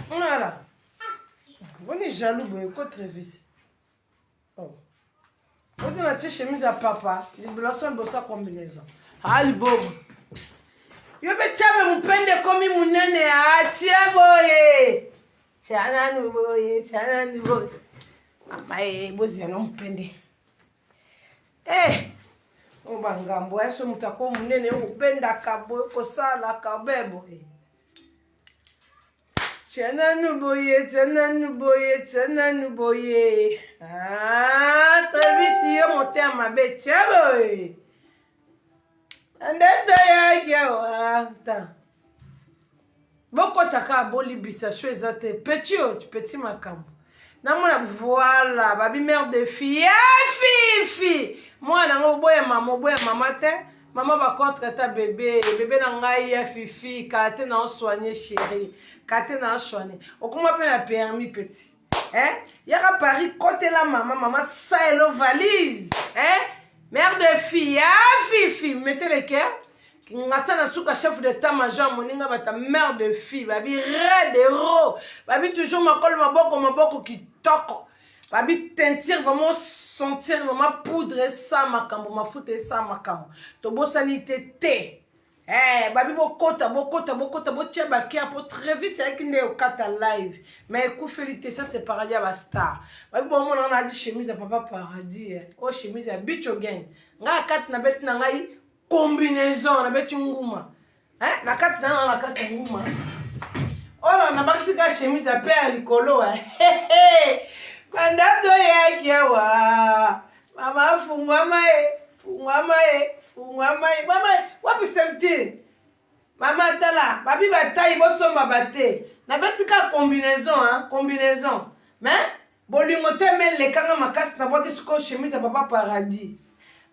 Voilà. On est jaloux, mais quoi très vite. Oh. On a acheté chemise à papa. Les blossons de sa combinaison. Ah, le beau. Yo be chabe mpende komi munene atia boye. Chana nuboye, chana nuboye. Mama bozi ya mpende. Obangambo eso mutako munene upenda kabo ko sala kabebo. Chana nuboye, chana nuboye, chana nuboye. Ah, Travis yo monte à ma bête chaboye. Boko taka boli bisa chouezate petit makambo. Namona voilà, babi mère de fille, fifi. Moi nango boya mama te. Maman va contre ta bébé na ngai ya fifi, kate na soigner chérie. Kate na soigner. Okuma pe na permis petit. Yaka Paris côté la maman ça et le valise. Mère de fille, fifi, mettez les cœurs. Ngasana souka chef d'état-major moninga bata mère de fille, babi red héros, babi toujours maboko qui toque, babi teintir vraiment sentir vraiment poudre ça makambo, ma foute ça makambo. To bosani té. Babi bokota botia bakia pour très vite c'est qu'il au kata live. Mais écoute félité ça c'est paradis à star. Babi bon on a dit chemise à papa paradis. Oh chemise à bicho gang. Nga kat na bet na ngai combinaison na bet nguma. Na kat na kat nguma. Oh na bakika chemise à père likolo. Pandato yake wa. Mama fungwa mae. Fungwa mai. Mama, wapi semti? Mama tala, babi bataille bosomba bate. Na betika combinaison, Mais bolingo temel le kanga makasi na boki suko chemise ya papa paradis.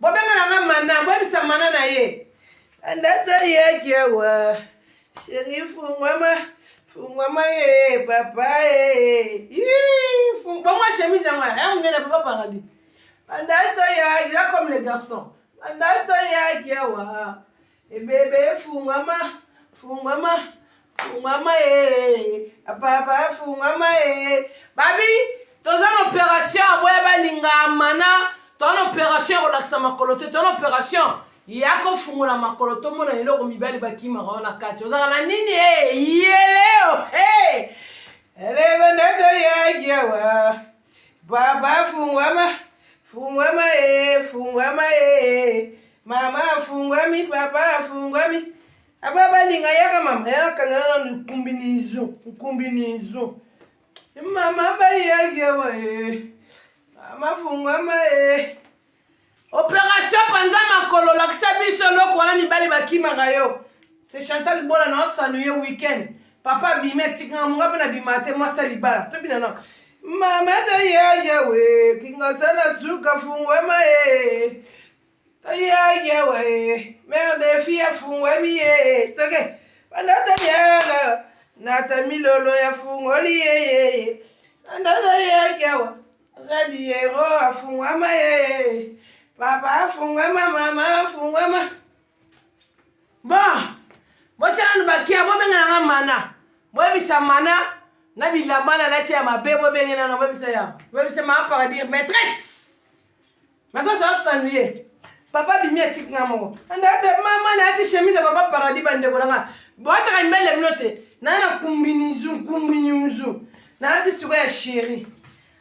Bobenga na mana, bobi sa mana na ye. Andata yake wa. Chérie fungwa mai papa fungwa moi chemise ya moi. On est na papa paradis. Andato ya, il a comme les garçons. Andato ya kiawa. Et bébé fungama. Papa fungama Babi, dans une opération aboya balinga mana, dans une opération relaxa makolote, dans une opération yako fungula makoloto mona eloko mibali bakima na kati. Ozala nini yeleo. Ele bandato ya kiawa. Baba fungama. Fungwama mama fungwami papa fungwami ababa linga yaka mama yaka ngana nkumbinizo mama ba yake wa mama fungwama opération panza makolo la kisabiso loko wana mibali bakima ngayo c'est Chantal Bola na saluer weekend papa bimeti ngamunga pe na bimate moi salibala to binana Mama ya we kinga sana suka fungwe mae ya we mère de fille fungwe mi toke pandata ya nata milolo ya fungoli pandata ya wa radiero afungwe mae papa fungwe mama fungwe ma ba bochana bakia bobenga nga mana bobisa mana na bilambana na tia mabebo bengena na bobisa ya bobisa ma para dire maîtresse ça s'ennuyer papa bimi atik ngamo anda mama na ati chemise papa paradis bande bolanga bota ka mbele mnote na kumbinizu na ati suko ya chérie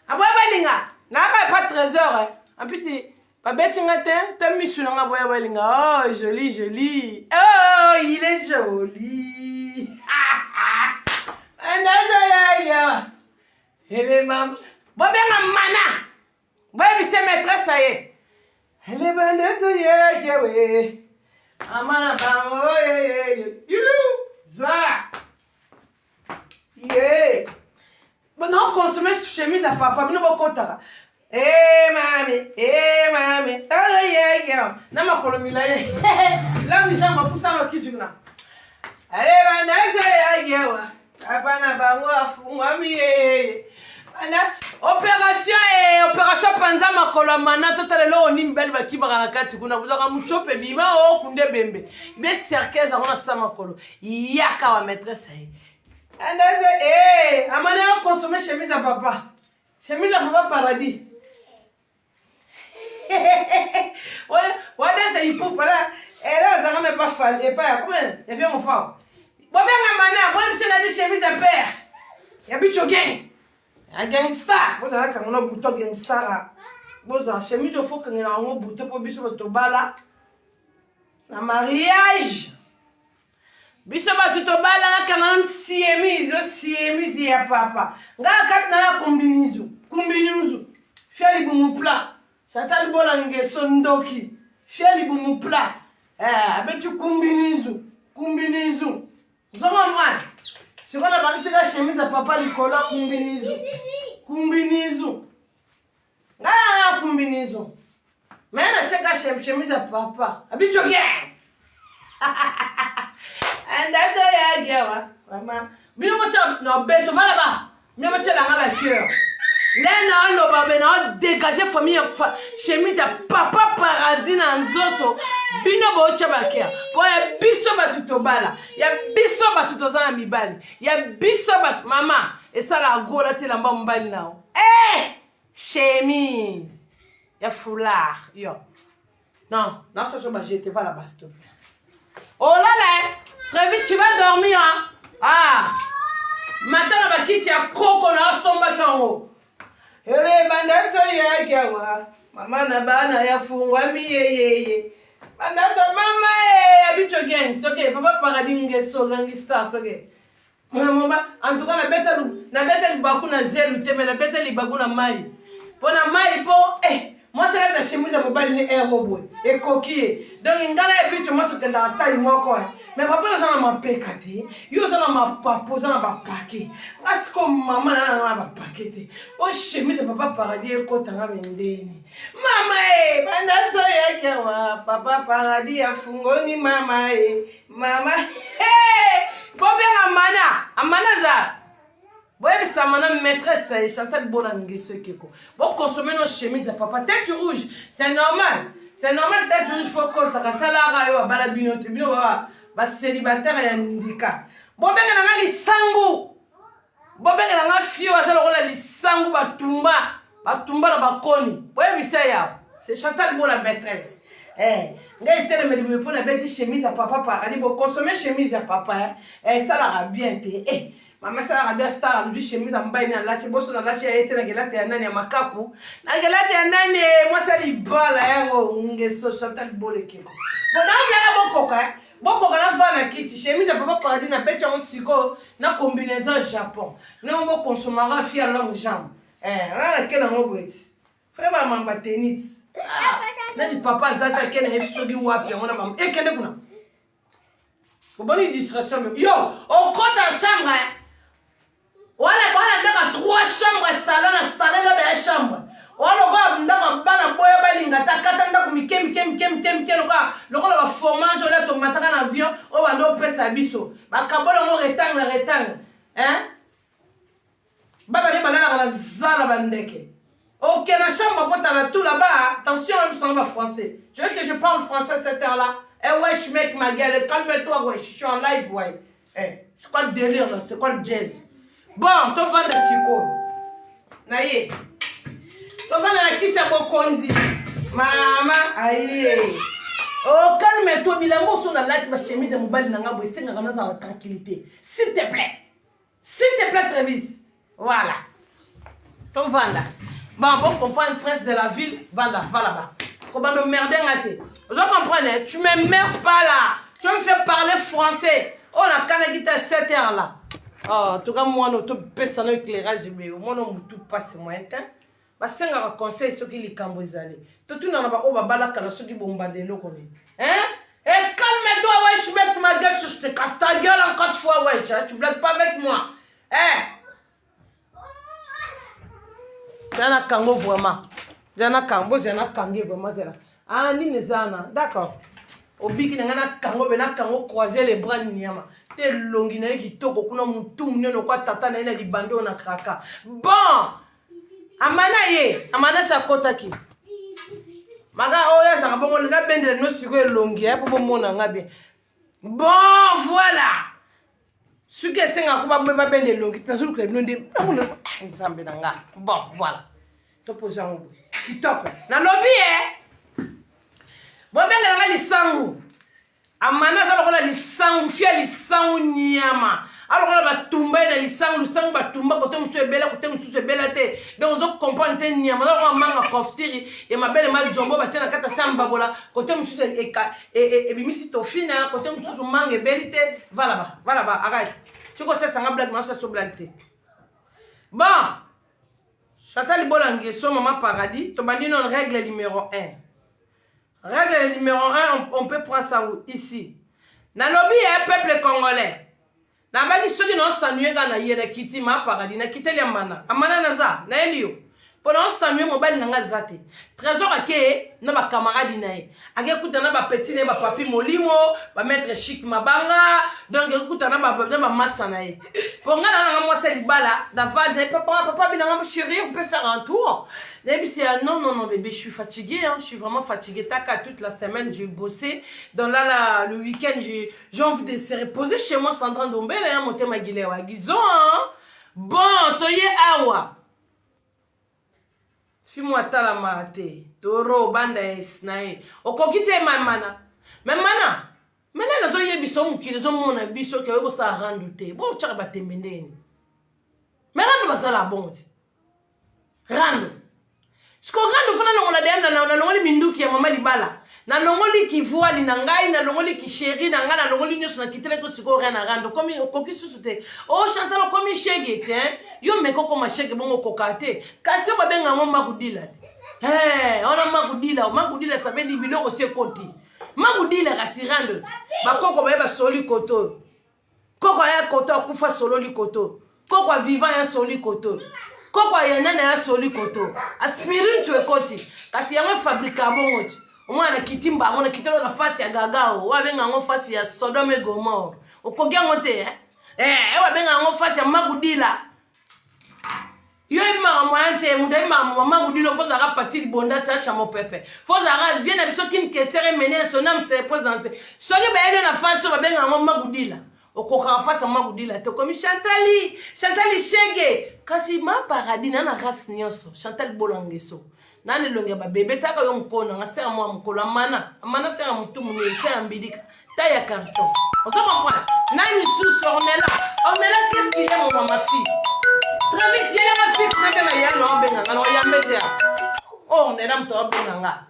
abo balinga na ka pas trésor en petit babeti ngate ta misu na boya balinga oh joli oh il est joli ya ele mam bobenga mana bobi se maîtresse aye ele bandeto ye we amana bango you za ye bon on consomme chemise à papa no bokota mami ya na makolo milaye la mi jamba pusa no kijuna ale bandeto ye wa apana bango afungwami ana opération panza makolo mana totale lo ni mbeli bakibaka na kati kuna buzaka muchope bima kunde bembe be cercaise ona sa makolo yaka wa maîtresse Amana a consommé chemise à papa. Chemise à papa paradis. Ouais, c'est hip-hop là. Et là, ça n'est pas fan. Et pas, comment il fait mon frère? Bon, bien, Amana, moi, c'est la chemise à père. Il y a plus de gang. Un gangsta. Vous avez quand on a un bouton gangsta. Vous avez chemise, il faut qu'on ait un bouton pour biso de tobala. La mariage. Biso ba tutobala na kanam siemizi ya papa. Nga kat na la kumbinizu. Fiali bumupla. Chantal Bolange sondoki. Fiali bumupla. Abetu kumbinizu. Zoma mwana. Sikona bakisika chemise ya papa likola kumbinizu. Nga kumbinizu. Mena cheka chemise ya papa. Abitu gang. And that's the idea, maman. Bino mocha no beto va là-bas. Bino mocha la ngaba cœur. Là non ba bena dégager famille chemise ya papa paradis na nzoto. Bino bocha ba cœur. Pour ya biso ba tutobala. Ya biso ba tutozana mibali. Ya biso ba maman et ça la gola ti lamba mbali nao. Chemise. Ya foulard yo. Non, ça je ba jeter va là-bas s'il te plaît. Oh là là. Très vite, tu vas dormir, hein? Ah! Matin, on va quitter à Coco, on a son bac en haut. Et les bandes, maman n'a pas na fungwa mi ye. Bandato, maman, habitué gang. Ok, papa paradis ngeso, gangista, ok. Maman, en tout cas, na bête le bakou na zèle, mais na bête le bakou na maille. Pour na maille, moi, c'est là que chez moi, je vais aller robot et coquille. Donc, il y a des gens qui ont la taille, mais papa, ils ont ma pécati, ils ont ma papa, ils ont ma paquet. Parce que maman a ma paquet. Oh, chez moi, c'est papa paradis et côté à vendéni. Maman, papa paradis a fungoni, maman, amana za. Ouais, ça m'a maîtresse, Chantal Bolange, ce qui est quoi. Bon, consommer nos chemises à papa, tête rouge, c'est normal. C'est normal, tête rouge, il faut qu'on t'attende, balabinote, bah, célibataire et handicap. Bon, ben, on a les sangou. Bon, ben, on a fio, on a les sangou, batumba na bakoni. Ouais, mais c'est Chantal Bolange, maîtresse. Nga était le médecin pour la bête chemise à papa paradis. Bon, consommer chemise à papa, ça l'a bien été. Maman ça a bien star lui chemise en bas na lati bosso na lati a été na gelate ya nani ya makaku na gelate ya nani moi ça li bala yango ngeso Chantal Bolekeko bon dans ça boko na va na kiti chemise à papa paradis na bête en siko na combinaison Japon na on consommera fi à longue jambe là quel en obeti frère maman ba tennis na di papa zata ken efisogi wapi on a maman e kende kuna bonne distraction yo on compte en chambre Voilà, 3 chambres, salon, installé dans des chambres. Voilà, ndaka bana boya balinga takata ndako mikem le fromage là to mataka na avion on va ndo pesa biso. Ba kabola mo rectangle. Hein? Baba ni balana la zala bandeke. OK, la chambre pour la tout là-bas. Attention, on va français. Je veux que je parle français à cette heure-là. Wesh mec ma gueule, calme-toi wesh, je suis en live ouais. C'est quoi le délire là? C'est quoi le jazz? Bon, tu vas de siko. Naye. Tu vas dans la kitchen bokonzi. Maman, aïe. Oh, calme-toi, bilango sur la latte, ma chemise et mon bal n'a pas essayé de ramener dans la tranquillité. S'il te plaît, Travis. Voilà. Tu vas là. Bon, comprends une presse de la ville, va là-bas. Comment de merder à thé. Je comprends, tu me merdes pas là. Tu me fais parler français. Oh, la canne qui à 7 heures là. Oh, en tout cas, moi, notre personne éclairage, mais moi, non, tout passe moins. Parce que un conseil, ceux qui les cambozalés. Tout le monde a un balak à ceux qui bombardent l'eau. Hein? Et calme-toi, ouais, je mets ma gueule, je te casse ta gueule encore une fois, ouais. Tu blagues pas avec moi. Hein? J'en ai kango vraiment. J'en ai kango vraiment. Ah, ni nezana. D'accord. Au big, il y a un kango croisé les bras, niama. Te longi na ki toko kuna mutu muneno kwa tata na ina libando na kraka. Bon. Amana sa kota ki. Maga oya sa bongo na bende no siko longi pour mona nga bien. Bon, voilà. Ce qui est 5 ans, on va bien de l'eau, qui t'a dit que nous disons, bon, voilà. Tu poses un mot. Qui toque. Dans le lobby, bon, bien, on a les sangs. Amana, alors on a les sangs, fia les sangs, niama. Alors on va tomber dans les sangs, le sang va tomber, côté monsieur Bella, côté monsieur Bella. Donc on comprend que niama. Alors on m'a confirmé, et ma belle mal jombo, va tirer la carte à samba, voilà. Côté monsieur et bimisi tofina, côté monsieur mangue, belle. Va là-bas, arrête. Tu connais ça, c'est blague, non, ça c'est blague. Bon, Chantal Bolangue, son maman paradis, tu m'as dit non, règle numéro 1. Règle numéro 1, on peut prendre ça où? Ici. Dans le lobby, il y a un peuple congolais. Dans le ceux qui n'ont salué dans la hiérarchie, ma paradis, n'a quitté les mana. Amana naza, na elio. Pendant salué mobile nanga zate. Trésor à qui na ba camarade nae. Ake kutana ba petit ne ba papi molimo, ba maître chic mabanga, donc kutana ba massa nae. Pour nga na moi c'est libala, d'avant papa binanga chérie, on peut faire un tour. Et c'est non bébé, je suis fatiguée hein, je suis vraiment fatiguée. Taka toute la semaine, j'ai bossé. Donc là le week-end, j'ai envie de se reposer chez moi Sandra Ndombele hein, monter ma guilewa guizon hein. Bon, toye awa. Fais-moi tala mate, toro banda esnae. Okokite mamana. Mamana. Maintenant les autres biso mukile zo mona biso ke webo sa rando te. Bo tchaka batembendeni. Mais rando basala bonti. Rando. Siko rando fana no ngona dem na ngoli minduki ya mama libala. Na ngoli ki voile na ngai na ngoli ki chérie na ngana na ngoli nyos na kitele ko siko rena rando comme okoki susute. Oh Chantal comme chege te. Yo meko ko machege bongo kokate. Kasi ba benga ngo makudila. On a makudila ça veut dire biloko c'est koti. Makudila kasi rando. Ba koko ba soli koto. Koko ya koto kufa solo li koto. Koko vivant ya soli koto. Koko ya nana ya soli koto. Aspirin tu ekoti. Kasi ya fabrika bongo. Mwana kitimba ngona kitelo na fasi ya gagao wa benga ngo fasi ya Sodome Gomorrhe okogia ngote wa benga ngo fasi ya magudila yo ima mwante mudema magudila faut za partir bonda sa chamo pepe faut za vient na biso kin kestere mener son âme se présente soki ba yede na fasi ba benga ngo magudila okoka fasi ya magudila to comme Chantal Chege kasi ma paradis na race nyonso Chantal Bolangeso nani longe ba bébé taka yo mkono nga sera moi mkola mana sera mutu mune chez ambidika ta ya carton on se comprend nani sous ornella qu'est-ce qu'il y a mon ma fille très vite il y a la fixe na kama ya no benga no ya mete oh on est là mto benga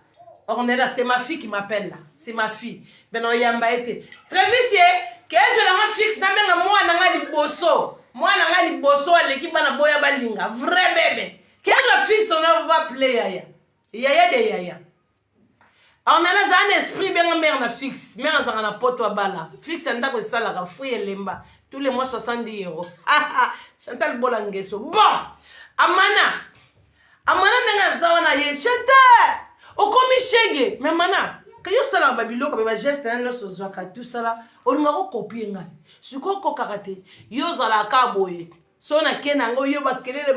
ornella c'est ma fille qui m'appelle là c'est ma fille ben on yamba été très vite que je la fixe na benga moi na nga liboso l'équipe na boya balinga vrai bébé. Quelle la fixe on va play yaya de yaya. On a un esprit bien mère na fixe, mais on a un pote à bala. Fixe en d'accord ça la fouille lemba tous les mois 70 €. Chantal Bolangeso. Bon, amana nenga zawana ye Chantal. Okomi chege, mais mana. Quand yo sala babilo ko ba geste na so zwaka tout ça on nga copier ngai. Siko ko karaté. Yo zala ka boye. So na kenango yo bakelele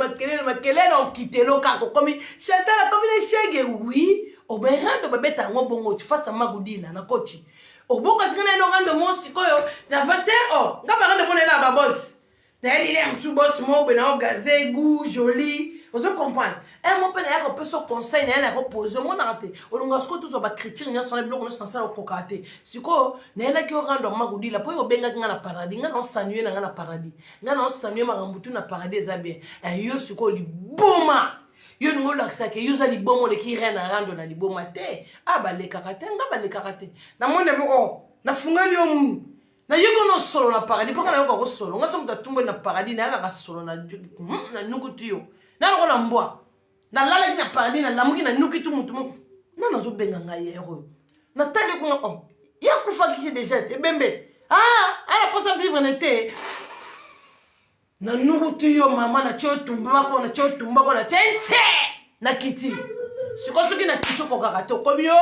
on kitelo kako comme Chantal comme les chege oui oberando babeta ngo bongo tu face magudila na kochi obongo sikana no rando mo sikoyo na 21 ans ngaba rando bonela ba boss na ele msu boss mo bena gazé goût joli vous comprenez un mon pena ya ko peso conseil na la repose mo na raté olunga siko tout so ba critique nya so na bloko no sansa ko kokate siko na ele ki o rando magudila po yo benga ngana paradis ngana on sanuer na ngana paradis ngana on sanuer magambutu na paradis za bien yo siko li boma yo ngola ksake yo za li bomo le ki rena rando na li boma te aba le kakate ngaba le kakate na mone bo na fungali yo mu na yo no solo na paradis paka na yo ko solo ngasa muta tumbo na paradis na ka solo na nukutu yo na ko na mbwa na lala na paradis na lamuki na nukitu mutu na zo benga ngai yero na tande ko ya kufa ki déjà te bembe ala posa vivre n'était na nukutu yo mama na cho tumba ko na tente na kiti sikosuki na kichoko kakato komio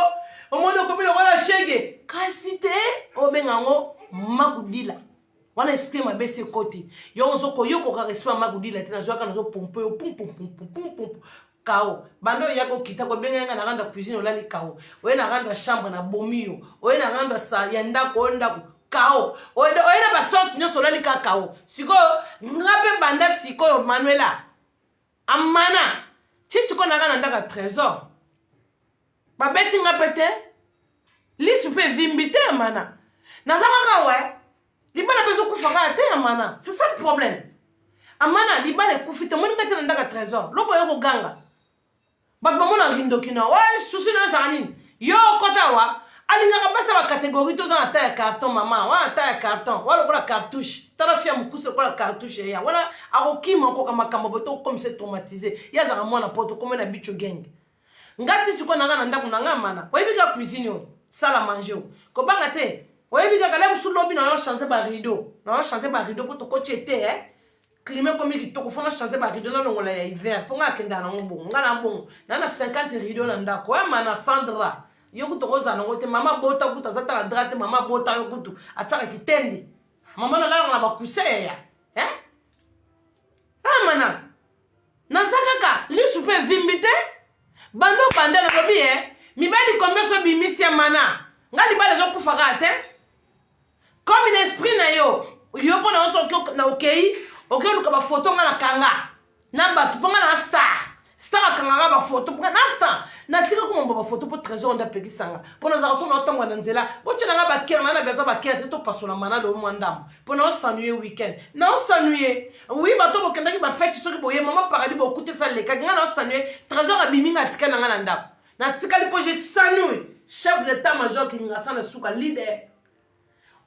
omono komio wala shege kasite obenga ngo magudila wana esprit ma bese côté yo zoko yo ko ka respect magudila tena zoka na zo pompe yo pum kao bando yako kita ko benga na randa cuisine olali kao we na randa chambre na bomio we na randa sa yanda ko ndako kao oyena basorte nyonso olali ka kao sikoyo nga mpe banda sikoyo manuela amana ti sikoyo nanga na ndaka trésor babeti nga mpe te lisu mpe evimbi te ya mana naza kaka we libala mpe ezokufa kaka te ya mana c'est ça le problème amana libala ekufi te moninga te na ndaka trésor lobo yo koganga bato bamona rindokina we susi na ezaka nini yo okota wa alingaka basa bakatégorie toza na ta ya carton mama wana ta ya carton wana lokola cartouche tala fia mokuse lokola cartouche ya wana akokima okoka makambo boto okomisa traumatisé ye azaka mwana po tokome na bicho genge ngati sikoyo nanga na ndako nanga mana oyebi kaka cuisine oyo sala manger oyo kobanga te oyebi kaka le mosu lobi na yo change barideau po tokoti ete climat komi kitoko fona change barideau na longola ya hiver mpo nga akenda nango bongo nga na bongo na na 50 rideau na ndako oya mana Sandra yo kutu okozala nango te mama bota kutu aza tala dra te mama bota yo kutu atiaka kitende mama nalalanga na bakuse ya mana naza kaka lisu mpe evimbi te bando bande nalobi mibali kombe so bimisi ya mana nga libala ezokufaka te comme une esprit na yo mpo na yo so na okei oluka bafoto nga na kanga na bato mpo nga na star akangaka bafoto mpo nga na star natika komomba bafoto mpo trésor nde apekisanga mpo nazaka so na otangwa na nzela botielanga bakere na bezo bakere te topasola mana leo mwa ndambo mpo na osanue weekend na osanue wi bato bokendaki bafeti soki boye mama paradis bokutesa lekaki nga na osanue trésor abimi nga atikali na nga na ndambo natikali mpo je sanue chef d'état major kingasa na suka leader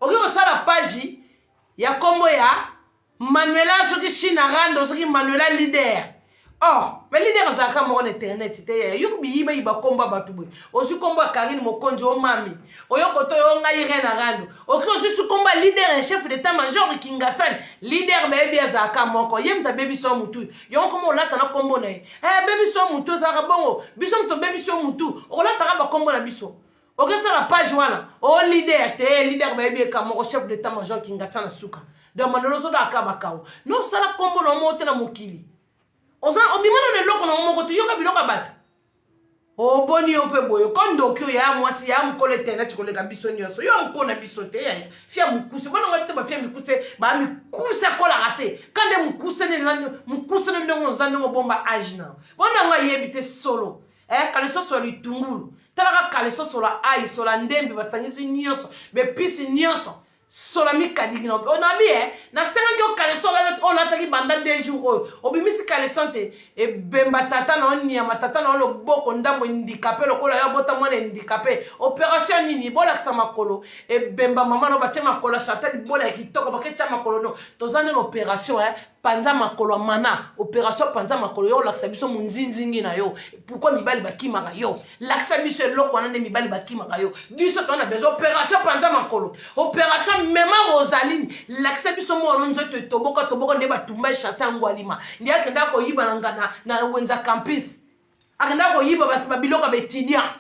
oki kosala page ya kombo ya Manuela soki China rando soki Manuela leader mais leader azalaka moko na internet te yo biyiba yiba komba bato boye osi komba Karine Mokonzi o mami oyoko to yo ngai rena rando oki osi komba leader chef d'état major Kingasani leader bebi azalaka moko ye mta bebi so mutu yo komo olata na kombo na ye bebi so mutu azalaka bongo biso mto bebi so mutu olata ka ba kombo na biso oki sala page wana o leader te leader bebi ka moko chef d'état major Kingasani suka donc manolo so da ka bakao no sala kombo na mo te na mokili obimana na eloko na moko te yoka biloko bato oboni yo mpe boye kondoki oyo ya mwasi ya mokolo internet koleka biso nyonso yo mokona biso te yaya fia mokuse bonanga te bafia mikuse bamikuse akolaka te kande mokuse ne ndenge oza ndenge obomba age na bonanga yebi te solo kalesoso ya litungulu talaka kalesoso la ai sola ndembi basangisi nyonso bepisi nyonso sola mikadigi na onabi na senga yo kaleso on ataki banda 2 jours oyo obimisi kaleso te ebemba tata na onyama tata na loboko ndambo handicapé lokola yo bota mwana handicapé opération nini bolakisa makolo ebemba mama no batie makolo chantal bola ya kitoko baketia makolo no tozane l'opération panza makolo mana opération panza makolo yo lakisa biso munzinzingi na yo pourquoi mibali bakimaka yo lakisa biso eloko wana nde mibali bakimaka yo biso tona besoin opération panza makolo opération mema Rosaline lakisa biso mwana nzoto toboka nde batumba chasse yango alima ndi akenda koyiba na ngana na wenza campus akenda koyiba basi biloko betidia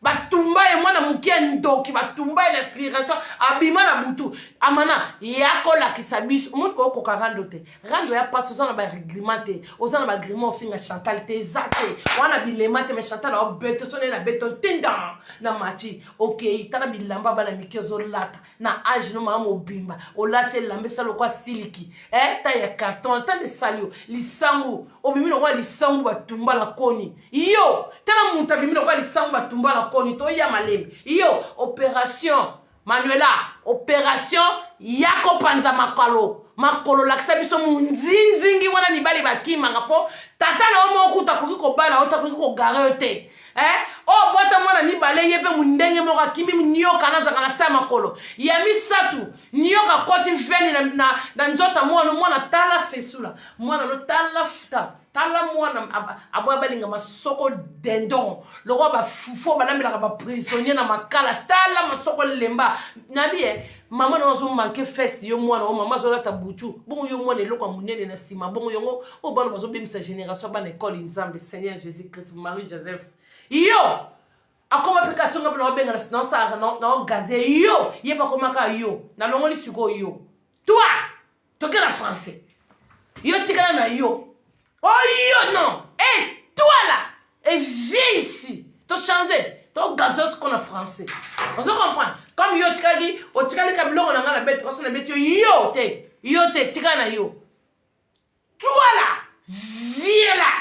batumba e mwana mukia ndoki batumba e l'inspiration abima na butu amana yako lakisa biso mutko okoka rando te rando ya passe ozana ba règlement te ozana ba agrément ofinga Chantal te zate wana bilema te mais Chantal o beto sone na beto tinda na mati okay tana bilamba bana mikezo lata na age no mama obimba olate lambesa lokwa siliki ta ya carton ta de salio lisangu obimi no kwa lisangu batumba la koni yo tana muta bimi no kwa lisangu batumba la koni to ya malemi yo opération Manuela opération yako panza makolo lakisa biso munzinzingi wana mibali bakimanga po tata na omo okuta koki kobala otakoki kogare te bota mwana mibale yepe mundenge moko akimi nyoka nazaka na sa makolo ya misatu nyoka koti veni na nzota mwana tala fesula mwana no tala futa tala mwana aboya balinga masoko dendon lokwa bafufo balambelaka baprisonnier na makala tala masoko lemba nabi mama na ozo manke fesi yo mwana o mama zolata butu bongo yo mwana eloko munene na sima bongo yongo o bana bazo bemisa génération bana école nzambe Seigneur Jésus Christ Marie Joseph yo akoma application ngabla obenga na sa na gaze yo yeba komaka yo na longoli siko yo toi toke la français yo tikala na yo oh yo non toi là viens ici to changer to gazos qu'on a français on se comprend comme yo tikali o tikali kabilongo na ngana na betio yo te tika na yo toi là viens là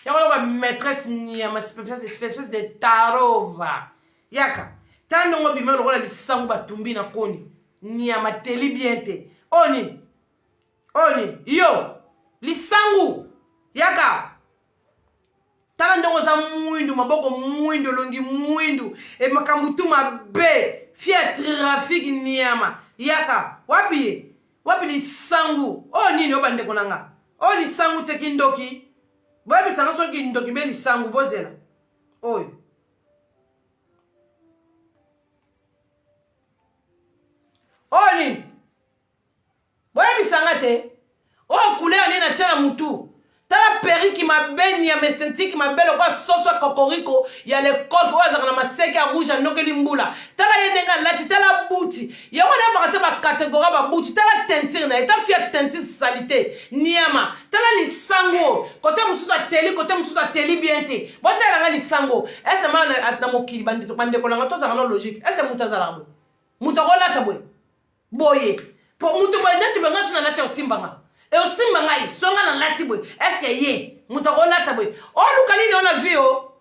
yako maîtresse Niama espèce de tarova yaka tando ngo bimelo kola lisangu batumbi na koni Niama teli bien te oni yo lisangu yaka tala ndongo za mwindu maboko mwindu longi mwindu e makambutu mabe fia trafic Niama yaka wapi lisangu nini obande konanga lisangu te kindoki boyebi sanga so kindoki be lisangu bozela oyo nini boyebi sanga te couleur nini na tia na mutu tala periki mabeni ya mestentiki mabele kwa soso kokoriko ya l'école kwa zaka na maseke ya rouge anokeli mbula tala yendenga lati tala buti ya wana bakata ba catégorie ba buti tala teinture na eta fia teinture salité Niama tala lisango côté musuza teli bien te botela nga lisango ese mana na mokili bande ko langa to zaka no logique ese mutazala bo mutakola tabwe boye po mutu boye ndati benga suna lati osimbanga e osimba ngai songa na lati boy est-ce que ye mutako lata boy luka nini ona vi yo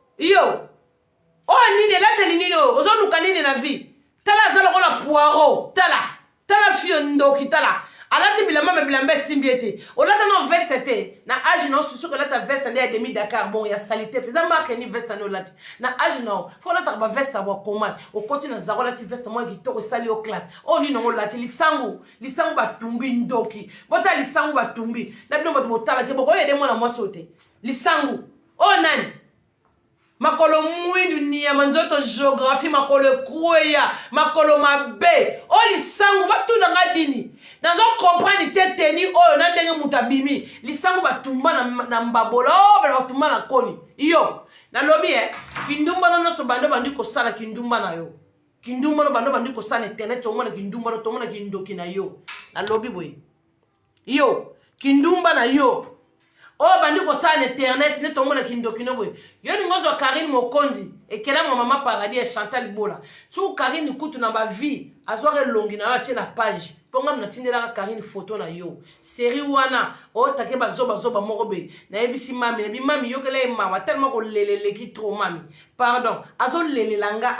nini lata nini ozo luka nini na vi tala zala ko la poiro tala fio ndoki tala alati bilamba me bilambe simbiete olata no veste te na age no susu ko lata veste nde demi Dakar bon ya salité pesa marque ni veste no lati na age no fo lata ba veste abo commande o koti na zako lati veste mo kitoko sali o classe ni no lati lisangu batumbi ndoki bota lisangu batumbi na bino bato botala ke boko yede mwana mwaso te lisangu nani makolo mwindu Niama nzoto géographie makolo kweya makolo mabe lisangu batunda ngadini nazo comprendre te teni na ndenge mutabimi lisangu batumba na mbabola batumba na koni yo na lobi kindumba no so bando bandi ko sala kindumba na yo kindumba no bando bandi ko sala internet o mona kindumba no to mona kindoki na yo na lobi boy yo kindumba na yo bandi ko sala internet ne to mona kindoki no boy yo ningozo Karine Mokonzi ekela mama paradis et Chantal Bola so Karine kutu na ba vie azware longi na atie na page ponga na tindela Karine photo na yo série wana take bazoba morobe na ebisi mami na bimami yokele mama tellement ko lelele ki trop mami pardon azo lelelanga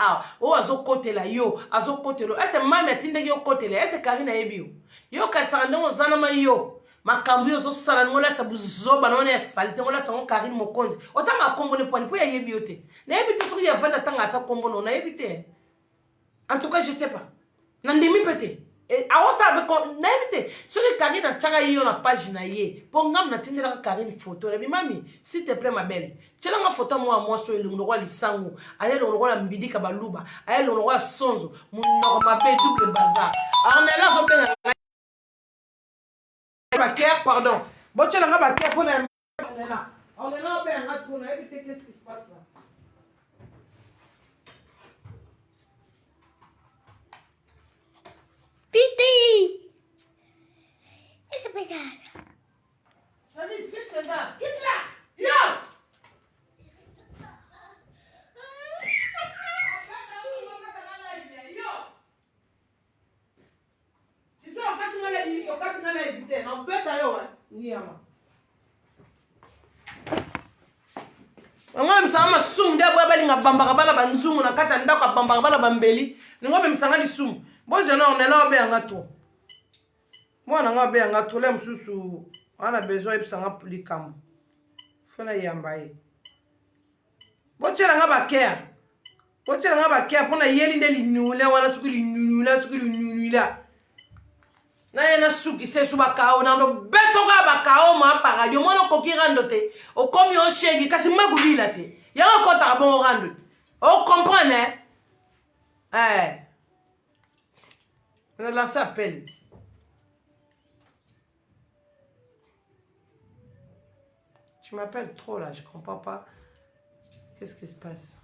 azo kotela yo azo kotelo ese mami atindeki yo kotela ese Karine ebi yo katsanga ndongo zana ma yo makambu yo zo sala ngola tabuzoba na ya salite ngola tango Karine Mokonzi otanga kombo ne point po ya yebi yote na yebi te so ya vanda tanga ata kombo no na yebi te en tout cas je sais pas nandimi pete aota be ko na yebi te so que Karine na tanga yo na page na ye po ngam na tindela Karine photo na mami s'il te plaît ma belle tela nga photo moi so elungo kwa lisangu aye lo kwa mbidika baluba aye lo kwa sonzo munoko mabe double bazar arnela zo benga Baker, pardon. Bon, tu l'as Baker pour la. On est là, on a évité qu'est-ce qui se passe là. Titi! Qu'est-ce que c'est ça? Allez, fais ça. Quitte là! Yo! Non, bête à yo, Niama. Ngombe msanga sumu ndia bwa linga bambaka bala banzungu na kata ndako bambaka bala bambeli. Ngombe msanga ni sumu. Bozo na onela obe anga to. Mwana ngabe anga to le msusu ana besoin ibsanga plikambo. Fona yambaye. Bochela ngaba kea. Bochela ngaba kea pona yeli ndeli nule wana tukili nula. Na yena suki se suba kao na no beto ga ba kao ma para yo mono ko ki rando te o komi o shegi kasi magulila te ya ko ta bon rando o comprendre on la s'appelle tu m'appelles trop là je comprends pas qu'est-ce qui se passe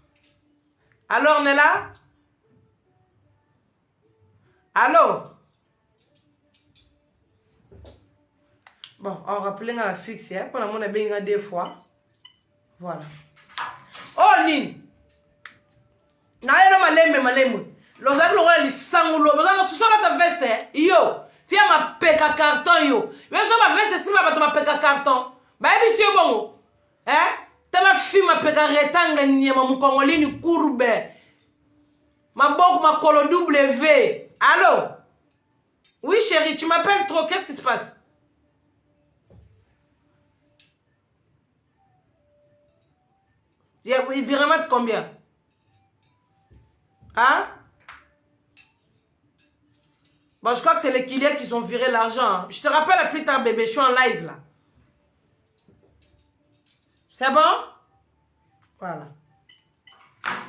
alors on est là allô. Bon, on rappelle à la fixe, hein, pour la monnaie bien deux fois. Voilà. Nini. Na yelo malembe. Lozabi lo wala lisangu lo. Bozanga susola ta veste. Yo. Fia ma peka carton yo. Yo so ma veste simba bato ma peka carton. Ba ebi yo bongo. Tala fi ma peka retanga nyema mu kongolini courbe. Ma bok ma colo W. Allô? Oui chérie, tu m'appelles trop, qu'est-ce qui se passe? Il virement de combien? Hein? Bon, je crois que c'est les clients qui ont viré l'argent. Hein. Je te rappelle plus tard, bébé, je suis en live là. C'est bon? Voilà.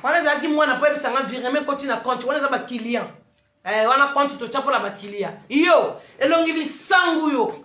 Voilà, j'ai dit, moi, on n'a pas viré, mais continue à compte. On a des clients. On a compte, tu as pour la clients. Yo, et l'on dit, sangu yo.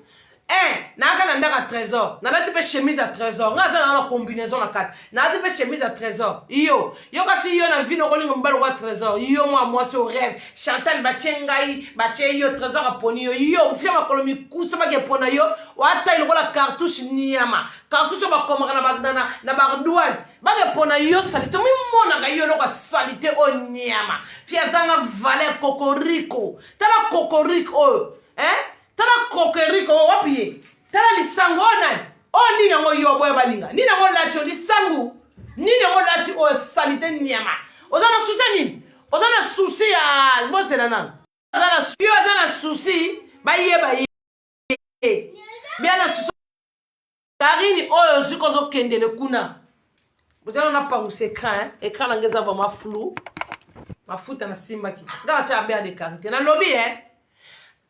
N'a trésor. N'a pas chemise à trésor. N'a pas combinaison la carte. N'a pas chemise à trésor. Yo kasi yo na vie no kolingo mbalo wa trésor. Yo moi c'est au rêve. Chantal Bachengai, Bache yo trésor a poni yo. Yo mfia makolomi kusa ba ke pona yo. Wa ta iloko la cartouche niama. Cartouche ba komara na bagdana na bardoise. Ba ke pona yo salite mi mona ga yo loko salite o niama. Fia zanga valet cocorico. Tala cocorico tala kokeriko wapiye tala lisango onan o nini ngo yo boya balinga nini ngo lati lisango nini ngo lati o salite nyama ozana souci nini ozana souci ya bosela nan ozana souci ba ye bien na souci Karine oyo zikozo kendele kuna bozana na pa écran écran langeza ba ma flou mafuta na simbaki ngata abia de karite na lobby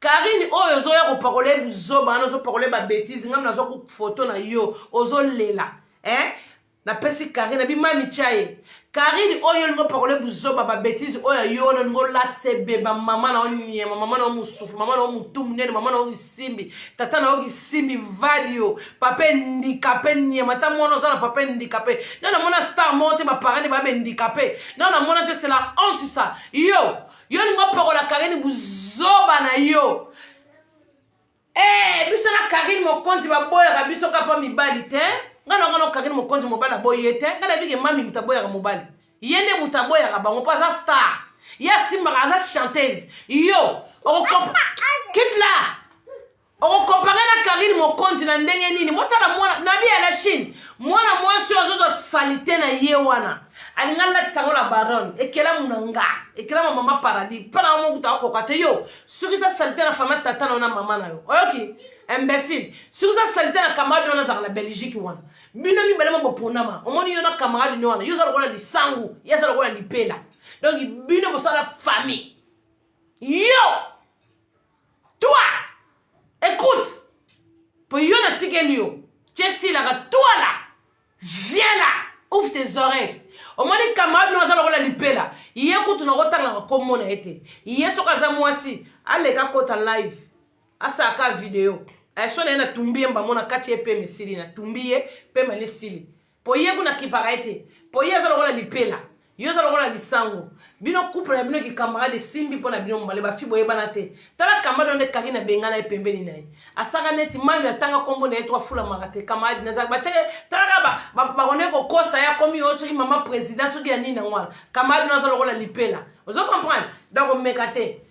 Karine oyo zo ya ko parole buzoba na zo parole ba bêtise ngam na zo ku photo na yo ozo lela na pesi Karine bi mami chaye Karine oyo ngo parole buzoba ba bêtise oyo yo no ngo latse beba mama na onyema mama na musufu mama na mutumu nene mama na simbi tata na simbi valio papa handicapé nyema ta mona za na papa handicapé na mona star monte ba parents ba handicapé na mona te c'est la honte ça yo ngo parole Karine buzoba na yo biso na Karine mokonzi ba boya biso ka pa mibali te ngana Karine mokonzi mobala boyete ngana bige mami mutaboya ka mobali yende mutaboya ka bango pas star ya simba ka chanteuse yo quitte là on compare na Karine mokonzi na ndenge nini motala mwana na bia la Chine mwana mwasi ozo salite na ye wana alingala tsango la baronne ekela munanga ekela mama paradis pana mo kuta kokate yo suki sa salite na fama tata na mama na yo oyoki imbécile suki sa salite na camarade na za la Belgique wana bino mi balema boponama omoni yo na camarade ni wana yo za lokola lisangu yo za lokola lipela donc bino bo sala famille yo toi écoute pour yo na tikelio tiesi la toi là viens là ouvre tes oreilles au moins les camarades nous allons la lipela yekutu na kotanga komo na ete yeso kaza mwasi aleka kota live asa ka video aso na tumbie mbamona kati epe mesili na tumbie pe malesili po yeku na kipara ete po yeso la lipela yo za lokola lisango bino couple na bino ki camarade simbi pona bino mbale ba fibo yebana te tala camarade onde Karine benga na epembeni nayi asanga neti mami atanga kombo na etwa fula magate camarade na za ba cheke tala ba onde ko kosa ya komi oso ki mama president so ki ani na ngwana camarade na za lokola lipela ozo comprendre donc mekate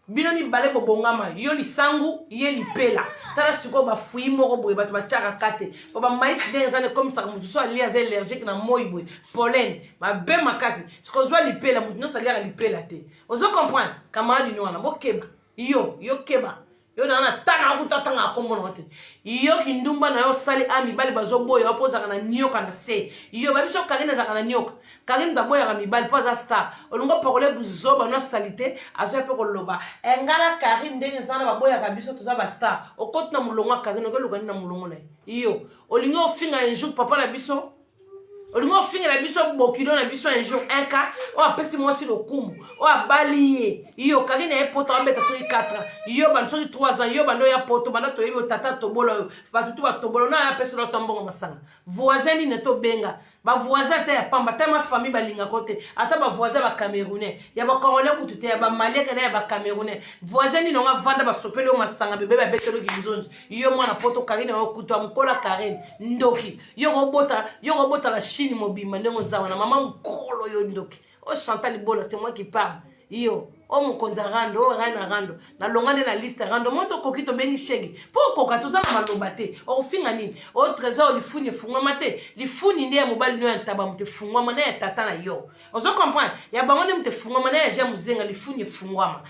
bino mi bale bobongama yo lisangu ye lipela tala siko ba fui moko boye bato bachaka kate ba mais denzane comme ça mutu so ali az allergique na moi boye pollen ma be makasi siko zo lipela mutu no salia lipela te ozo comprendre camarade ni wana bokeba yo keba yo na tanga kutanga kombo na te yo kindumba na yo sali ami bali bazo boye opoza kana nyoka na se yo ba biso Karine za kana nyoka Karine da boya ka mibali pas a star olungo parole buzoba na salite azo pe ko loba engala Karine ndenge zana ba boya ka biso toza ba star okoti na mulongo Karine ko lukani na mulongo na yo olingo finga un jour papa na biso olingo finga na biso bokilo na biso un jour un cas o apesi moi si lokumu o abaliye yo Karine e poto ambeta so 4 ans yo ban so 3 ans yo bando ya poto bando to yebo tata to bolo ba tutu ba to bolo na apesi lo tombongo masanga voisin ni neto benga ba voisin te ya pamba ta ma famille balinga kote ata ba voisin ba camerounais ya ba congolais kutute ya ba malien kana ya ba camerounais voisin ni no nga vanda ba sopele o masanga bebe ba betelo ki bizonzi yo mwana poto Karine o kutwa mkola Karine ndoki yo go bota la Chine mobimba ndenge zawa na mama mkolo yo ndoki o Chantal Bola c'est moi qui parle yo o mokonza rando o raina rando na longane na liste rando moto kokito bengi shege po koka to zana maloba te o finga nini o trésor lifuni fungwa te lifuni ndiye mobali no ntaba mte fungwa mana ya tata na yo ozo comprendre ya bango de mte fungwa mana ya ja muzenga lifuni fungwa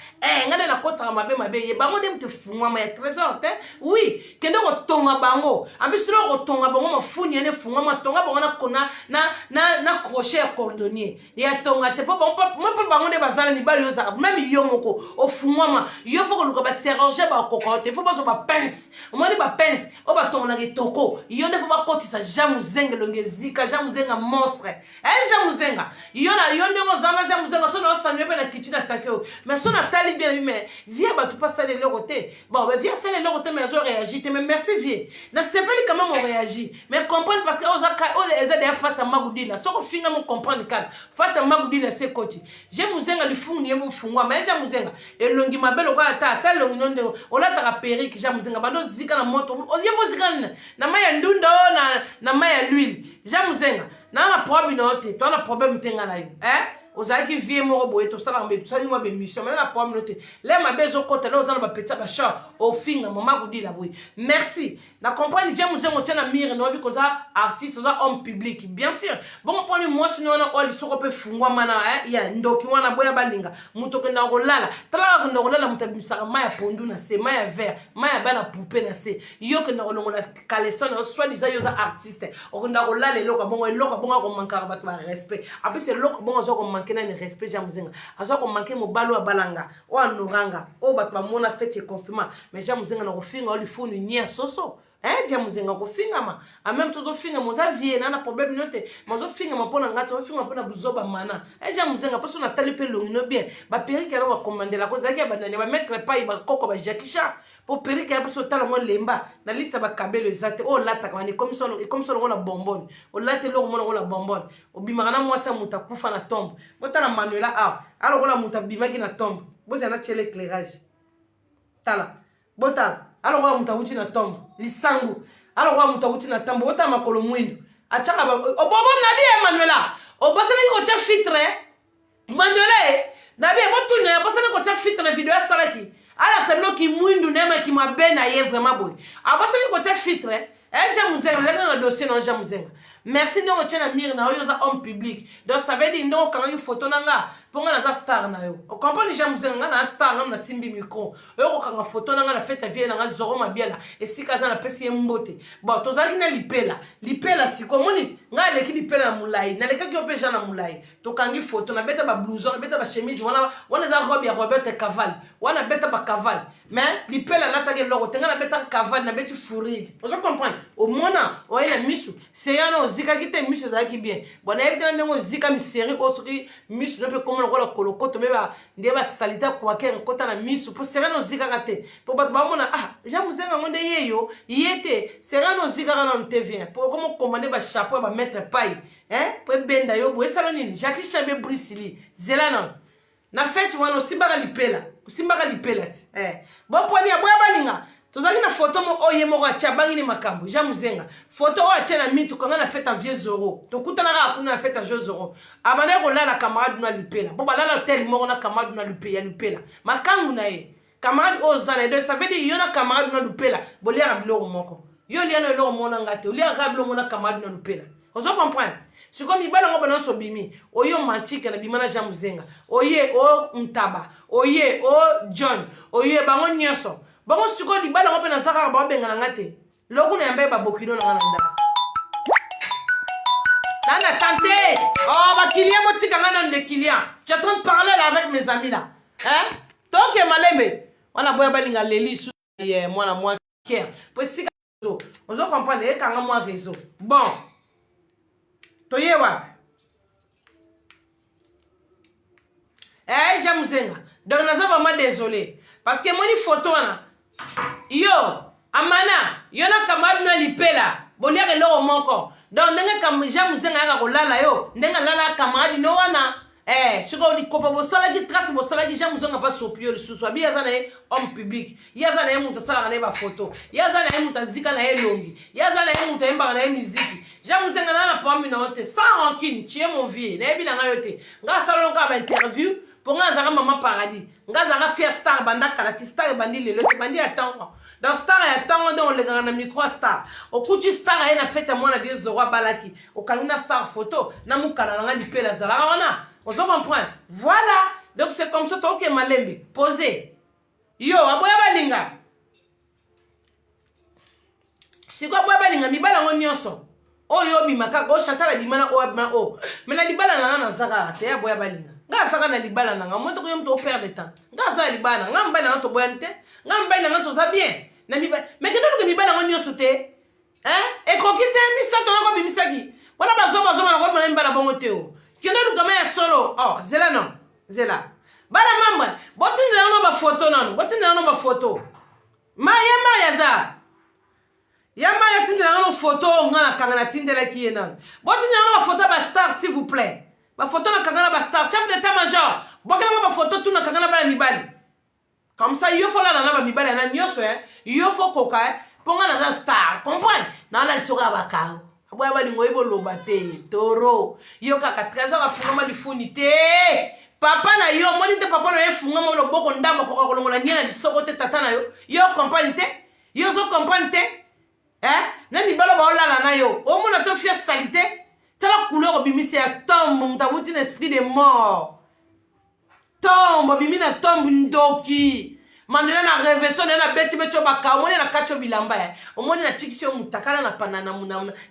ngane na kota mabe ye bango de mte fungwa ya trésor te oui kende ko tonga bango ambisilo ko tonga bango mafuni ene fungwa tonga bango na kona na crochet ya cordonnier ya tonga te po bango de bazala ni bali yoza même yo moko o fungwa yo foko luka ba serranger ba kokote fo ba so ba pince o moni ba pince o ba tonga na kitoko yo ne fo ba kotisa jamuzenga longezika jamuzenga monstre jamuzenga yo ne ngozana jamuzenga so na sanyo pe na kitchen attaquer mais so na tali bien mais viens ba tu pas ça les côté bon ben viens ça les côté mais zo réagir mais merci viens na c'est pas quand même on réagit mais comprendre parce que oza des face à Magoudi là so ko finga mo comprendre kan face à Magoudi là c'est côté jamuzenga li fungi yemo fungwa mais jamuzenga elongi mabelo kwa ata longi nondo olata ka perike jamuzenga bando zika na moto yemo zika na maya ndunda na maya l'huile jamuzenga na problème note to na problème tenga na yo ozaki vie moko boye to sala mbe tsali mo be mission mais na problème note les mabezo kota là ozana ba petit ba chat au finga mama kudi la boye merci na comprendre jamuzenga tena mire no bi koza artiste oza homme public bien sûr bon poni moi sinon na oli soko pe fungwa mana ya ndoki wana boya balinga muto ke na kolala tala ko kolala mutabimisa maya pondu na se maya vert maya bana poupée na se yo ke na kolongola caleçon soit disant yo za artiste o na kolala eloko bongo ko manka ba respect après c'est eloko bongo zo ko manka na respect jamuzenga azo ko manke mobalo abalanga o anoranga o bat ba mona fete confirmation mais jamuzenga na ko finga oli funu nia soso jamuzenga ko finga ma a même tout finga moza vie na problème note mozo finga ma pona ngata finga pona buzoba mana jamuzenga parce na talipe longino bien ba perike na ba commander la cause ya banane ba mettre pas ba koko ba jakisha pour perike ya parce tala mo lemba na liste ba kabelo ezate o lata ka ni comme ça na bonbonne o late lo mo na bonbonne o bimaka na mwasa mutakufa na tombe botala manuela alors la mutabimaki na tombe boza na chele éclairage tala botala alors wa mutawuti na tombe lisangu alors wa mutawuti na tombe ota makolo mwindu achaka ba obobo na bi Emmanuela obosana ko cha fitre Manuela na bi botu na obosana ko cha fitre video salaki ala semlo ki mwindu nema ki mabena ye vraiment boy obosana ko cha fitre jamuzenga na dossier na jamuzenga merci ndongo tena mire na yo za homme public donc ça veut dire ndongo kanga photo nanga ponga na za star na yo o comprendre jamuzenga na star na simbi micro yo ko kanga photo nanga na fête vie na zoro mabiela esika za na pesi mbote bon tozaki na lipela siko moniti nga leki lipela na mulai na leka ki opeja na mulai to kangi photo na beta ba blouson na beta ba chemise wana za robe ya Robert Caval wana beta ba Caval mais lipela na tage logo tenga na beta Caval na beti fourride on se comprendre au mona o ina misu c'est yana zika kite misu za ki bien bon na ebita ndongo zika mi série o soki misu ne peut comme la kolokoto meba ndeba salita kwa ke kota na misu pour serano zika kate pour ba mona jamuzenga ngonde yeyo yete serano zika na TV pour comme commander ba chapeau ba mettre paille pour benda yo bo esalo nini Jackie Chambe Brisili zelana na fête wana simbaka lipela ti bo poni ya boya baninga tozaki na photo mo oye moko atia bangi ni makambo jamuzenga photo o atia na mitu kanga na fête en vieux zoro to kutana ka kuna fête en vieux zoro abana ko lala camarade na lipela bo balala hotel moko na camarade na lipela makambo na ye camarade o zala de ça veut dire yo na camarade na lipela bolia biloko moko yo lia na lo mona ngate lia ka biloko na camarade na lipela ozo comprendre c'est comme ibala ngo bana so bimi oyo mantike na bimana jamuzenga oye o ntaba oye o John oye bango nyoso bango siko di bala ngope na saka ba benga na ngate loku na yambe ba bokilo na nganda nana tante ba client mo tika ngana de client je suis en train de parler là avec mes amis là donc malembe wana boya balinga leli su ye mwana moi care pour sika on doit comprendre e kanga moi réseau bon toyewa jamuzenga donc naza vraiment désolé parce que moi ni photo wana yo amana yo na kamadu na lipela bolia ke lo moko donc ndenga kam jamuzenga aka kolala yo ndenga lala kamadu no wana siko di kopa bosala ki trace bosala ki jamuzenga pas sopio le sous bi yazana homme public yazana ye muta sala na ba photo yazana ye muta zika na ye longi yazana ye muta emba na ye muziki jamuzenga na pambi na hote sans rancune tu es mon vie na ebi na ngayote nga sala nga ba interview pour nga zara maman paradis nga zara fier star banda kalaki star bandi lelo bandi attend dans star attend donc le grand micro star au kuti star a na fête moi na vie zoro balaki au kangina star photo na mukala nga di pela zara wana on se comprend voilà donc c'est comme ça toi que malembe posé yo aboya balinga siko aboya balinga mibala ngo nyonso oyo bimaka go Chantal bimana o abima o mais na libala na na zaka te aboya balinga nga saka na libala na nga moto ko yom to perdre de temps nga za libala nga mbala na to boyante nga mbala na to za bien na mibala mais que donc mibala ngo nyonso te hein e ko kite mi sa to na ko bimisaki wala bazo na ko mbala bongo te o kena lu kama ya solo oh zela non zela bana mamba botinda no ba photo non botinda no ba photo maya za yamba ya tindela no photo ngana kangana tindela ki enan botinda no ba photo ba star s'il vous plaît ba photo na kangana ba star chef d'état-major bokala ba photo tuna kangana ba mibali comme ça yo fola na ba mibali na nyoso yo fo koka ponga na za star comprendre na la tsoka ba ka aboya balingo iboloba te toro yo kaka traza ba fungama lifuni te papa na yo moni te papa na yo fungama lo boko ndama ko kolongola nyana lisoko te tata na yo comprendre te yo zo comprendre te na mibalo ba olala na yo o mona to fia salité tala couleur bimise ya tombe mutabuti na esprit de mort tombe bimina tombe ndoki mandela na révélation na beti beto baka omoni na kacho bilamba omoni na tikisio mutakala na panana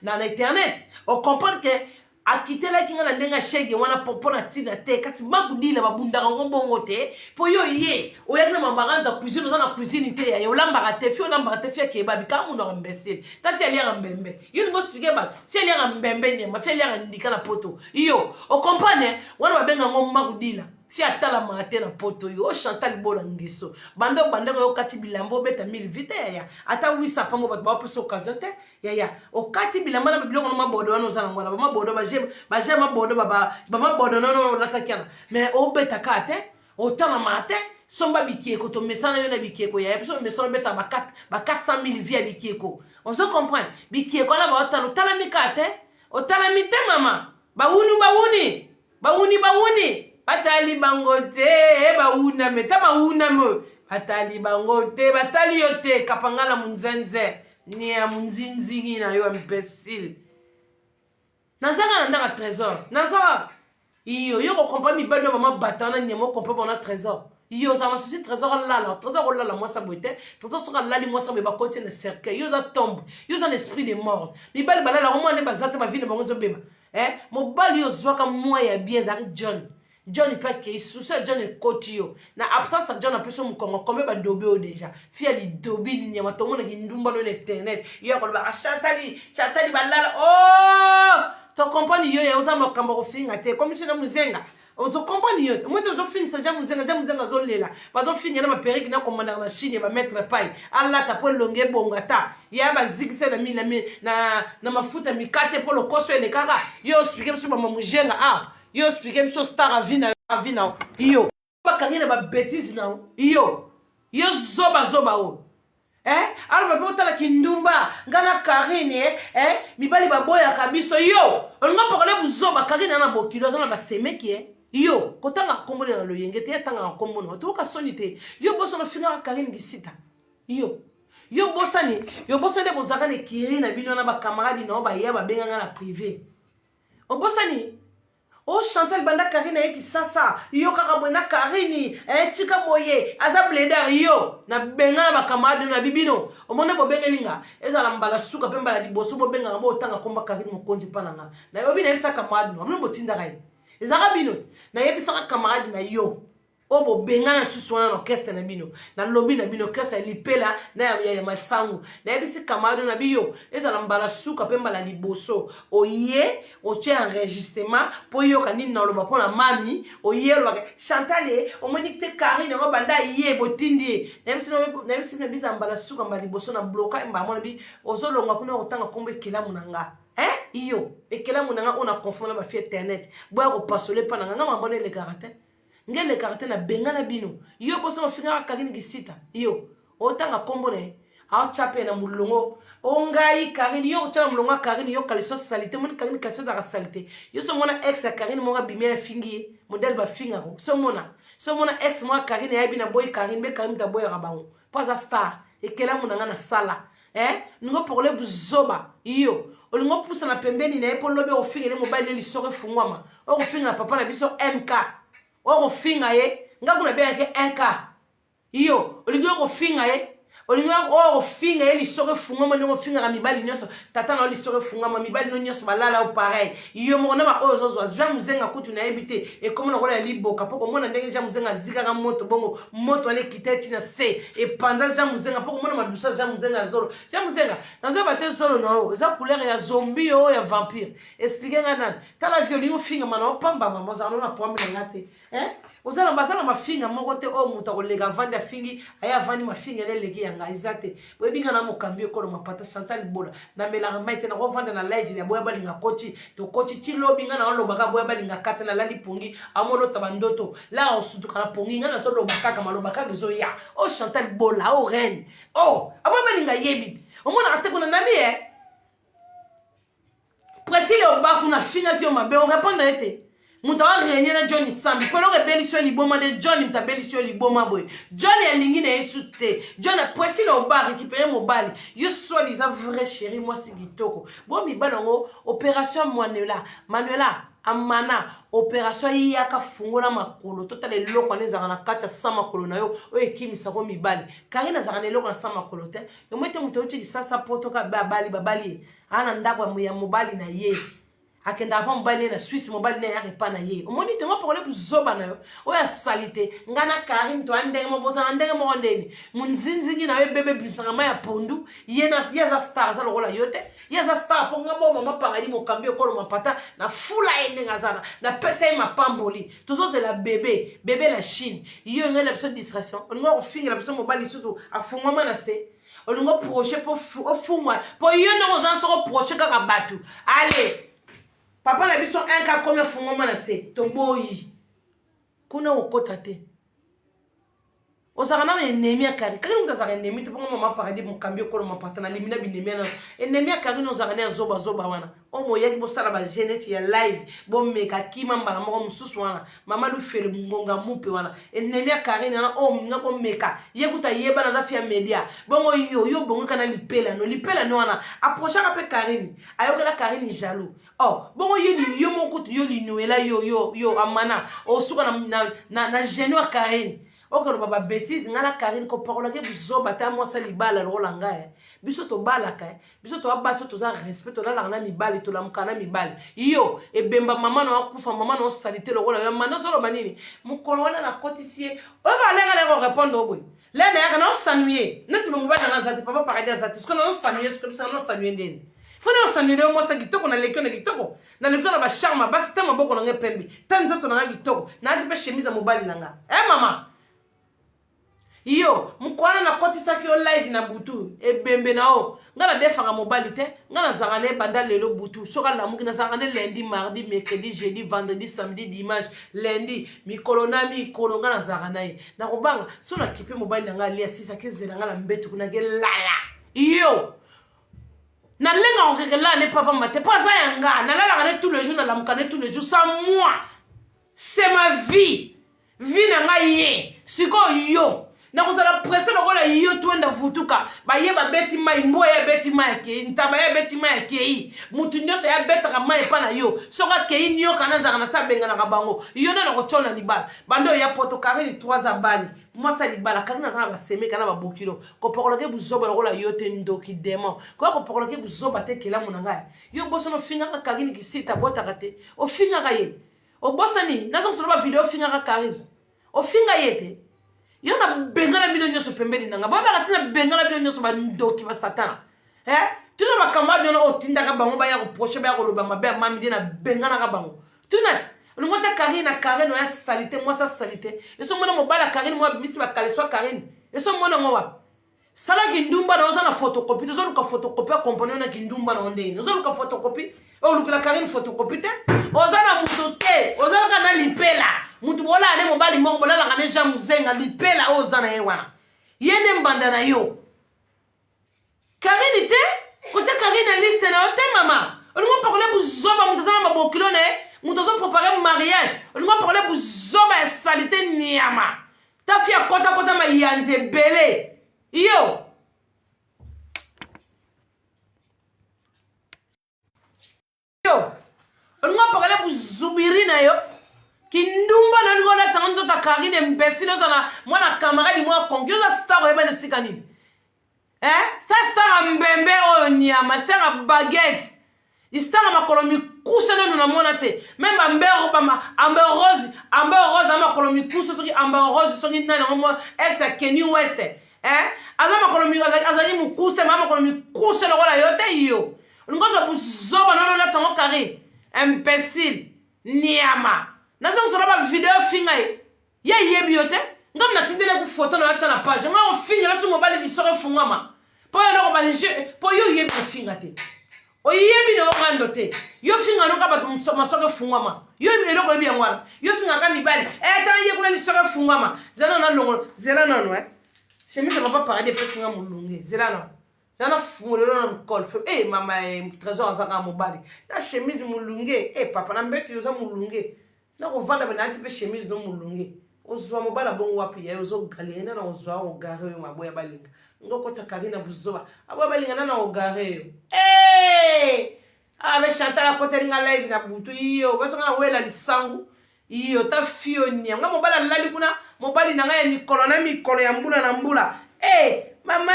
na internet on comprend que akitela kinga na ndenga shege wana popona tina te kasi magudila babundaka ngobongo te po yo ye oyakina mambaganda cuisine na cuisine te ya olambaka te fia ke babi ka mundu imbécile ta fia lia mbembe yo ngo expliquer ba fia lia mbembe ne ma fia lia ndika na poto yo o comprendre wana babenga ngo magudila fia tala mate na poto yo Chantal bola ngiso bando yo kati bilambo beta 1000 vite ya ata wisa pango bat ba poso occasion te ya o kati bilamba na biblio no mabodo wana ozana ngwana ba mabodo ba je mabodo ba mabodo no latakiana mais o beta kate o tala mate somba bikieko to mesana yo na bikieko ya episo mesana beta ba 400,000 via bikieko on se comprend bikieko na ba tala mikate o tala mite mama bawuni batali bangote bauna meta bauna mo batali bangote batali yote kapangala munzenze ni ya munzinzingi na yo imbécile nazaka na ndaka trésor nazaka yo ko comprendre mi bado mama batana ni mo comprendre na trésor yo ça m'a souci trésor là moi ça boite trésor sera là moi ça me ba continuer cercle yo za tombe yo za l'esprit de mort mi bal bala la romo ne bazate ba vie ne bango zo beba mo bal yo zwaka moi ya bien zari John n'est pas qui sous ça John est cotio na absence de John a plus mon congo comme ba dobe déjà fia li dobi ni nyama to mona ki ndumba no internet yo ko ba Chantal balala oh to compagnie yo ya uza makambo ko finga te comme si na muzenga o to compagnie yo moi to fin sa jamu zenga zo lela ba to finga na ma periki na komanda na Chine ba mettre pai Allah ta po longe bongata ya ba zigse na mafuta mikate po lo koso ele kaka yo expliquer sur mama muzenga yo expliquer so star avina yo ba kangina ba bêtise na yo zoba o alors ba botala kindumba ngana Karine mibali baboya kabiso yo nga pokole buzoba Karine na bokilo zona ba semeki yo kotanga kombo na loyenge te tanga kombo na to ka sonite yo boso na finga Karine gisita yo bosani bozaka ne kiri na bino na ba camarade na ba ya ba benga na privé o bosani oh Chantal banda Karine eki sasa yo kaka bwena Karine tika moye aza blender yo na benga na bakamade na bibino omone bo bengelinga ezala mbala suka pe mbala liboso bo benga bo tanga komba Karine mokonzi pananga na yo bina ebisa kamade no amno botinda kai ezaka bino na yebisa kamade na yo obo benga na susu wana orchestre na bino na lobby na bino orchestre lipela na ya masangu na yebisi kamade na biyo ezala mbala suka pe mbala liboso oye oche enregistrement po yo kanini na loba pona mami oye lo Chantal o moni te Karine ngo banda ye botindi na yebisi na biza mbala suka mbala liboso na bloka mba mona bi ozolonga kuna otanga kombe kila munanga iyo ekela munanga ona confondre ba fi internet boya ko pasole pa nanga mambone le caractère ngele karate na benga na bino yo boso no finga Karine gisita yo otanga kombo ne a chape na mulongo ongai Karine yo tala mulongo Karine yo kaliso salite mon Karine kaliso da salite yo so mona ex Karine mo ga bimia fingi modèle ba finga ko so mona ex moi Karine ya bina boy Karine be Karine ta boy rabango pas a star et kela munanga na sala ningo pour le buzoba iyo olingo pousa na pembeni na epo lobe o finga le mobile li sore fungwama o finga na papa na biso MK o finga ye ngakuna be ke 1K iyo olingo ko finga ye olingo finga ye li sore fungwama ndingo finga na mibali nyoso tata na li sore fungwama mibali no nyoso balala o pareil iyo mona ma ozo zo ja muzenga kutu na ebite e comme na kola liboka poko mona ndenge ja muzenga zika ka moto bongo moto ane kiteti na se e panza ja muzenga poko mona madusa ja muzenga zolo ja muzenga nazo bate solo no za couleur ya zombie o ya vampire expliquer ngana tala violino finga mana pamba mama za na pombe ngate ozala basala mafinga moko te o muta kolega vanda fingi aya vandi mafinga le leki yanga izate webinga na mokambi ko mapata Chantal Bola na melanga maite na kovanda na live ya boya balinga coach to coach ti lobinga na lobaka boya balinga kata na lali pongi amolo tabandoto la osutu kana pongi ngana to lobaka kama lobaka bezo ya o Chantal Bola o reine o aboya balinga yebi o mona ateko na nami presile obaku na finga ki o mabe on répondre ete Mutawa renye na Johnny Sambi. Pwelo ke beli syo liboma de Johnny mta beli syo liboma boy. Johnny a lingi na yesu te. Johnny a presi le oba récupérer mon bali. Yo soit les vrai chéri moi si gitoko. Bon mi banango opération Manuela amana opération yaka fungola makolo total eloko nezaka na kati ya sama makolo na yo o ekimisa ko mibali. Karina zaka na eloko na sama makolo te. Yo mwete mutochi lisasa poto ka babali. Ana ndako ya mobali na ye. Akenda pa mobali na Suisse mobali na yake pa na ye omoni te ngo parole buzoba na yo oya salite ngana Karim to andenge mo boza ndenge mo ndeni munzinzingi na yo bebe bisanga ma ya pondu yeza star za lokola yote yeza star po ngamo mama pangadi mo kambi okolo mapata na fula ende ngazana na pesa ma pamboli tozo c'est la bébé la Chine yo ngana biso distraction oningo ofinga la biso mobali sutu afungwa na se oningo projet po ofungwa po yo ndo ozanso ko projet kaka batu allez papa na biso 1K combien fungoma na se toboyi kuna okota te osaka na ennemi akari kari mutazaka ennemi te pongo mama paradis mokambi okolo mapata na limina binemi na ennemi akari no zaka na zoba wana o moyaki bosala ba geneti ya live bo meka kima mbala moko mususu wana mama du fere ngonga mupe wana ennemi akari na o ngako meka yekuta yeba na zafia media bongo yo bongo kana lipela no wana approchaka pe Karine ayokela Karine jaloux bongo yo mokutu yo linuela yo amana o suka na geno ya Karine okoro baba bêtise ngana Karine ko parola ke buzoba ta moi sa libala rolanga biso to balaka biso to abaso to za respect to la na mibali to la mukana mibali iyo ebemba mama no akufa mama no salite lokola ya manda solo banini mukolo wana na kotisie o balenga le ko répondre oboy là na kana sanuer neti mobali na zati papa paradis zati ce qu'on a sanuer ce que ça no sanuer ndeni fona sanuer mo sa kitoko na lekyo na ba charme basi ta maboko na ngepembi tanzo to na kitoko na ati pe chemise mobali nanga mama iyo mukwana na kotisa ki o live na butu ebembe na o ngana defanga mobali te ngana zangane banda lelo butu soka la muki na zangane lundi mardi mercredi jeudi vendredi samedi dimanche lundi mikolo ngana zangana na kobanga so na kipe mobali nga lia sisa kezela ngala mbetu kuna ke lala iyo na lenga okekela ne papa mate pas yanga na lala ngane tous les jours na la mukane tous les jours sans moi c'est ma vie na nga ye siko yo na kozala presse lokola yo twenda futuka ba yeba beti mai mbo ya beti mai ke ntaba ya beti mai ke mutu nyoso ya betaka mai pa na yo soka ke nyo kana zaka na sabenga na kabango yo na ko chona libala bando ya poto Karine 3 abali mwasa libala Karine zana ba seme kana ba bokilo ko pokolo ke buzoba lokola yo te ndoki demo ko pokolo ke buzoba te kela munanga yo boso no finga ka Karine ki sita bota kate o finga ka ye o bosani nazo tsoba video finga ka Karine o finga yete yo na bengana bino nyoso pembeni nanga ba ba tina bengana bino nyoso ba ndoki ba satana tuna makamba bino otinda ka bango ba ya ko proche ba ya ko loba mabe mami dina bengana ka bango tunati olingota Karine na Karine no ya salite moi sa salite eso mona mobala Karine moi bimisi ba kaleswa Karine eso mona ngowa sala kindumba na ozana photocopie to zoluka photocopie compagnon na kindumba na ondeni ozoluka photocopie o lukula Karine photocopie te ozana mutote ozana kana lipela mutu bola ale mobali moko bola ngane jamu zenga lipela ozana yewana yene mbanda na yo Karine te kote Karine liste na ote mama olingo pakole buzoba mutazana mabokilo ne Nous devons préparer un mariage. Nous devons parler pour zoba et salité niama. Ta fille a kota kota ma yanze belé. Yo. Yo. Nous devons parler pour zubiri na yo. Kindumba na ngona tanzo ta karine imbécile na mwana camarade moi kongi za star eba ne sikani. Ça star mbembe o nyama, star baguette. Star makolomi kusana nous na monate. Même amber rose ama kolomi kuso soki amber rose soki na ngo ex Kenny West. Azama kolomi azali mu kuste mama kolomi kuso lo la yote yo. Ngozo buzoba non na tango carré. Imbécile. Nyama. Nazo sura ba video finga ye yebi yote. Ngam na tindele ku photo na acha na page. Ngam finga la su mobile bisore fungama. Po yo no ba po yo yebi finga te. O yebi no ngando te. Yo finga no ka ba masore fungama. Yo yebi no ko yebi ngwala. Yo finga ka mibali. Tala ye kuna ni sore fungama. Zela na longo, zela na no chemise va pas parler de finga mulunge. Zela no. Zana fumulelo na col. Mama trésor azaka mobali. Na chemise mulunge. Papa na mbeto yo za mulunge. Na ko vanda ba nanti pe chemise no mulunge. Ozwa mobala bon wapi ya ozo galena na ozwa o gare yo maboya balinga. Ngoko takarina buzoba. Abo balinga na o gare yo. Ave chanter la poteringa live na butu iyo. Baso na wela lisangu. Iyo ta fio nya. Nga mobala lali kuna mobali na nga ya mikolo ya mbula na mbula. Mama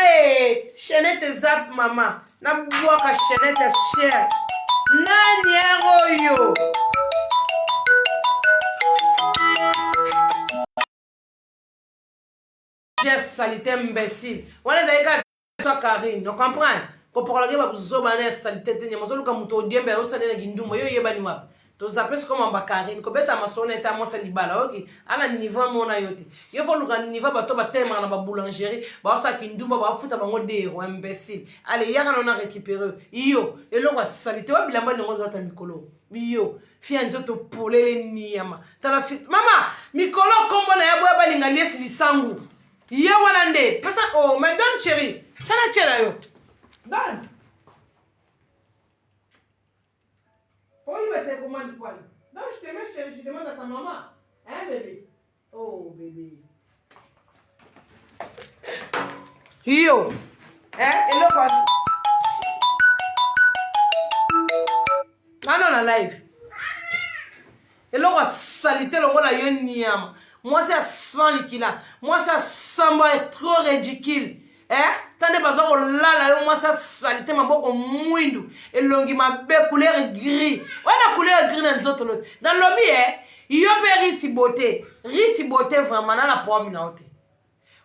chenette zap mama. Na bwaka chenette fier. Nani yango yo. Salité imbécile. Voilà d'ailleurs toi Karine, tu comprends? Ko pour la guerre zoba na salité te nyama zoluka muto diembe o sanena ginduma yo yeba ni wapi. To zapes comme en Karine, ko beta masona eta mo salibala OK. Ala niveau mona yote. Yo fo luka niveau bato ba tema na ba boulangerie, ba sa kinduma ba futa bango dero imbécile. Allez yaka na récupérer. Iyo, eloko salité wa bilamba ngo zota mikolo. Biyo, fia nzoto polele niyama. Tala fit. Mama, mikolo kombo na yabo ya balinga lies lisangu. Yé Walande, oh, madame chérie, ça n'a pas yo. Donne. Oh, il va te commander quoi? Non, je te mets chérie, je demande à ta maman. Hein, bébé? Oh, bébé. Yo. Et là, quoi? Ah non, la live. Et là, quoi, salité, le rôle à yon niyama. Moi, c'est sans liquila. Moi, ça semble trop ridicule. Tandis que moi, ça salité, ma boque mouindou. Et longi ma belle couleur gris. Ouais, la couleur gris dans les autres. Dans le lobby, il y a riti beauté. Riti beauté, vraiment, dans la pomme.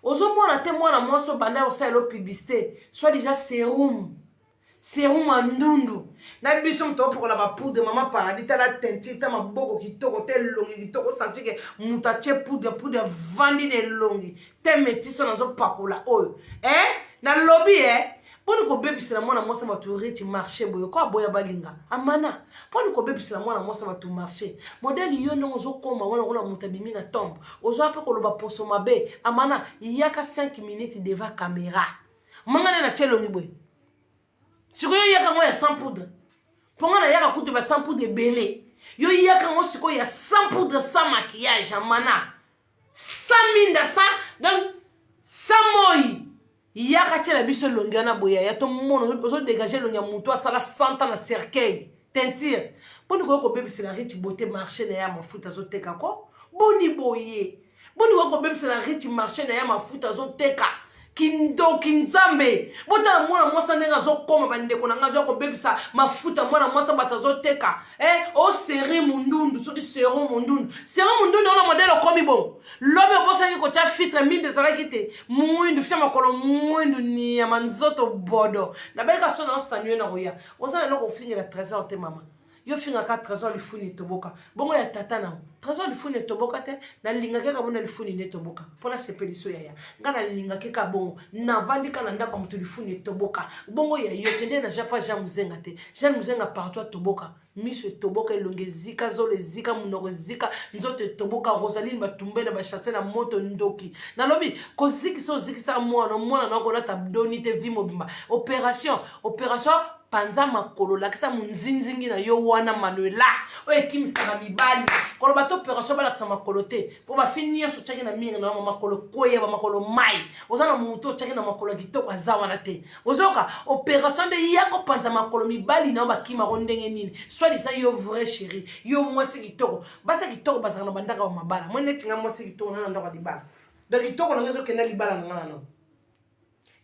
Ozo mona te mwana monso banda osala publicité. Soit déjà sérum. Sérum andundu. Na biso mto pour la poudre maman paradis ta la tenti ta maboko kitoko te longi kitoko senti que mutache poudre vandi ne longi. Te metiso nazo pakola oyo. Na lobby Poni ko bebisela mwana mwasa batu reti marché boyo ko boya balinga. Amana. Poni ko bebisela mwana mwasa batu marché. Modeli yo no zo koma wana wana mutabimi na tombe. Ozo ape ko loba poso mabe. Amana yaka 5 minutes devant caméra. Mangana na chelo ni boy. Siko yo yaka ngo ya sans poudre. Pongana yaka kutu ba sans poudre belé. Yo yaka ngo siko ya sans poudre sans maquillage amana. Sans minda sans donc sans moi. Yaka tela biso longiana boya ya to mono ozo dégager lonya muto asala 100 ans na cercueil teinture boni ko bebisela rich beauté marché na ya mafuta zo teka ko boni boye boni ko bebisela rich marché na ya mafuta zo teka kindo kinzambe bota mwana mwasa ndenga zo koma bande ko nanga zo ko bebisa mafuta mwana mwasa batazo teka o seri mundundu so di serum mundundu na modèle komi bon lobe bosa ni ko cha filtre minde zala kite muindu fia makolo muindu ni ya manzoto bodo na beka so na sanyo na roya osana loko fingi la trésor te mama yo finga ka trésor li funi toboka bongo ya tata na trésor li funi toboka te na linga ke ka bona li funi ne toboka pona sepeliso ya ngana linga ke ka bongo na vandika na ndaka mutu li funi toboka bongo ya yo kende na japa ja muzenga te jean muzenga partout toboka miso toboka elonge zika zole zika munoko zika nzoto toboka Rosaline batumbe na ba chasser na moto ndoki na lobi ko ziki so ziki sa mwana na ko na tabdoni te vi mobimba opération panza makolo lakisa munzinzingi na yo wana Manuela oye kimisaka mibali kolo bato opération balakisa makolo te po bafini nyonso otyaki na mingi na makolo koya bamakolo mai oza na moto otyaki na makolo kitoko aza wana te ozoka opération de ya kopanza makolo mibali na bakimako ndenge nini soit disa yo vrai chéri yo mwasi kitoko basa kitoko basaka na bandaka bamabala mwe neti nga mwasi kitoko na ndako ya libala donc kitoko nango ezokenda libala na nga nano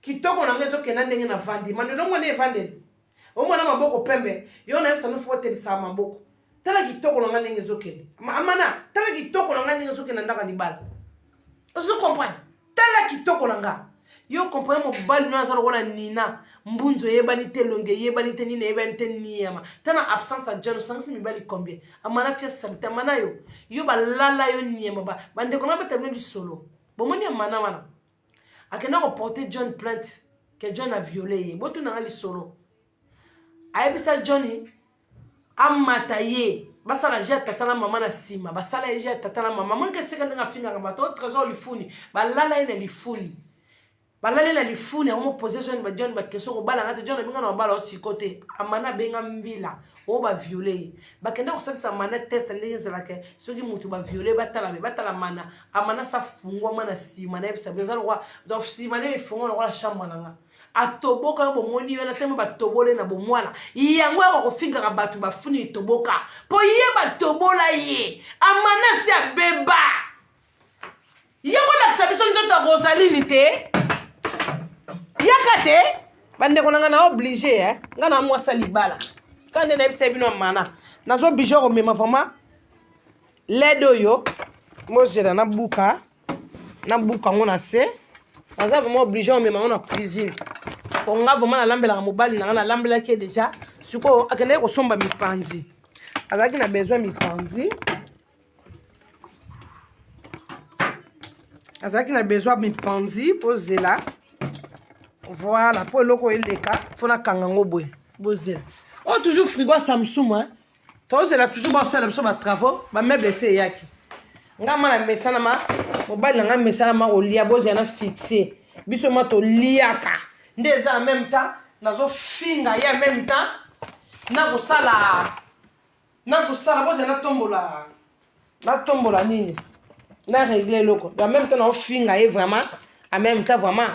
kitoko nango ezokenda ndenge na vandi Manuela mwana evandeli omwana maboko pembe yo na yebisa nofu otelisa maboko tala kitoko nanga ndenge ezokende amana tala kitoko nanga ndenge ezokende ndaka libala ozo comprendre tala kitoko nanga yo comprendre mobali no aza lokola nina mbunzo yebani te longe yebani te nini yebani te niyama tana absence ya John sangisi mibali combien amana fia salite amana yo balala yo niyama bandeko na batamne lisolo bomoni amana wana akenda ko porter John plainte que John a violé ye botu nanga lisolo ayebisa Johnny amata ye basala je tata na mama na sima basala je tata na mama mon ke seka nga finga ka bato trésor lifuni balala ina lifuni balala ina lifuni amo possession ba John ba keso ko bala ngata John binga na bala o sikote amana benga mbila o ba violer ba kenda ko sabisa mana test ndenge zela ke soki mutu ba violer batala mana amana sa fungwa mana sima na ebisa bezalo kwa donc sima na fungwa na kwa chambre nanga atoboka yo bomoni yo na teme batobole na bomwana yango ya kofinga ka batu bafuni toboka po ye batobola ye amana si abeba yako la sabiso nzoto Rosaline te yakate bande ko nga na obligé nga na mwasa libala kande na ebisa bino mana nazo obligé ko mema vraiment ledo yo mozela na buka ngona se naza vraiment obligé ko mema na cuisine on a vraiment la lambela mobali na lambela qui est déjà suko akende ko somba mipanzi azaki na besoin mipanzi azaki na besoin mipanzi pozela voilà pour loko eleka fona kangango boy bozela oh toujours frigo Samsung hein tozela toujours ba sala biso ba travaux ba meuble c'est yaki ngama na mesana ma mobali na ngama mesana ma olia bozela na fixer biso ma to liaka ndeza en même temps nazo finga ya en même temps na kusala boze na tombola nini na régler loko en même temps na finga ye vraiment en même temps vraiment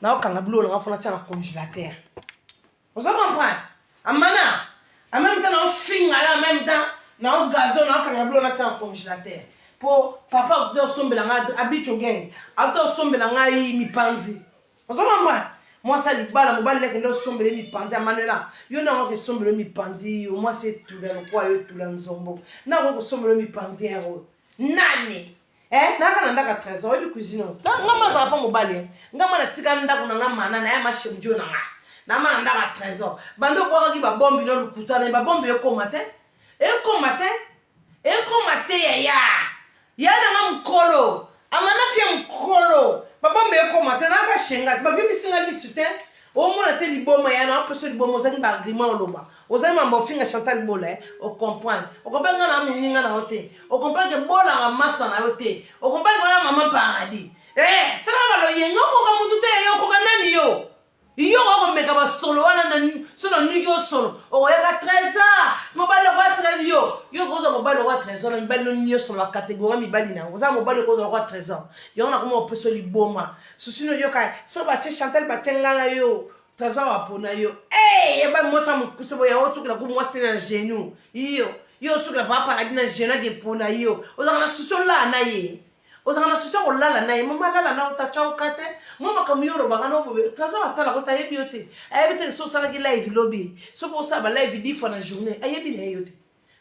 na okanga bilo na fona tshana congélateur vous comprenez amana en même temps na finga ya en même temps na gazon na okanga bilo na tshana congélateur po papa do sombela nga abicho gang auto sombela nga yi mipanzi ozoma moi ça libala mobali leke ndo sombele mipanzi Manuela yo na ngo ke sombele mipanzi yo moi c'est tout le quoi yo tout la nzombo na ngo sombele mipanzi ero nani na ndaka trésor yo cuisine ngama za pa mobali ngama na tika ndako na ngama na ya mashemjo na nga na mana ndaka trésor bando kwa ki ba bombi no lukutana ba bombi yo komate ya na mkolo amana fia mkolo babombe yo komate na ka shenga ba vimi singa lisute o mona te liboma ya na peso liboma ozangi ba agreement oloba ozangi mambo finga Chantal Bola o comprendre o comprendre na muninga na hote o comprendre que bola nga masa na hote o comprendre que na mama paradis sala ba lo yengo ko ka mutu te yo ko kanani yo iyo ko meka ba solo wana na solo nyo solo o ya ka trésor mobile ko trésor yo ko za mobile ko trésor na mibali nyo solo la catégorie mibali na ko za mobile ko za ko trésor yo na ko mo peso liboma susino yo ka so ba che Chantal ba tenga yo trésor apona yo e ba mo sa mo kuso ya otu kila ko mo stela genou yo sukila papa adina genou ke pona yo o za na suso la na ye ozana suso ko lala na ye mama lala na utacha okate mama kamuyoro bagano bobe trazo atala ko tayebi yote ayebite so sala ki live lobby so ko sa ba live 10 fois na journée ayebi na yote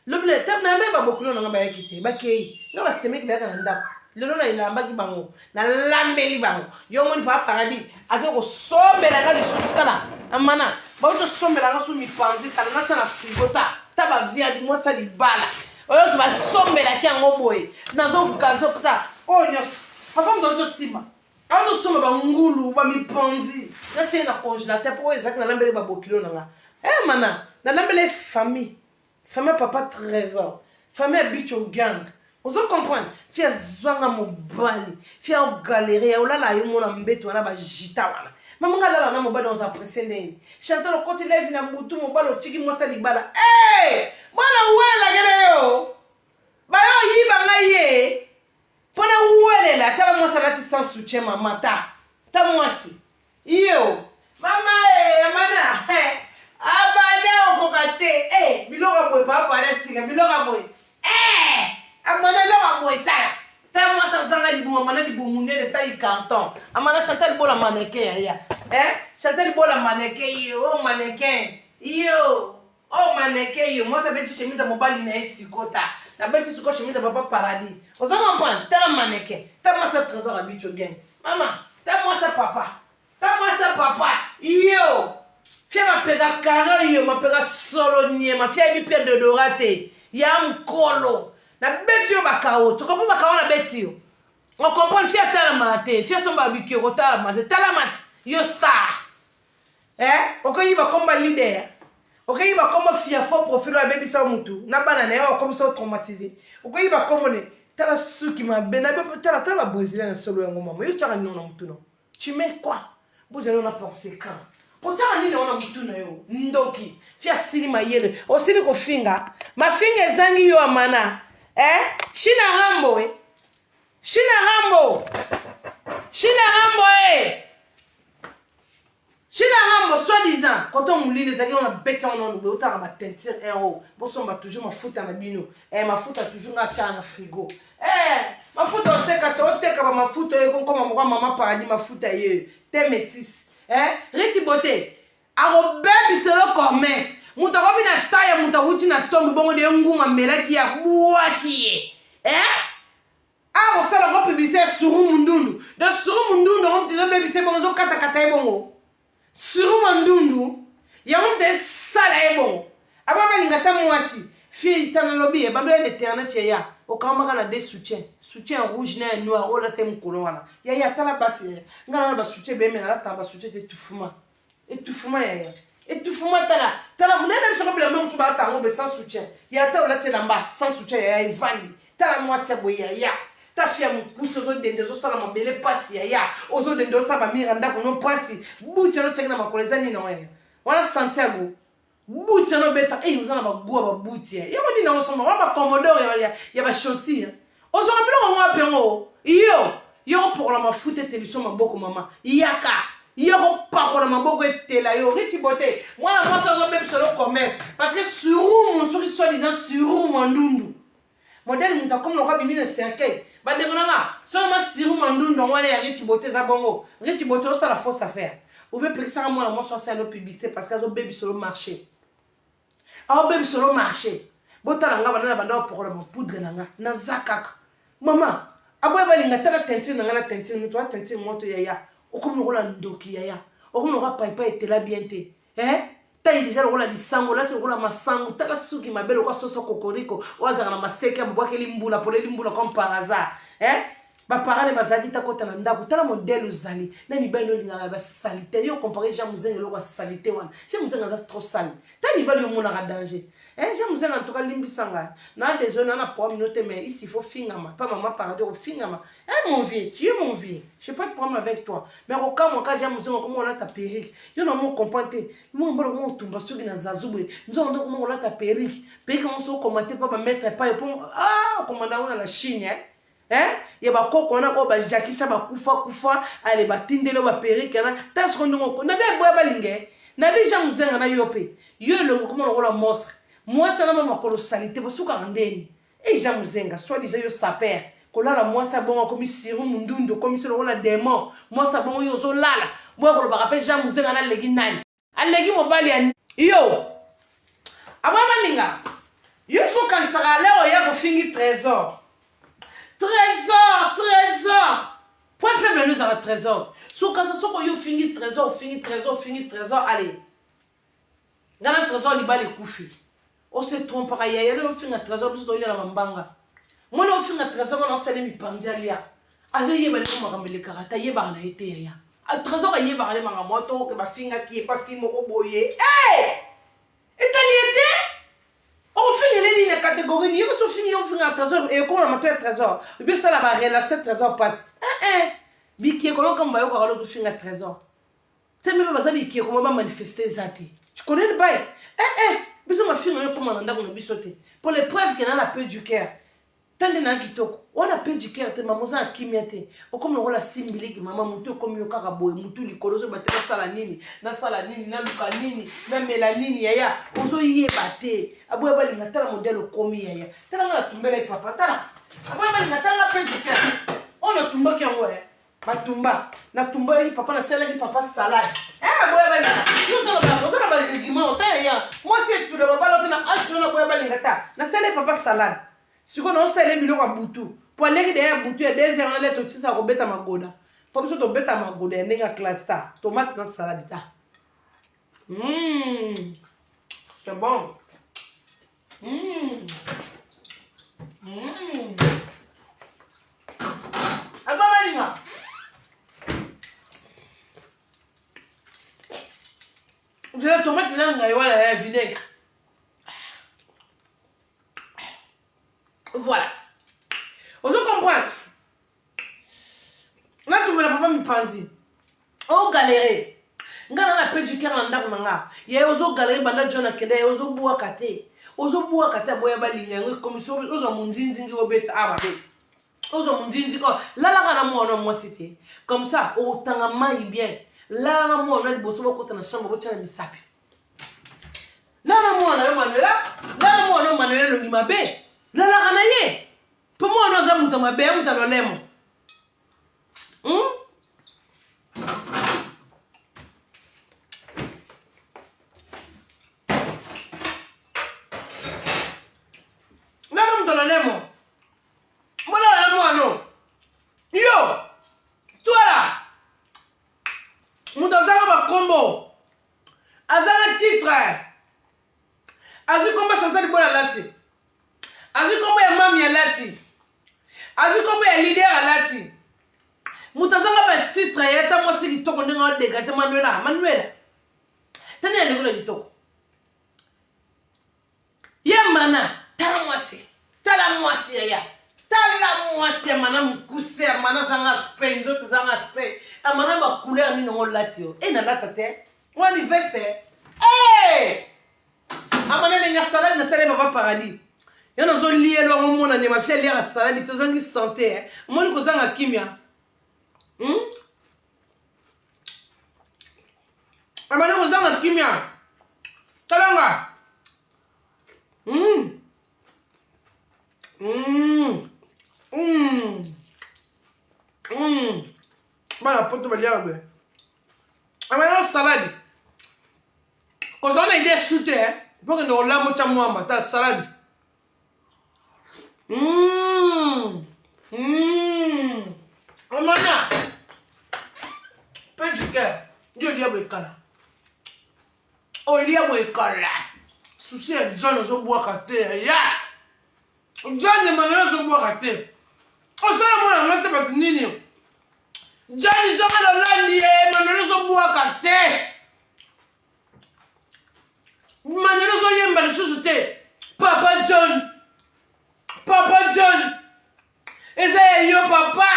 lobby le tam na meba bokulo na ngaba yakite bakei ngaba semeki baka na ndako lelo na ilamba ki bango na lambeli bango yo moni pa paradis akeko sombela ka lisusu kala amana ba to sombela ka su mi panzi kala na tana frigota taba via di mosa di bala oyo to ba sombela ki ango boy nazo gazo puta oyo papa ndo sima ando soma ba ngulu ba mipanzi na tena congélateur po ezaka na lambele ba bokilo nanga mana na lambele famille papa trésor famille bicho gang ozo comprendre fia zwanga mobali fia galérer olala yo mona mbeto wana ba jita wana Maman là na mobile dans sa précédente. Chantal au côté lève na mbutu mobile au tiki moi ça libala. Eh! Bana wela gere yo. Ba yo yi ba ngaye. Pona wele la tala moi ça la sans soutien maman ta. Ta moi si. Yo. Mama amana. Abana okokate. Biloko boy pa paraître singa biloko boy. Amana lo boy ta. Ta moi ça zanga di bon mana di bon munne de taille carton. Amana Chantal bola mannequin ya. Chantal bola mannequin yo, oh mannequin. Yo. Oh mannequin yo, moi ça veut dire chemise à mobile na sikota. Ça veut dire que chemise à papa paradis. On s'en comprend, t'as la mannequin. T'as moi ça trésor habitué bien. Maman, t'as moi ça papa. T'as moi ça papa. Yo. Fia ma pega carré yo, ma pega solonier, ma fia bi pierre de dorate. Ya mkolo. Na beti yo bakao, tu comprends bakao na beti yo. On comprend fia tala mate, fia son barbecue ko tala mate, yo star. Okoyi ba komba leader. Okoyi ba komba fia fort profil wa baby sa mutu. Na bana na yo comme ça traumatisé. Okoyi ba komba ne tala suki ma bena be tala brésilien na solo yango mama. Yo tala non na mutu non. Tu mets quoi? Vous allez on a pensé quand. Potala ni na mutu na yo. Ndoki. Fia sili mayele. O sili ko finga. Ma finga ezangi yo amana. China Rambo China Rambo China Rambo soi-disant quand on moulit les aguets on a bêté on a autant ma teinture bon on va toujours ma foot à la bino ma foot a toujours na tcha na frigo ma foot on teka ma foot comme moi maman paradis ma foot ailleurs t'es métis reti beauté aro baby c'est le commerce muta robi na taya muta wuti na tombe bongo de nguma melaki ya buaki osala ko publicité suru mundundu de suru mundundu on te baby c'est bongo zo kata kata bongo suru mundundu ya on te sala bongo ababa lingata mwasi fille tana lobby ba do internet ya o kama kana des soutien rouge na noir o la tem kolona ya tala basi ngana ba soutien be mena la taba soutien te tufuma ya et tu fumes tala mon élève se rappelle même sur la sans soutien il y a ta là là sans soutien il y a Ivandi tala moi c'est boya ya ta fille mon pousse aux des sala ma belle passe ya aux autres de ça ba miranda ko no passe bucha no tengena makoleza ni no ya wana Santiago bucha no beta vous en ba goa ba bucha ya ngoni na osoma ba commodore ya ba chaussure on se rappelle moi pengo yo pour la ma foot et télévision ma boko maman yaka yoko pakola maboko etela yo riti bote moi ça zo même sur le commerce parce que sur mon souri soi-disant sur mon ndundu modèle muta comme le rabbi de cercueil ba de ngona so ma sur mon ndundu ngwana ya riti bote za bongo riti bote ça la fausse affaire ou bien ça moi so ça no publicité parce que zo baby sur le marché baby sur le marché botala nga bana banda pour la poudre na zakaka maman aboy balinga tala tentine na tentine toi tentine moto ya okomi lokola ndoki yaya okomi lokola paipa etela bien te tayi déjà lokola lisango lati lokola masango tala suki mabele lokola soso kokoriko oazaka na maseke ya mobwakeli mbula poleli mbula comme par hasard baparane bazalaki takota na ndako tala modèle ozali na mibali olingaka basalite yo comparé Jean Muzenge eloko basalite wana Jean Muzenge aza trop sale ta mibali omonaka danger Jean Muzenge en tout cas limbisanga na désolé na pour minute mais ici il faut fingama pas maman paradis au fingama mon vieux tu es mon vieux je sais pas de problème avec toi mais au cas moi quand Jean Muzenge comment on a ta perruque yo na mon comprendre moi mbolo mo tumba soki na zazubwe nzo ndo comment on a ta perruque on se commenter pas mettre pas pour commandant na la Chine ya ba koko na ko ba jakisa ba kufa ale ba tindelo ba perike na tas ko ndongo na be boya balinge na bi Jean Muzenge na yope yo le comment on la monstre moi ça na mama ko salité bosuka ndeni Jean Muzenge soit disait yo saper ko la moi ça bon comme siru mundundo comme sur la démon moi ça bon yo zo lala moi ko ba rappel Jean Muzenge na legi nani alegi mobali yo aba balinga yo faut quand ça leo ya ko fingi trésor point faible nous dans le trésor so quand ça soko yo fingi trésor allez dans le trésor li bali kufi on se trompe pas ya le finga trésor so li la mambanga moi no finga trésor on sele mi pandialia azo yeba ni ko makambele karata yeba na ete ya a trésor yeba le manga moto ke ba finga ki pas fimo ko boye etaliete on finit les lignes catégorie il y a que finit on finit un trésor et comment on a un trésor et bien ça là va relaxer trésor passe bi qui est comment comme ba yo ko finit un trésor Tu même pas qui comment manifester Zati. Tu connais le bail? Bisous ma fille, on est comme un andam, on a bisoté. Pour les preuves qu'il y a la paix du cœur. Tant de gens qui toquent. On a paix du cœur, t'es maman, ça qui m'était. Ou comme le rôle à Simbili, maman, moutou comme yo karaboy, moutou li koloso batte na salanini, na lukanini, na melanini, yaya. Ozo yé batte. Abou ya bali ngata la modèle au komi yaya. Tala nga la tumbele papa, tala. Abou ya bali ngata la paix du cœur. On a tumba qui en ouais. Batumba, na tumba yi papa na sela yi papa salade. Boya bali. Yo ça na régiment autant ya. Moi c'est tout le papa là na acheter na boya bali ngata. Na sela papa salade. Siko na sela milo kwa butu. Po leki de butu ya 2 heures na leto tisa ko beta magoda. Po biso to beta magoda ya nenga cluster. Tomate na salade ta. C'est bon. Ababalinga. J'ai la tomate là, voilà, vinaigre. Voilà. Vous comprenez? Là, tu me l'as pas mis panzi. On galère. Ngana na pedu cœur na ndako nanga. Ya ozo galère banda John akende, ya ozo bua kate. Ozo bua kate boya balinga, comme ça ozo mundinzi ngi obeta ababe. Ozo mundinzi ko la kana mo no moi c'était. Comme ça, o tanga mai bien. Là, moi, on a dit, bosso, on a chambre, on a mis sapi. Là, moi, on a manuela. Là, moi, on a manuela, le limabe. Là, on a yé. Pour moi, on a un mabe, on a le lemo. Là, on a le lemo. Voilà, moi, non. Yo, toi là. Moutazanga ba combo. Azanga titre. Azu combo chanter bola lati. Azu combo ya mami ya lati. Azu combo ya leader ya lati. Moutazanga ba titre ya ta mwasi kitoko ndenga dégage Manuela. Tani ya ngolo kitoko. Ya mana, tala mwasi ya. Tala mwasi ya mana mkuse ya mana zanga Spain, zote zanga Spain. Amana ba couleur ni no latio. E na lata te. Wani veste. Amana lenga salade na salade papa paradis. Yana zo lié lo mona ne ma fia lié la salade to zangi santé. Moni ko zanga kimia. Amana ko zanga kimia. Talanga. Bana poto baliabe. Amana salade. Cause on a idée shooter, pour que nous l'avons cha moi ta salade. Amana. Peu du cœur. Dieu vient me cala. Oh il y a me cala. Souci à John zo bois katé. Ya. John ne m'a zo bois katé. Oh ça moi on sait pas nini. Johnny Zoma la landi Manelo zo bua kate. Manelo zo yemba le susute. Papa John. Eze yo papa.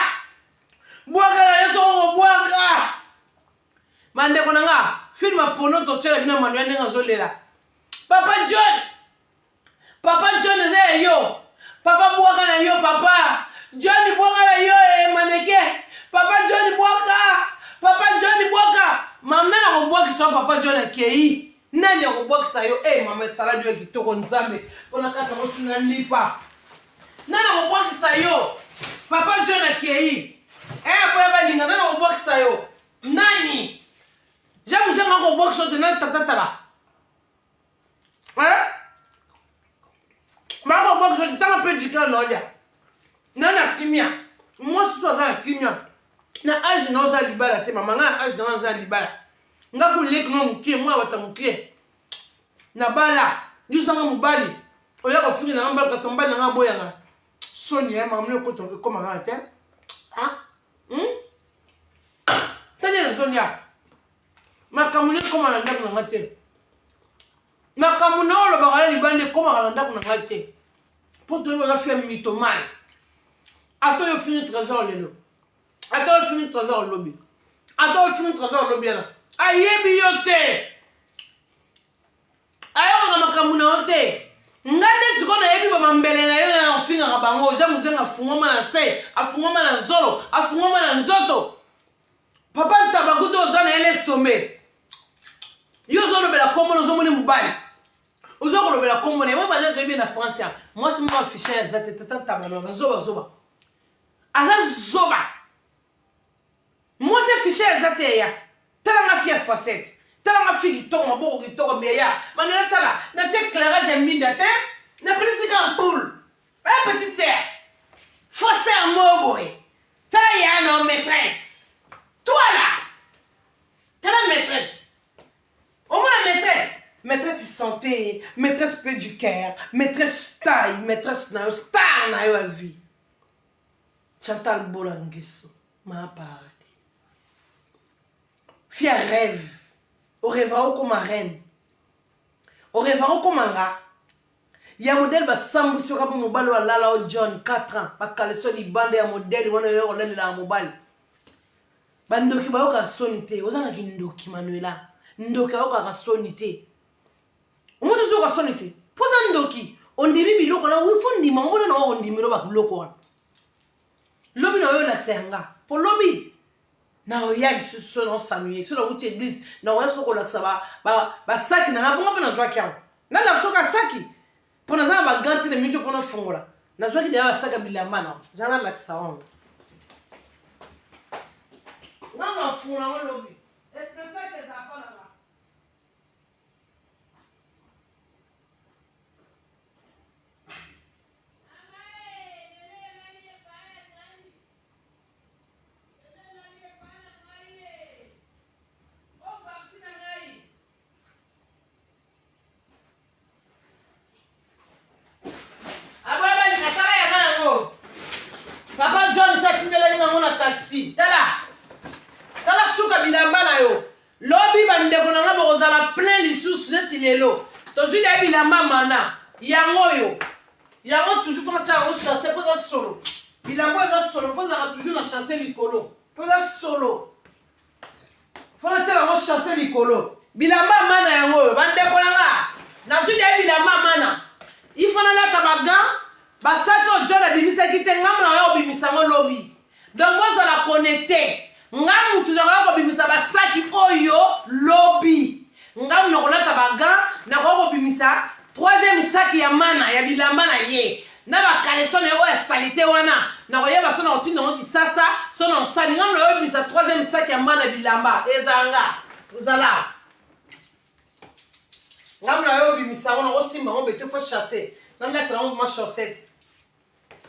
Buaka la yeso buaka. Mande konanga. Film a pono to tshela bina Manuel nga zo lela. Papa John eze yo. Papa buaka na yo papa. Johnny buaka na yo maneke. Papa John Boaka. Maman na ko boaki so papa John akei. Nani ko boaki sa yo mama salade yo kitoko nzambe. Pona kasa mo suna lipa. Nani ko boaki sa yo. Papa John akei. Boya balinga nani ko boaki sa yo. Nani? Jamu zanga ko boaki so tena tatatala. Ma ko boaki so tanga pe dika no dia. Nana kimia. Moi so za kimia. Na âge na oza libala te mama nga âge na oza libala nga ku lek no mukie mwa wata mukie na bala jusanga mubali oya ko fini na ngamba ka samba na ngabo yanga sonia mama ne ko to ko mama te tani sonia makamune ko mama ndako na ngate makamune olo bagala libande ko mama ndako na ngate pour te la faire mythomane ato yo fini trésor lelo. Attends, je finis 3 heures au lobby. ayebi yo te ayoka makambo na yo te ngande siko na yebi bamambele na yo na ofingaka bango jamuzenga afungwama na se afungwama na zolo afungwama na nzoto papa tabakuto oza na ele tombe yo ozolobela kombo na ozomoni mobali ozokolobela kombo na ye bana toyebi na france ya mwasi moko afishe eza te tata tabaloba zoba aza zoba mwasi afishe eza te ya talanga fie facette talanga fie kitoko maboko kitoko meya manela tala natie éclairage ya mbinda te napelisi ka ampoule petite sœur faussaire moko boye tala ya na maîtresse toi là tala maîtresse au moins la maîtresse santé, maîtresse peu du cœur, maîtresse taille, maîtresse star na yo vie. Chantal Bolanguesso, ma paradis. Fia rêve, au rêvera comme ma reine, au rêvera comme un gars. Il y a un modèle ba sambu sur un mobile ou lala au John 4 ans, ba kaleso li bande ya modèle wana yo olele la mobile. Bandoki ba yo ka sonité, ozana ki ndoki Manuela. Ndoki ba yo ka sonité. Omuntu soka sonité. Poza ndoki, ondimi biloko na wifu ndima ngona na ondimi lo ba biloko wana. Lobi na yo na ksenga. Po lobi na oya so no sanuye, so na wuti église, na oya so ko laksa ba saki na ngapo ngapa na zwa kyao. Na la soka saki. Pona za ba ganti na minjo pona fongola. Na zwa ki de ba saka bilamba na. Zana laksa on. Na funa wo lobi. Espère que ça pas là. Papa John s'attendait à mon taxi. Tala souka bilamba na yo. Lobi bandeko na nga bokozala plein lisusu neti lelo. Tozwi ya bilamba mana. Yango yo. Yango toujours fona tia chasser poza solo. Bilamba eza solo poza toujours na chasser likolo. Poza solo. Fona tia chasser likolo. Bilamba mana yango yo. Bandeko na nga. Nazwi ya bilamba mana. Ifona la tabaga. Basaki o John abimisa kite ngamu na yo bimisa ngo lobi. Donc moi ça la connecter. Ngamu tu na ko bimisa basaki oyo lobi. Ngamu na kolata baga na ko bimisa troisième saki ya mana ya bilamba na ye. Na ba kaleso na yo ya salité wana. Na ko yeba so na otinda ngo kisasa so na osani ngamu na yo bimisa troisième saki ya mana bilamba. Ezanga. Uzala. Ngamu na yo bimisa ngo osimba ngo bete ko chasser. Nan la tra ma chaussette.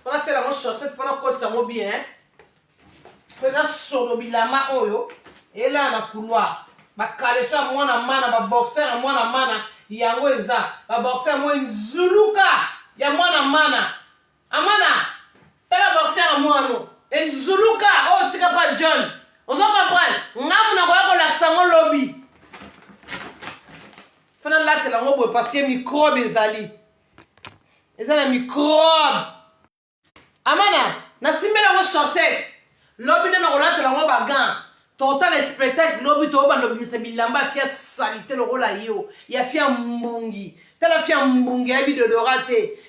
On a tiré la chaussette pendant qu'on t'a bien. Faisant solo bilama oyo. Et là na couloir. Ba kaleso moi na mana ba boxer moi na mana yango eza. Ba boxer moi nzuluka ya moi na mana. Amana. Tala boxer moi no. Nzuluka oh tika pa John. Ozo comprendre. Ngamu na ko laksa ngo lobby. Fana la tela ngo parce que microbe ezali. Eza na microbe. Amana, na simbela ngo chaussette. Lobi na kolata la ngo bagan. Total spectacle lobi to ba lobi bilamba tia salité lo kola yo. Ya fia mbungi. Tala fia mbungi ya bidodorate.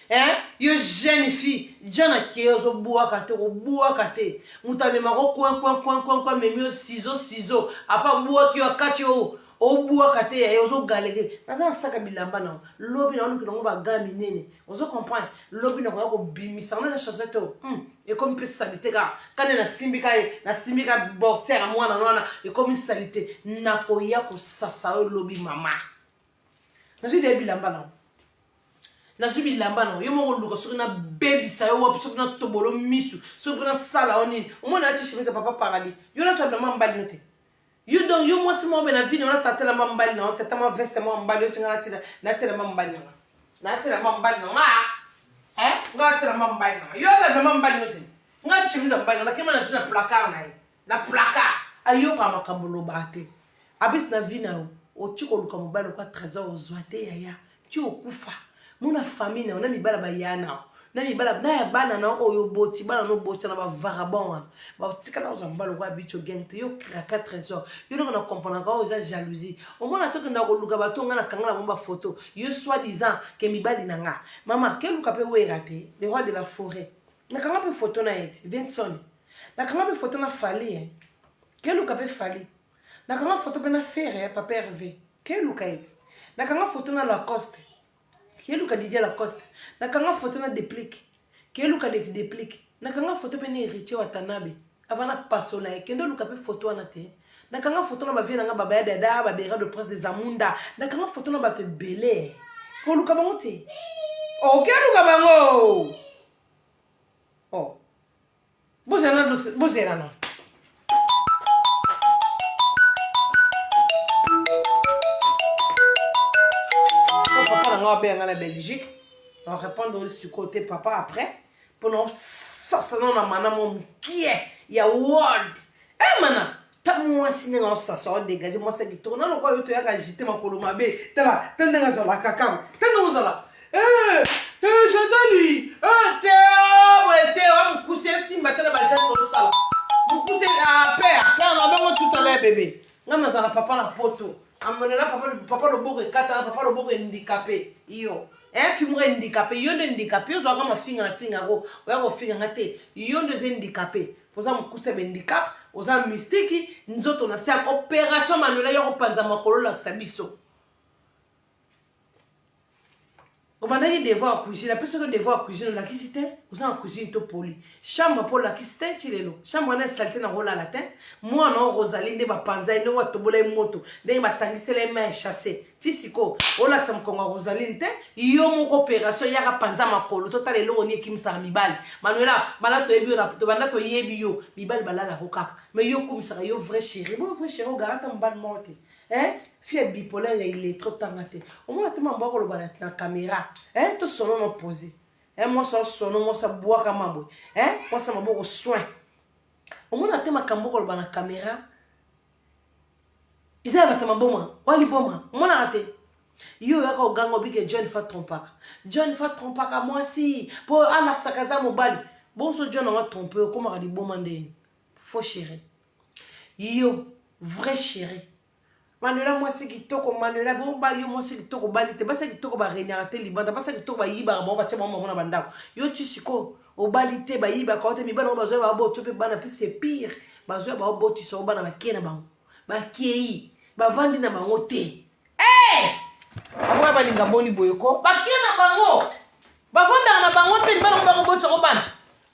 Yo jeune fille, jana kezo boa kate ko boa kate. Mutame mako coin memio ciseaux. Apa boa ki akati o. Obuwa kate ya ozo galérer naza saka bilamba na lobi na onu kilongo ba gami nene ozo comprendre lobi na ko bimisa na chaussette et comme peut salité ka kana na simbika boxer mwana nwana et comme salité na ko ya ko sasa lobi mama nazo de bilamba na yo mo luka so na baby sa yo wapi so na tobolo misu so na sala onini o na ti chemise papa paradis yo na tablement mbali note. You don't you must more be na vie on tata la mambali na tata ma veste mo mbali yo tinga na tela mambali na tela mambali na nga tela mambali na yo da mambali no te nga chimi da mambali na kema na placard na placard ayo pa makambulo bate abis na vie na o chiko luka mobali kwa trésor ozwate yaya ti okufa muna famille na mibala ba yana na mibala na ya bana na oyo boti bana no boti na ba vagabond ba tika na zo mbalo kwa bicho gente yo kraka trésor yo na comprendre ka oza jalousie au moins to kenda ko luka ba to ngana kangala bomba photo yo soi disant que mibali nanga mama ke luka pe we raté le roi de la forêt na kanga pe photo na yeti Vincent na kanga pe photo na Fali ke luka pe Fali na kanga photo pe na Ferre papa Hervé ke luka yeti na kanga photo na Lacoste ke luka Didier Lacoste na kanga photo na Déplique ke luka de Déplique na kanga photo pe na Héritier Watanabe avant na pasola kendo luka pe photo na te na kanga photo na ba vie na baba ya dada ba bera de prince des Amunda na kanga photo na ba te belé ko luka bango te oh ke luka bango oh bozela non on va bien à la Belgique. On va répondre sur côté papa après. Pendant ça, ça n'a pas mon qui est. Il y a world. Eh, mana. T'as moi signé dans ça, ça va dégager. Moi, c'est qui tourne. Non, quoi, tu as agité ma colombe. T'as là, t'as dans la cacao. T'as dans la. Je te dis. Théo, me coucher si matin, ma chaise dans le salon. Me coucher à père. Là, on a bien tout à l'heure, bébé. Non, mais ça n'a pas la poto. Amenela papa le bogo kata papa le bogo handicapé yo fimure handicapé yo de handicapé yo zaka mafinga na finga go oya go finga ngate yo de handicapé poza mukuse handicap oza mystiki nzoto na sa opération manuela yo panza makolo la sabiso comment d'ailleurs devoir cuisiner la personne que devoir cuisiner la kisite vous en cuisine to poli chambre pour la kisite chilelo chambre na saleté na rola latin moi non Rosalie de ba panza ino wa tobola moto de ba tangisela main chassé tisiko ola sam konga Rosalie te yo moko opération ya ka panza makolo to talelo oni kimsa mibali manuela bala to yebi na to banda to yebi yo mibali balala hokaka mais yo komisa yo vrai chéri garata mbal morte fille bipolaire il est trop tangate au moins tu m'as beaucoup le la caméra tout son nom posé moi ça son nom moi ça bois comme moi moi ça m'a beaucoup soin au moins tu m'as beaucoup le la caméra ils avaient tellement bon wali bon moi na raté yo ya ko gango bike John fa trompaka moi si pour ala sakaza mobali bon so John on tromper comment a dit bon mandé faux chéri yo vrai chéri Manuela moi c'est qui toko Manuela bon ba yo moi c'est qui toko balite ba c'est qui toko ba rénérater libanda ba c'est qui toko ba yiba ba ba tchama mona bandako yo tisiko o balite ba yiba ko te mi bana ba zo ba bo to pe bana puis c'est pire ba zo ba bo tiso bana ba kena bango ba kei ba vandi na bango te amwa ba linga boni boyoko ba kena bango ba vanda na bango te bana ba bo to bana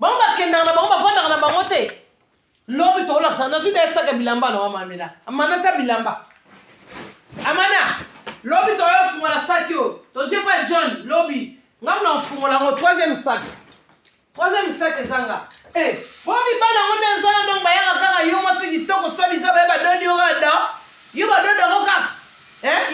ba kenda na bango ba vanda na bango te lobi to la sana zu de saka bilamba na Manuela amana ta bilamba Amana, lobby to yo fumola sac yo. To zie pas John, lobby. Ngamna fumola ngo troisième sac ezanga. Bobi bana ngone zana donc bayanga kaka yo motsi kitoko so biza ba doni yo gada. Yo ba dodo roka.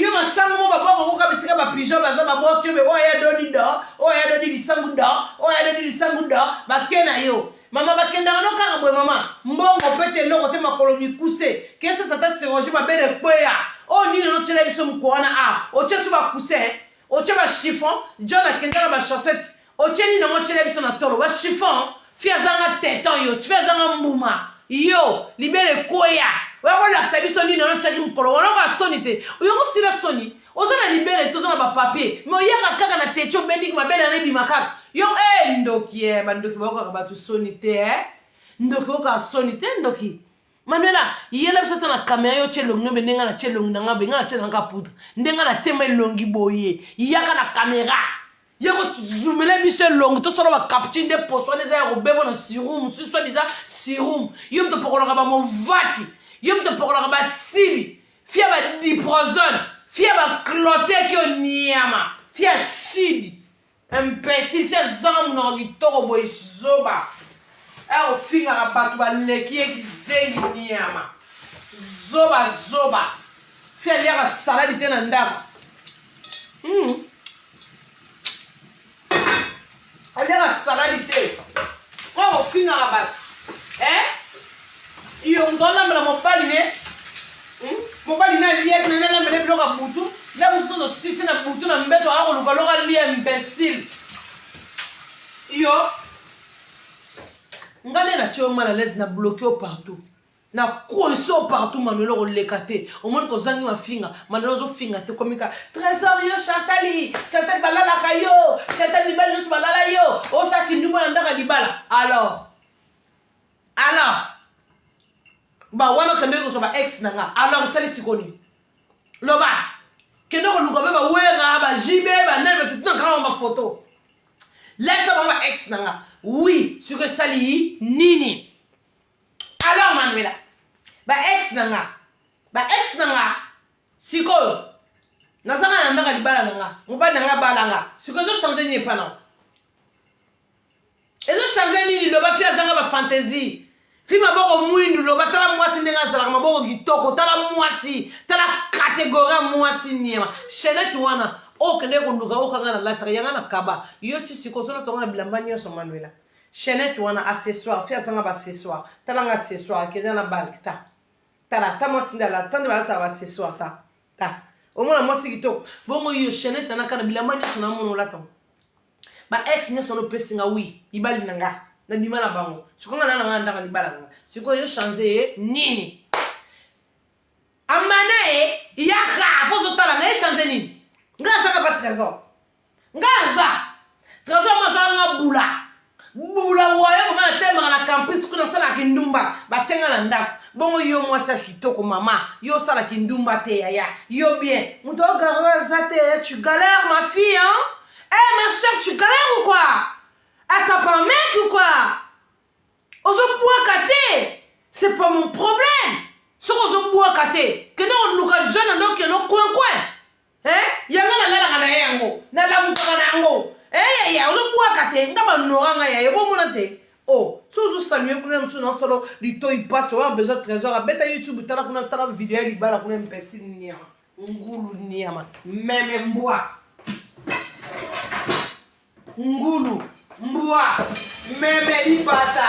Yo masango mo ba ko roka bisika ba pigeon ba zo ba bo kebe o ya doni do, o ya doni bisangu do, o ya doni bisangu do, ba kena yo. Mama bakenda no kaka boy mama. Mbongo pete loko te makolo mikuse. Kesa sata se roji ba bele kweya. Oh ni no tele biso mkoana o tche ba cousin o tche ba chiffon John a kenda ba chaussette o tche ni no tele biso na tolo ba chiffon fia zanga teton yo fia zanga mbuma yo libere koya wa ko la sabiso ni no tche mkolo wana ka soni te yo ko sira soni o zona libere to zona ba papier mais ya ka kaka na techo bendi ma bela na bi makaka yo ndoki bandoki ba ko ba tu soni te ndoki ko soni te ndoki Manuela, yela biso na caméra yo chelongi no benga na chelongi na ngabe nga na chelonga poudre. Ndenga na tema longi boye. Yaka na caméra. Yako zoomele biso longi to solo ba capture de poso les ya ko bebo na serum, si soit déjà serum. Yom to pokoloka ba mo vati. Yom to pokoloka ba tsibi. Fia ba diprozone, fia ba cloté ki o niama. Fia sud. Imbécile, fia zam no bitoko boy zoba. O finga na bato ba lekie ki zengi niama zoba fia lia ka saladi te na ndako alia ka saladi te o finga na bato iyo ndola mbala mobali ne mobali na lia na na mbele bloka butu na buso do sisi na butu na mbeto ako luka loka lia imbécile yo ngane na tio mal à l'aise na bloqué partout na coincé partout Manuel ko lekate au moins ko zangi ma finga Manuel zo finga te komika trésor yo Chantal balala kayo Chantal libala no balala yo o sa kinduma ndaka libala alors ba wana kende ko so ba ex nanga alors sali sikoni loba kende ko luka ba wera ba jibe ba nebe tout dans grand ma photo lettre ba ex nanga oui ce que sali nini alors Manuela ba ex nanga siko nazanga ndaka libala nanga mobali nanga balanga siko zo changer ni pas non ezo changer ni loba fi azanga ba fantaisie fi maboko mwindu loba tala mwasi ndenga zala maboko kitoko tala mwasi tala catégorie mwasi niema chenette wana okende kunduka okanga na latra yanga na kaba yo ti siko zo tonga bilamba nyoso Manuela chenette wana accessoire fi azanga ba accessoire tala nga accessoire kenda na balta tala ta mwasi ndala tande balta ba accessoire ta au moins mwasi kitoko bongo yo chenette na kana bilamba nyoso na mono laton ba ex nyoso no pesinga oui ibali nanga na bima na bango sikonga na nanga ndaka libala nanga siko yo changer nini amana yaka pozo tala na changer nini ngaza ka ba trésor mazanga bula wayo kama tema na campus kuna sala kindumba batenga na ndako bongo yo mwasa kitoko mama yo sala kindumba te ya yo bien muto garza te tu galères ma fille hein ma soeur tu galères ou quoi t'as pas un mec ou quoi ozo kate c'est pas mon problème ce ozo kate que non luka jeune donc no coin yanga na la na yango na la mutaka na yango ya ozo kate ngaba noranga ya yebo monate oh sozo saluer kuna msu na solo lito ipasse wa besoin trésor a beta YouTube tala kuna tala vidéo libala kuna mpesi niama ngulu niama meme mbwa ngulu mbwa meme libata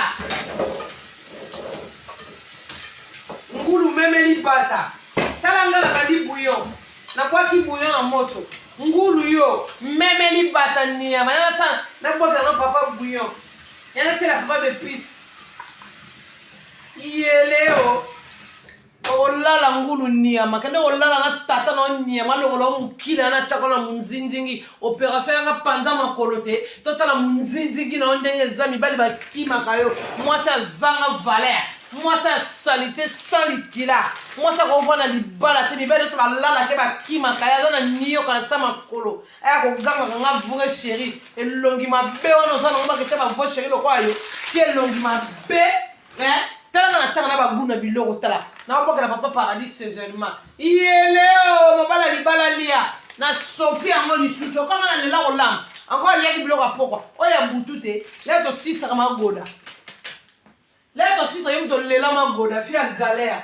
ngulu meme libata tala ngala kadi bouillon na kwa ki bouillon na moto ngulu yo meme libata niama yana sana na kwa na papa bouillon yana tela papa épice yeleo olala ngulu niama kende olala na tata na niama lokolo mukila na chakona munzinzingi opération yanga panza makolote totala munzinzingi na ndenge zami bali bakima kayo mwasa zanga valeur mwasa salité sans litila mwasa ko vona libala te bibele to balala ke bakima kaya na niyo kana sama kolo aya ko ganga nga vrai chéri elongi mabe wana zana ngoma ke taba vrai chéri lokwayo ke elongi mabe tala na tanga na baguna biloko tala na boka na papa paradis saisonnement yeleo mobala libala lia na sopi ango lisuso kama na lela olam encore yaki biloko apoko oya butute ya to sisa kama goda la to sisa yom to lela magoda fi a galère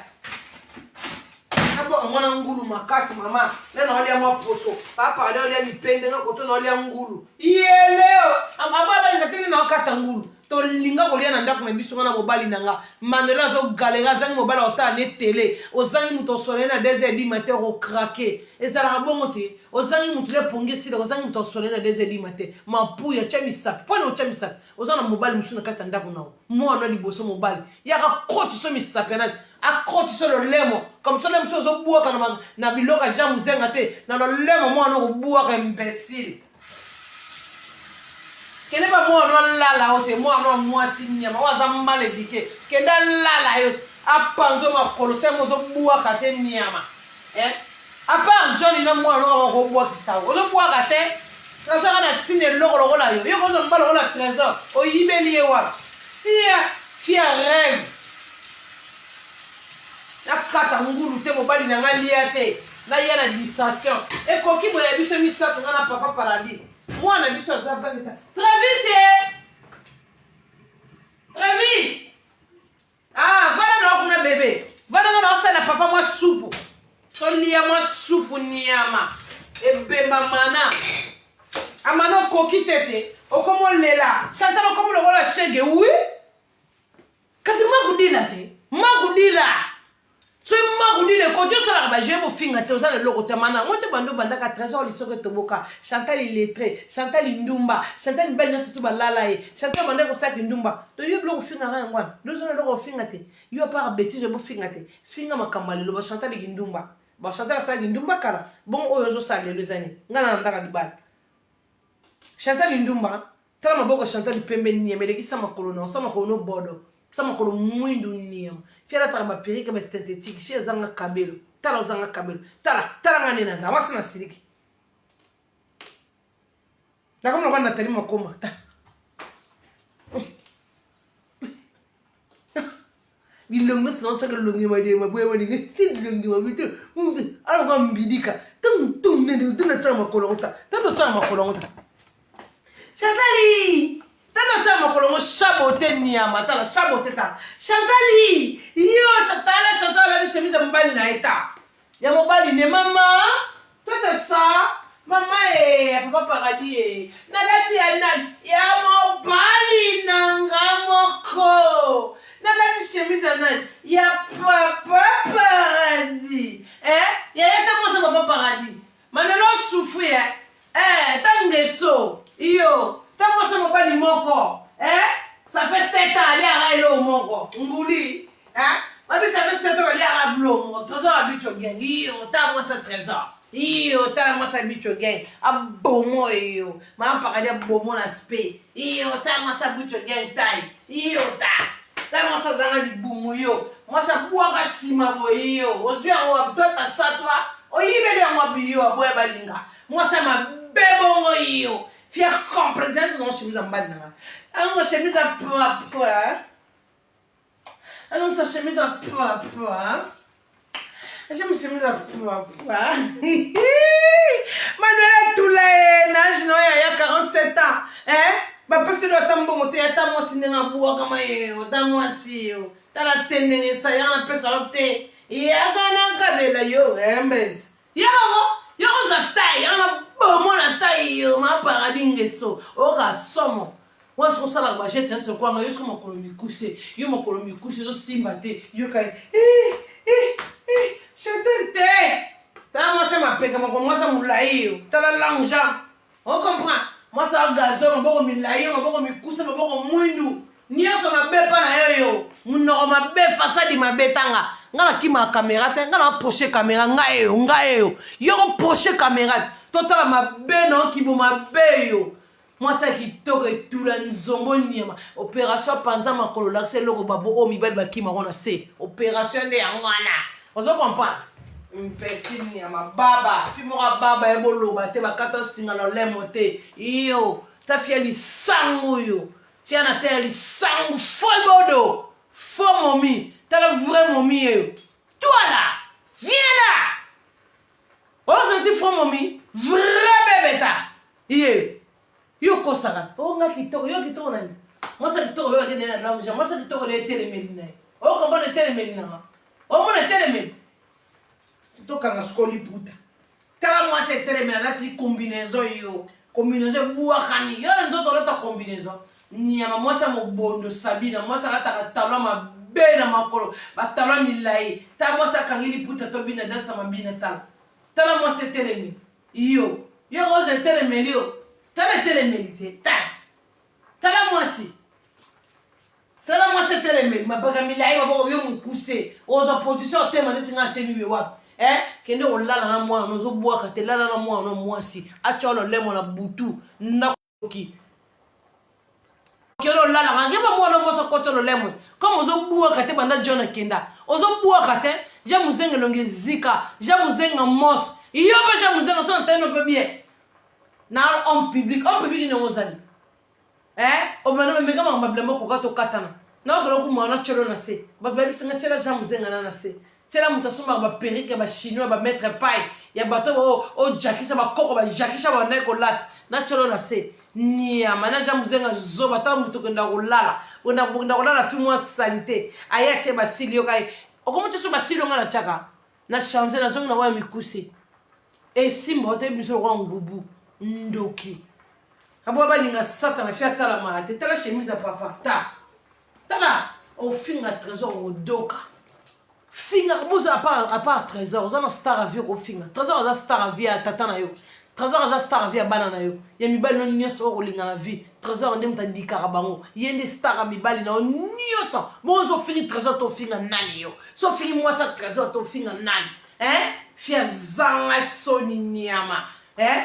abo ngona ngulu makasi mama na olia mwa poso papa na olia mipende na koto na olia ngulu yeleo amaba ba ngatini na okata ngulu to linga kolia na ndako na biso na mobali nanga Manuela zo galera zangi mobali ota ne télé ozangi muto sonné na 2h du matin o craquer ezala bongo te ozangi muto le pongesi le ozangi muto sonné na 2h du matin mapuya chamisa pona o chamisa ozana mobali musu na kata ndako na mo na liboso mobali ya ka koti so misapena a koti so le lemo comme ça le musu zo buaka na biloka jamu zenga te na le lemo mo na ko buaka imbécile kene ba mo no lala o te mo no mwasi nyama waza maledike kenda lala yo apanzo makolote mo zo bua kate nyama a part Johnny na mo no ko bua kisawo o zo bua kate na so kana tsine lokolo la yo ko zo mbalo la trésor o yibeli ewa fia rêve na kata ngulu te mo bali na ngalia te na yana distraction e ko ki bo ya biso misato na papa paradis moi na biso za bangeta Travis voilà na kuna bébé voilà na osala papa moi soupe to lia moi soupe niama e bemba mana amano koki tete okomo lela Chantal okomo lokola chege oui kasi magudila te magudila so magudile ko jo sala ba ba je mo finga te oza le logo te mana ngote bando banda ka trésor li soke toboka Chantal illettré Chantal Ndumba Chantal banya surtout ba lala e Chantal banda ko saki Ndumba to yo logo finga nga ngwana dozo le logo finga te yo par bêtise mo finga te finga makambali lo ba Chantal Ndumba ba Chantal saki Ndumba kala bon oyo zo sale le zani ngana ndaka dibal Chantal Ndumba tala maboko Chantal pembe niemele ki sama kolono bodo sama kolo mwindu niam fiera tala ba perika ba synthétique fiera zanga kabelo tala ngane na za wasi na siliki na kama ngwana tali makoma ta bilongo sino chaka longi ma de ma boye wani ngiti longi ma bitu ala ko mbidika tum ne de tuna chama kolonta tato chama kolonta Chantali tana chama kolongo sabote niama tala sabote ta Chantali yo Chantala ni chemise mbali na eta ya mobali ne mama tata sa mama papa paradis na lati ya nan ya mobali nanga moko na lati chemise nan ya papa paradis ya eta mo papa paradis manelo souffre tangeso yo tango se mobali moko ça fait 7 ans ali ara moko nguli mabi ça fait 7 ans ali ara blo trésor habitué gang yo tango sa trésor yo tango sa habitué gang abomo yo ma pakadi abomo na spe yo tango sa habitué gang tai yo tango sa zanga libumu yo moi ça boaka sima bo yo ozwi ngo toi ta sa toi oyibeli ngo biyo aboya balinga moi ça ma bebongo yo fier complexe ça sont chemise en bas là alors sa chemise à poids alors sa chemise à poids j'aime chemise à poids Manuela Toulé nage no ya 47 ans ba parce que le tambo moté ya tambo sinenga buwa kama yo tambo asio tala tendenge sa ya na pesa opte ya kana kabela yo mbes yo za tai ana bomo na tai yo ma paradis ngeso oka somo moi ce qu'on sala ba geste c'est quoi nga yo ce mo kolomi coucher zo simba te yo kai Chantal te tala moi ça m'apeka moi ça moulai yo tala lanja on comprend moi ça gazon boko milai boko mikuse boko mwindu nyonso mabe pa na yo munoko mabe fasadi mabe tanga ngana kima caméra te ngana poche caméra ngayo yo poche caméra totala mabe no kibo mabe yo moi ça qui toke tula nzombo niema opération panza makolo l'accès loko babo o mibali bakima kona se opération de yangwana ozo comprendre mpesi niema baba fimora baba eboloba te bakata singala lemote yo ta fieli sangu yo fiana te li sangu foi bodo faux momie t'as le vrai momie toi là viens là oh senti faux momie vrai bébé ta yo kosaka oh nga kitoko yo kitoko nani moi ça kitoko bébé kende na langue moi ça kitoko le telemeli na oh comment le telemeli na oh mon telemeli to kanga skoli puta ta moi c'est telemeli là ti combinaison buakani yo nzoto la ta combinaison niama moi ça mo bondo sabina moi ça la ta talon ma bena makolo ba talon milai ta moi ça kangili puta to bina dansa mabina tala moi c'est telemeli yo rose telemeli yo tala telemeli te tala moi si tala moi c'est telemeli mabaga milai maboko yo mukuse ozo position tema ne tinga tenu wa kende olala na moi no zo boaka te lala na moi no moi si acholo lemo na butu nakoki kero lala ngeba moi no moso kotolo lemo comme ozo boaka te banda jona kenda ozo boaka te ja muzenga longe zika ja muzenga mos iyo ba ja muzenga so nteno pe bien na en public ni ngozali o bana me kama mablemo ko kato katana na ko ko mwana chelo na se ba baby singa chela ja muzenga na se tela mutasoma ba perike ba chinois ba mettre paille ya bato o jakisa ba koko ba jakisa ba neko lat na chelo na se nia mana ja muzenga zo bata mutu kenda kolala onda kolala fi moi salité ayate ba silio kai okomoto so ba silio ngana chaka na chance na zonga na wa mikuse e simbo te biso ko ngubu ndoki abo balinga satana fi atala mate tala chemise papa tala o finga trésor o doka finga boza à part trésor oza na star avie ko finga trésor aza star avie à tata na yo trésor aza star avie à bana na yo ya mibali no nyonso okolinga na vie trésor nde muta dikaka bango ye nde star mibali na nyonso bozo fingi trésor to finga nani yo so fingi mwasa trésor to finga nani fia zanga soni niama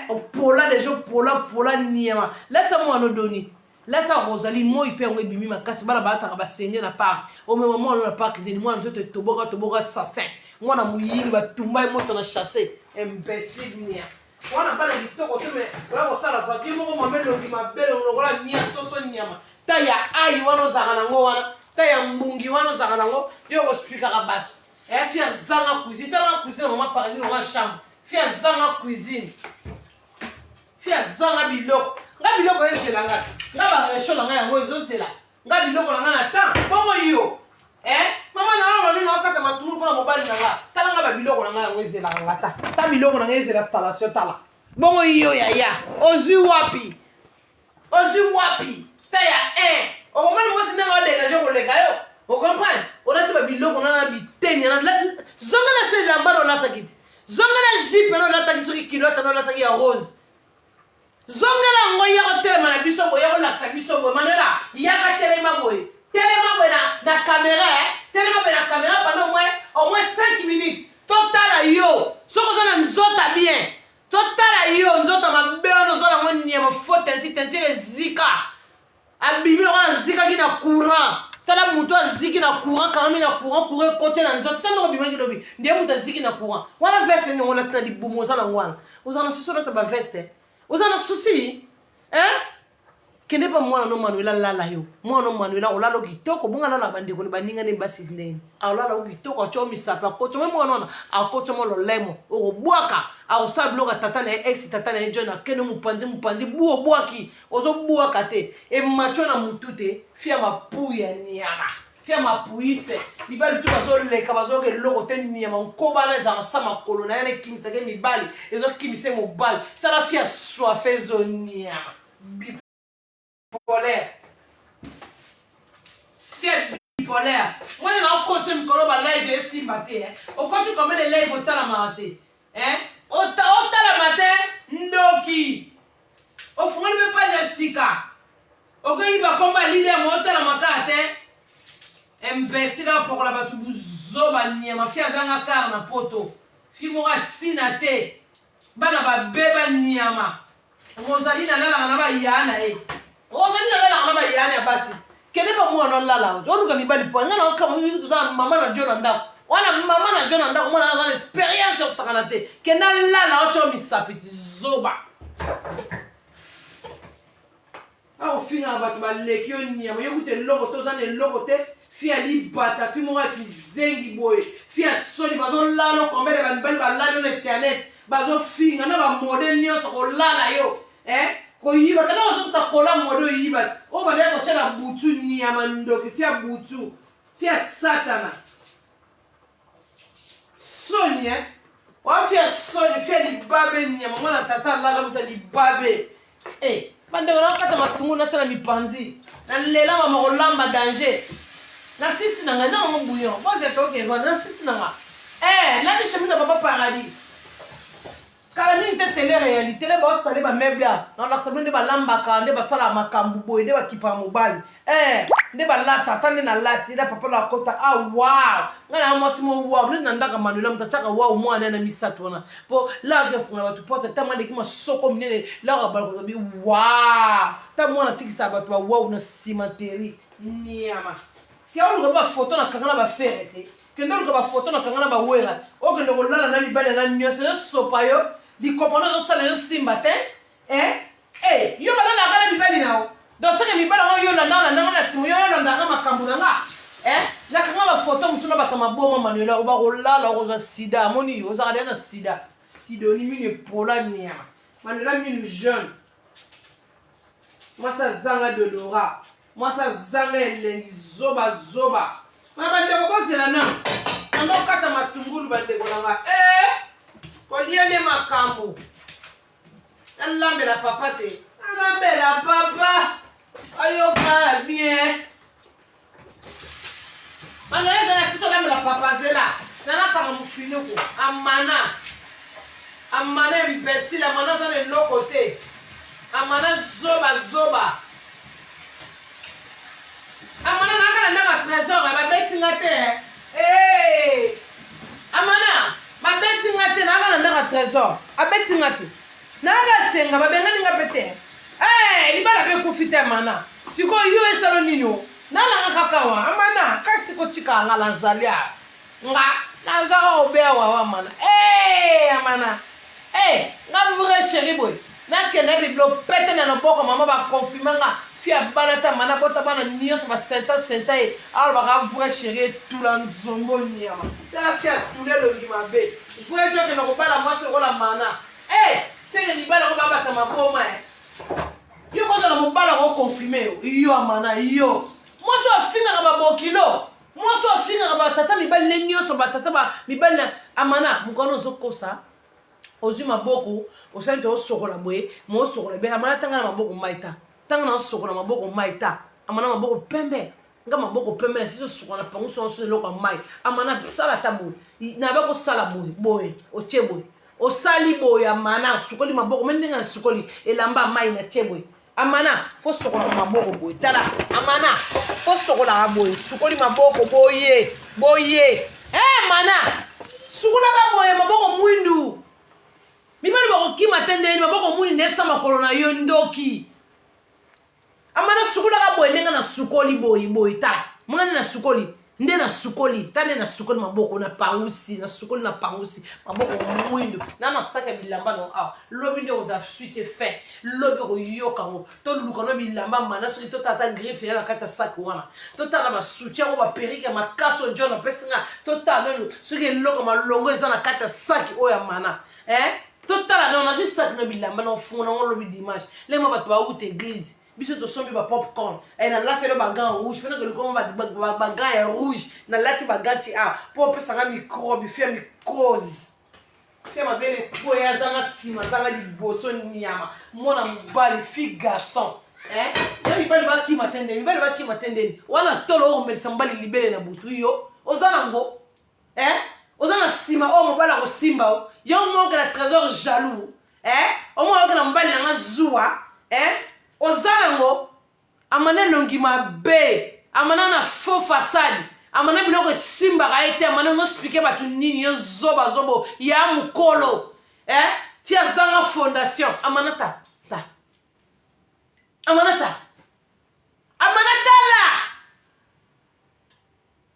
opola deja pola niama leta mo anodoni leta Rosalie moi pe ngo bimi makasi bala bataka basenge na park o me moment na park de moi nzoto toboka assassin mwana muyini batumba moto na chasser imbécile nia wana bala kitoko te me wala ko sala fa kimo ko mamelo ki mabele ngola nia soso niama ta ya ai wana zaka nango wana ta ya mbungi wana zaka nango yo ko speaker ka bat fia zanga cuisine ta cuisine maman parani na chambre fia zanga cuisine fia zanga biloko nga biloko ezela nga nga ba resho la nga yango ezozela nga biloko la nga na temps bongo yo mama na lolo na kata matulu ko na mobali na nga tala nga ba biloko la nga yango ezela nga ta biloko na nga ezela installation tala bongo yo ya ozui wapi ta ya o komani mo sinanga dégager ko leka yo o comprendre on a ti ba biloko na biteni na zonga na se jamba no lata kiti zonga na jipe no lata kiti kilote no lata ya rose zongela ngo ya ko telema na biso boye ko laksa biso boye manela ya ka telema boye na caméra telema boye na caméra pendant au moins 5 minutes total yo soko za na nzota bien total yo nzota mabe ono zona ngo nyama faute tenti zika abimi na zika ki na courant tala muto ziki na courant quand même na courant côté na nzota tando bima ki lobi ndiye muto ziki na courant wana veste ni ngona tana di bumoza na ngwana uzana sosona ta ba veste uzana souci kende pa mwana no manuela lala yo mwana no manuela olalo kitoko bunga na bandeko ni baninga ne basi ndeni olalo kitoko cho misapa ko cho mwana na akocho mo lolemo okobwaka ausabloka tata na ex tata na jona kene mupandi buobwaki ozo bwaka te e macho na mutute fia mapuya niama fia mapuiste mibali tu bazoleka bazoke loko te niama nkobala za sama kolo na yane kimisa ke mibali ezo kimise mobali tala fia soifé zoniama bipolaire fia bipolaire moi na côté mikolo ba live esimba te o côté comme les live otala maté otala maté ndoki o fungani be pas Jessica o ko iba komba leader mo otala makate imbécile pour la batu buzoba niama fia zanga karna poto fi moga tsina te bana ba beba niama Rosalie na lala na ba yana Rosalie na lala na ba yana basi kene pa mwana lala odu ka mibali po ngana ka za mama na jona nda wana mama na jona nda mwana na experience sur sakanate kena lala ocho misapiti zoba au finga ba baleki niama yokute logo tozane logo te fia libata fi moga kizengi boye fia soni bazo lalo kombele ba mbali ba lalo na internet bazo finga na ba model nyonso ko lala yo ko yiba kana ozo sa kola modo yiba o ba le ko tshela butu niama ndoki fia butu fia satana soni wa fia soni fia libabe niama mwana tata lala muta libabe bande wala kata matungu na tala mipanzi na lela mama olamba danger na sisi nanga na mo bouillon moi c'est OK na sisi nanga là je chemise papa paradis kalami te télé réalité les boss tale ba meuble na la sabine ba lamba ka nde ba sala makambu boy nde ba kipa mobile nde ba lata tande na lati la papa la kota wow ngana mo simo wow nde ndaka manuela mtachaka wow mwana na misato na po la ke funa ba tu porte tama de kima soko minene la ba ko bi wow ta mwana tikisa ba tu wow na cimenterie niama kia oluka ba photo na kangana ba ferete kendo oluka ba photo na kangana ba wera o kendo ko lala na libale na nyose sopa yo di kopano zo sala yo simba te yo bala la kana libale nao do seke libale ngo yo na na simu yo na ndanga makambu na nga la kanga ba photo musuna ba kama boma manuela o ba ko lala o zo sida moni yo za na sida sidoni mini pola niama manuela mini jeune moi ça zanga de Laura moi ça zanga zoba ma bande ko zela na ndo kata matungulu bande ko langa koliane makambo alambe la papa te alambe la papa ayo ka bien manela za na sito la papa zela finuku amana imbécile amana dans le no côté amana zoba amana nakala ndaka trésor babeti ngate amana babeti ngate nakala ndaka trésor abeti ngate naka tsenga babengani ngapete libala be kufite amana siko yo esalo nino nala ngakawa amana kasi ko chika ngala zalia nga naza obewa wa mana amana ngavure chéri boy nakende biblo pete na loboko mama ba confirmer nga fia banata mana bota bana nyos ba senta alors ba vure chéri tout la nzombo nyama la fia tourner le limabe il faut dire que no bala moi sur la mana c'est le libala ko baba ta maboma yo ko na mobala ko confirmer yo amana yo moi so finga ba bokilo moi so finga ba tata mibali lenyo so ba tata ba mibali amana mukono zokosa ozu maboko osante osokola boye mo osokola be amana tanga na maboko maita tanga na osokola maboko maita amana maboko pembe nga maboko pembe siso sokola pangu so loko mai amana sala tabu na ba ko sala boye ocheboye osali boye amana sukoli maboko mendenga na sukoli elamba mai na cheboye amana fo sokola maboko boye tala amana fo sokola boye sukoli maboko boye mana sukula ka boye maboko mwindu mibali bako kima tendeni maboko mwindu nesa makolo na yo ndoki amana sukula ka boye ndenga na sukoli boye tala mwana na sukoli nde na sukoli tande na sukoli maboko na pausi na sukoli na pausi maboko mwindu na saka bilamba no lobi nde oza suite fait lobi ko yoka ngo to luka no bilamba mana so to tata griffe ya kata sac wana to tala ba soutien ko ba perike makaso jona pesinga to tala no so ke loko malongo eza na kata sac oya mana to tala no na juste sac no bilamba no funa ngo lobi dimanche le ma ba uti église biso to sombi ba popcorn na lati le bagan rouge fena que le comment ba bagan rouge na lati bagati pour pesa nga microbe fia microse fia ma belle poya zanga sima zanga di boso nyama mona mbali fi garçon ya mibali baki matende wana tolo o merisa mbali libele na butu yo ozana ngo ozana sima o mobala ko simba yo mo que la trésor jaloux o mo que na mbali na nga zuwa ozango amana longima be amana na faux façade amana biloko simba ka ete amana ngo expliquer batu nini yo zobo ya mukolo ti azanga fondation amana ta la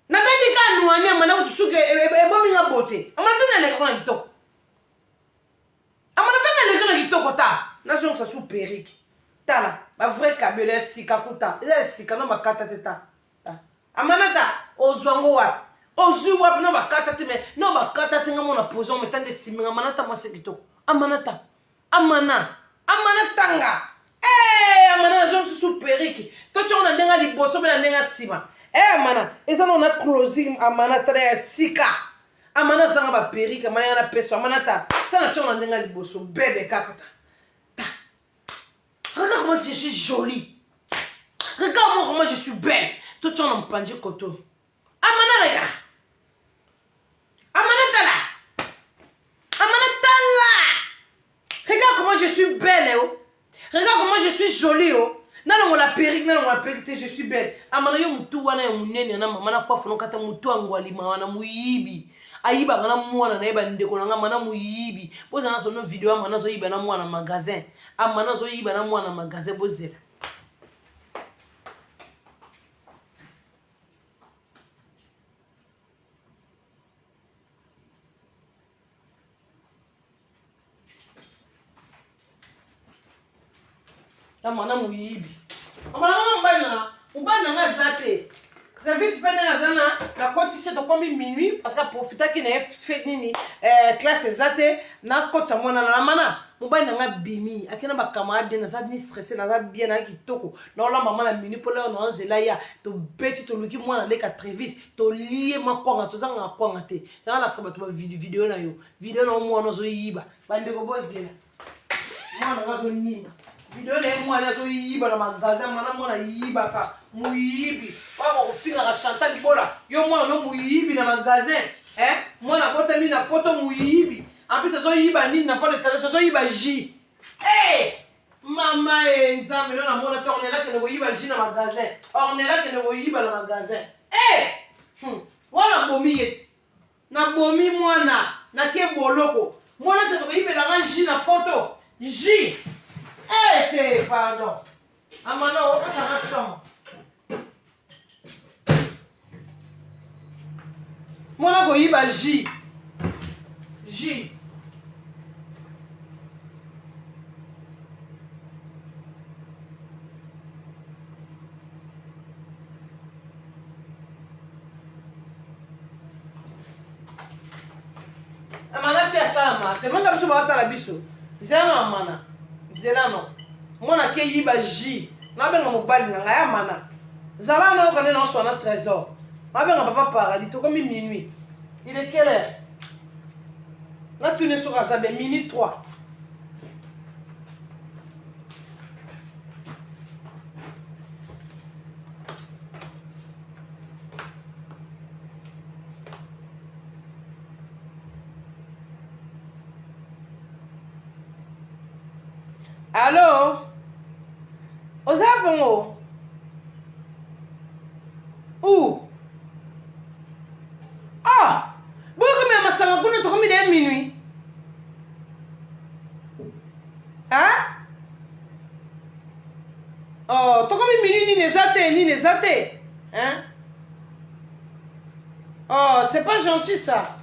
na bendi ka nuani amana utusuke ebomi nga bote amana tana le kona kitoko amana tana le kona kitoko ta na zo sa sous périque tala ba vrai kabele sika kuta eza sika no bakata teta amanata ozwango wa ozu wa no bakata te me no bakata te ngamo na position metande siminga amanata mwase kitoko amanata amana tanga amana zo su periki to chona ndenga liboso be na ndenga sima amana eza na closing amanata ya sika amana zanga ba periki amana na peso amanata tana chona ndenga liboso bebe kakata. Regarde comment je suis jolie. Regarde-moi comment je suis belle. Toi, tu en as pendu koto. Amana, regarde. Amana tala. Regarde comment je suis belle, Regarde comment je suis jolie, Non, la perruque, je suis belle. Amana yo mutu wana yo munene na mama na kwa fono kata mutu angwali mawana muyibi. Ayiba ngana mwana na yeba ndeko na mana muyibi boza na sono video amana zo yiba na mwana magasin amana zo yiba na mwana magasin bozela amana muyibi amana mbana ngazate service peine azana la cotisation de combien minuit parce que profiter qui n'est fait nini classe exacte na kota mwana na mana mobali nga bimi akena ba camarade na za ni stressé na za bien na kitoko na la maman la minute pour leur non zela ya to beti to luki mwana le ka trevis to lié makwanga to zanga kwanga te na la sabato ba video na yo video na mwana zo yiba bande ko bozela mwana ngazo nima video le mwana zo yiba na magasin mwana yiba ka muyibi wako kufinga ka Chantal Libola yo mwana no muyibi na magasin mwana kota mi na poto muyibi. En plus, ça yiba ni na poto de ça yiba J. Eh! Maman et Nzambe, non, on a tourné là que ne voyez pas le J dans le magasin. On est là que ne voyez pas le magasin. Eh! Voilà, bomi yet. Na bomi mwana, na ke boloko. Mwana que ne voyez pas la J na poto. J. Eh, pardon. Amana, on va faire ça. Mwana voyez pas J. J. Amana fait atama. Te manga biso ba atala biso. Zela amana. Zela no. Mwana ke yiba J. Na benga mobali na ngaya mana. Zala no kane na so na trésor. Na benga papa paradis to comme minuit. Il est quelle heure? Là tu ne sauras ça minute 3. Allô? Ozapongo? Où? Ah! Beaucoup de masanga kuna to comme de minuit. Hein? Oh, to comme minuit ni les athées. Hein? Oh, c'est pas gentil ça.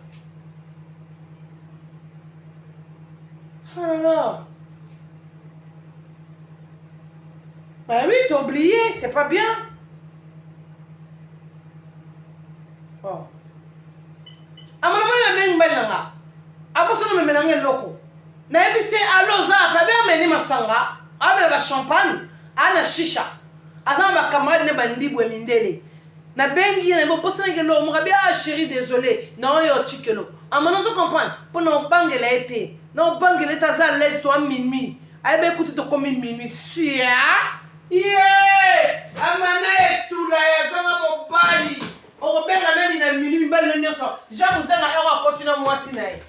Oh là là. Ben oui, t'as oublié, c'est pas bien. Oh. Amana na meng belanga. Aboso na melange loko. Na ebise aloza, pa bien meni masanga, avec la champagne, ana shisha. Azan ba kamali ne bandi bwe mindele. Na bengi na bo posa na gelo mo bien chérie désolé. Non yo tikelo. Amana zo comprendre. Pour non bangela été. Non bangela ta za laisse toi minuit. Ay be écoute to comme minuit. Sia. Yeah! Amana etula ya zanga mobali. Obenga nani na minuit mbali nyoso. Jamu zanga ewa continue mwasi na ye.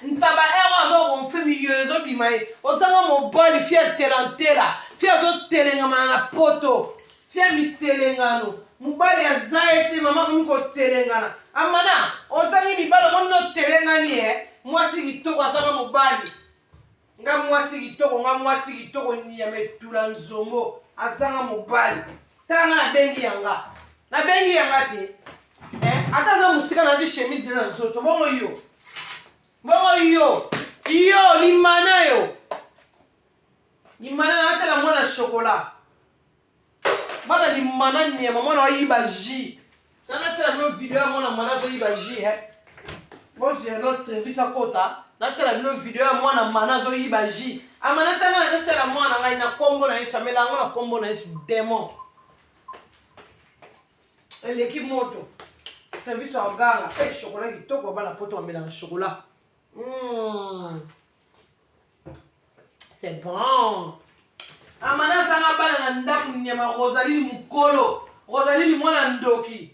Ntaba ewa zo gonfe milieu zo bimaye. Ozanga mobali fia telantela. Fia zo telengama na poto. Fia mi telengano. Mobali ya zaete mama kumiko telengana. Amana ozangi mibalo mono telengani mwasi kitoko azanga mobali. Nga mwasi kitoko nyame tula nzongo. Azanga mobali tanga na bengi yanga te ata za musika na di chemise de na nzoto bongo yo limana na acha na mwana chocolat bana limana ni mwana oyiba J na acha na video ya mwana zo yiba J bon j'ai notre visa kota na acha na video ya mwana zo yiba J. Amana tanga na kese la mwana ngai na kombo na Yesu amela ngo na kombo na Yesu démon. L'équipe moto. T'as vu ça ganga, chocolat qui toko ba la poto amela chocolat. C'est bon. Amana zanga bana na ndaku nyama Rosalie mukolo. Rosalie mwana ndoki.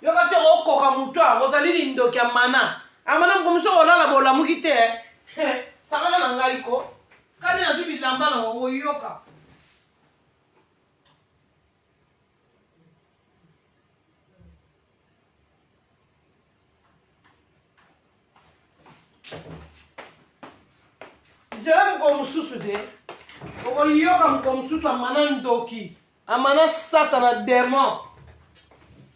Yo kasi okoka mutwa Rosalie ndoki amana. Amana mkomuso olala bola mukite sakana na ngai ko kade na zubi lamba na ngo yoka zera mkomususu de ngo yoka mkomususu amana ndoki amana satana démon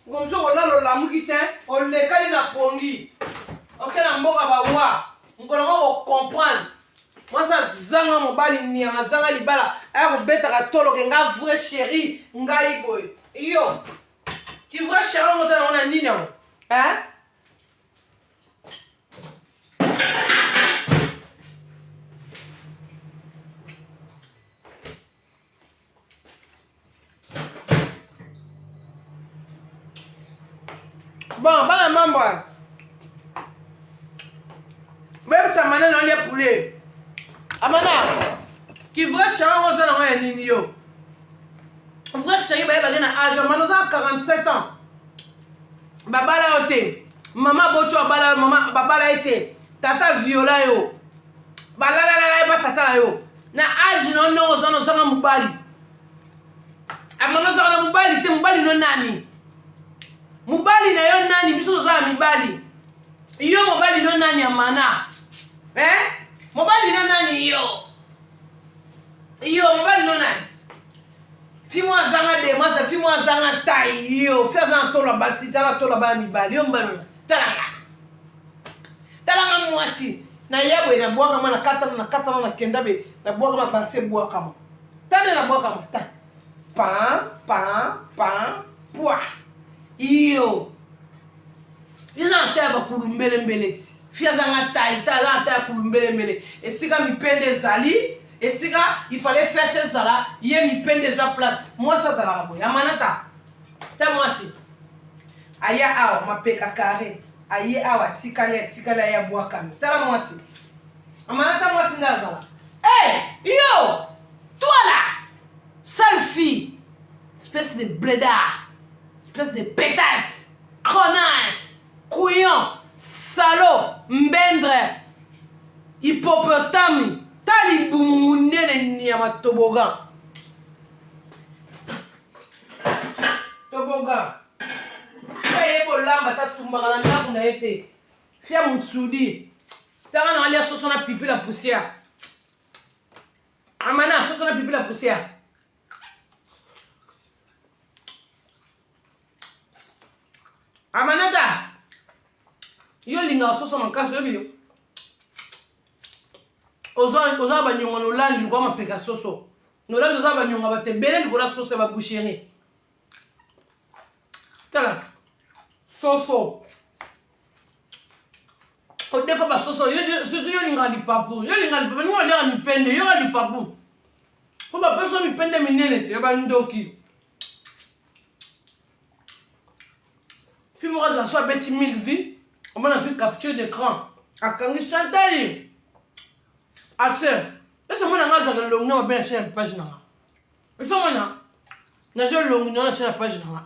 mkomuso olala la mukite olekali na pongi. Ok, na mboka bawa ngolongo comprendre. Moi ça zanga mobali nyanga zanga libala a ko beta ka tolo ke nga vrai chéri ngai boy. Yo. Ki vrai chéri ngo za na nini ngo? Bon, bana mambo. Même ça m'a donné les poulets. Amana, qui vrai chéri on s'en a un nino. Vrai chéri bah il a âge, maintenant ça a 47 ans. babala yo te mama bocho babala mama babala yo te tata viola yo balalala ba tata yo na age no no ozana mobali amama ozana mobali te mobali no nani mobali na yo nani biso ozana mibali yo mobali no nani amana mobali no nani yo mobali no nani fimo azanga de masa fimo azanga tai yo fi azanga tola basi tala tola ba mibali yo mbano talanga mwasi na yabo na bwaka mana kata na kenda be na bwaka ma basi bwaka ma tane na bwaka ma ta pa pwa iyo ina taba kulumbele mbeleti fi azanga tai tala ta kulumbele mbele esika mipende zali esika il fallait faire ces ça il y a mi peine déjà place moi ça la boy amanata ta moi si aya awa mapeka carré aye awa tikala ya boaka ta moi si amanata moi si ndazala yo toi là sale fille espèce de blédard espèce de pétasse connasse couillon salaud mbendre hippopotame tali bumunene nyama tobogan aye bolamba tatumbaka na ndako na ye te fia motsudi tanga na alia soso na pipi la poussière amana soso na pipi la poussière amanata yo linga soso makasi yobiyo oza banyonga nolandi likuwa mapeka soso nolandi oza banyonga batebele likola soso ya baboucherie tala soso odefa basoso surtout yo linga lipapu ningo aliaka mipende yo lipapu po bapeso mipende minene te ya bandoki filme oza so abeti 1000 vie omona zwi capture d'écran akangi chantali ase ese mwana nga azaka longi na mabe na chaîne ya page nanga eso mwana nazo longi na chaîne ya page nanga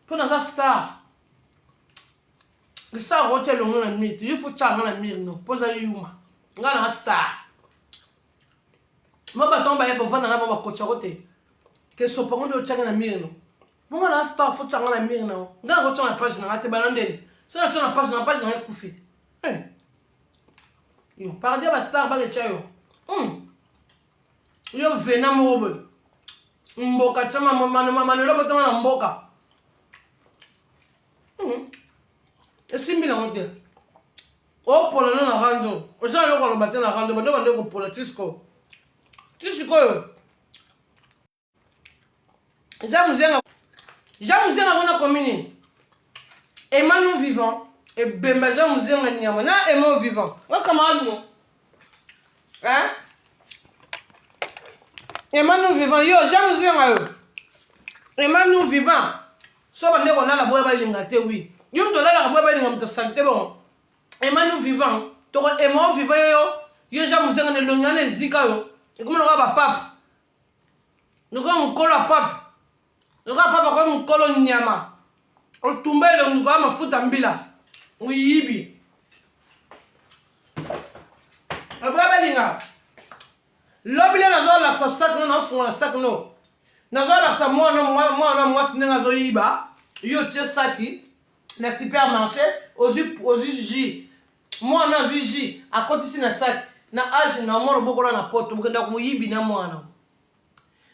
mpo naza star star otia longi na mire te yo fo tyanga na mire no mpo oza yuma nga nanga star ma bato baye bovanda na bo bakotshako te ke sopango nde otyanga na mire no bonga na star fo tyanga na mire nao nga nanga otyanga na page nanga te bana ndeni so na tyo na page nanga ekufi yo paradis ba star ba lecha yo yo vena mobe mboka chama manelo botama na mboka esimbi na hotel o polo na rando o sa lo ko batela na rando bando ko polo tisco yo jamuzenga mona komini Emmanuel vivant et Bembaja muzenga nyama na Emmanuel vivant wa camarade mo Emmanuel vivant yo jamuzenga yo Emmanuel vivant so bande ko nala boya ba linga te wi yo ndo lala boya ba linga mto santé bon Emmanuel vivant to Emmanuel vivant yo jamuzenga ne lonyane zika yo comme no ba papa no ko mkolo papa no ko papa ko mkolo nyama o tumbele ngo mafuta mbila uyibi ababa linga lobile nazo la sa sac no na fon la sac no nazo la sa moi singa zo yiba yo tie saki na supermarché oji moi na viji a côté na sac na âge na mo bokola na poto bokenda ko yibi na mwana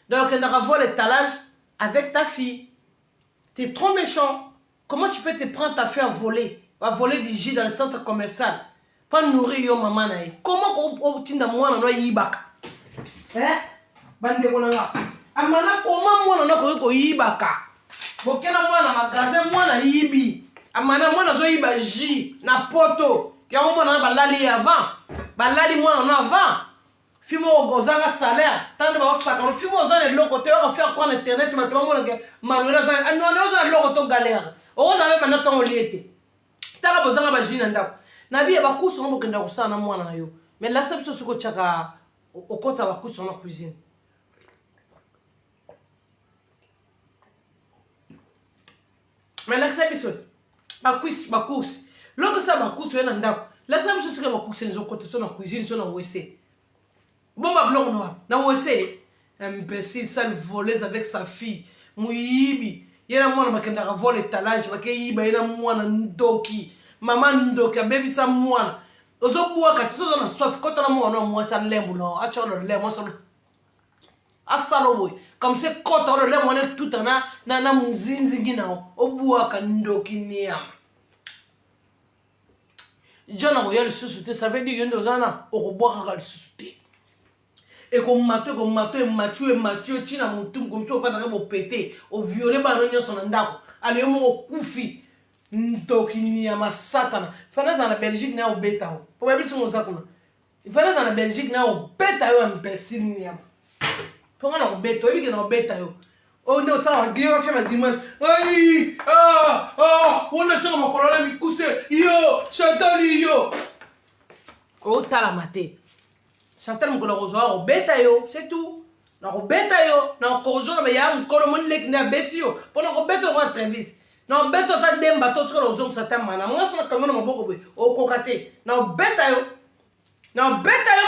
donc on a volé l'étalage avec ta fille. T'es trop méchant. Comment tu peux te prendre ta fille à voler du jus dans le centre commercial? Pas nourrir yo maman nae. Comment tu n'as moi na yibaka? Bande konanga. Amana comment moi na ko yibaka? Bokena moi na magasin moi na yibi. Amana moi na zo yiba jus na poto. Kia moi na balali avant. Balali moi na avant. Fimo ozanga salaire tande ba osaka fimo ozana loko te ba faire prendre internet ma to mona ke manuela za no ozana loko to galère ozana ba na tongo liete taka bozanga ba jina ndako na biye ba kuso ngo kenda kusana na mwana na yo mais la sabso suko chaka okota ba kuso na cuisine mais lakisa biso bakusi loko sa bakusi na ndako lakisa biso sika bakusi nzo kote so na cuisine so na WC bomba blongo na WC imbécile sale voleuse avec sa fille muyibi yena mwana bakenda voler étalage bakeyiba yena mwana ndoki mama ndoki abebisa mwana ozobuwa kati so na soif kota na mwana mwasa lembu no acha lo lembu so asalo we comme c'est kota lo lembu ne tout na munzinzi ginao obuwa ka ndoki niam jona ko yali société ça veut dire yendo zana okobwaka ka société et comme Mathieu china mutum comme ça on va dans péter au violer banonyo son ndako ale yo mo kufi ntoki ni ya masatana fana za na Belgique na obeta ho po babi so za kuna fana za na Belgique na obeta yo imbécile ni ya po ngana obeta yo na obeta yo o ndo sa wa gyo fa ma dimanche ai wona toka makolola mikuse yo Chantal yo o tala mate Chantal mukolo rozoa obeta yo c'est tout na obeta yo na kozo na ya mukolo mon lek na beti yo pona obeta ko entrevise na obeta ta demba to tsolo zongo sata mana mo so na kangono maboko be o kokate na obeta yo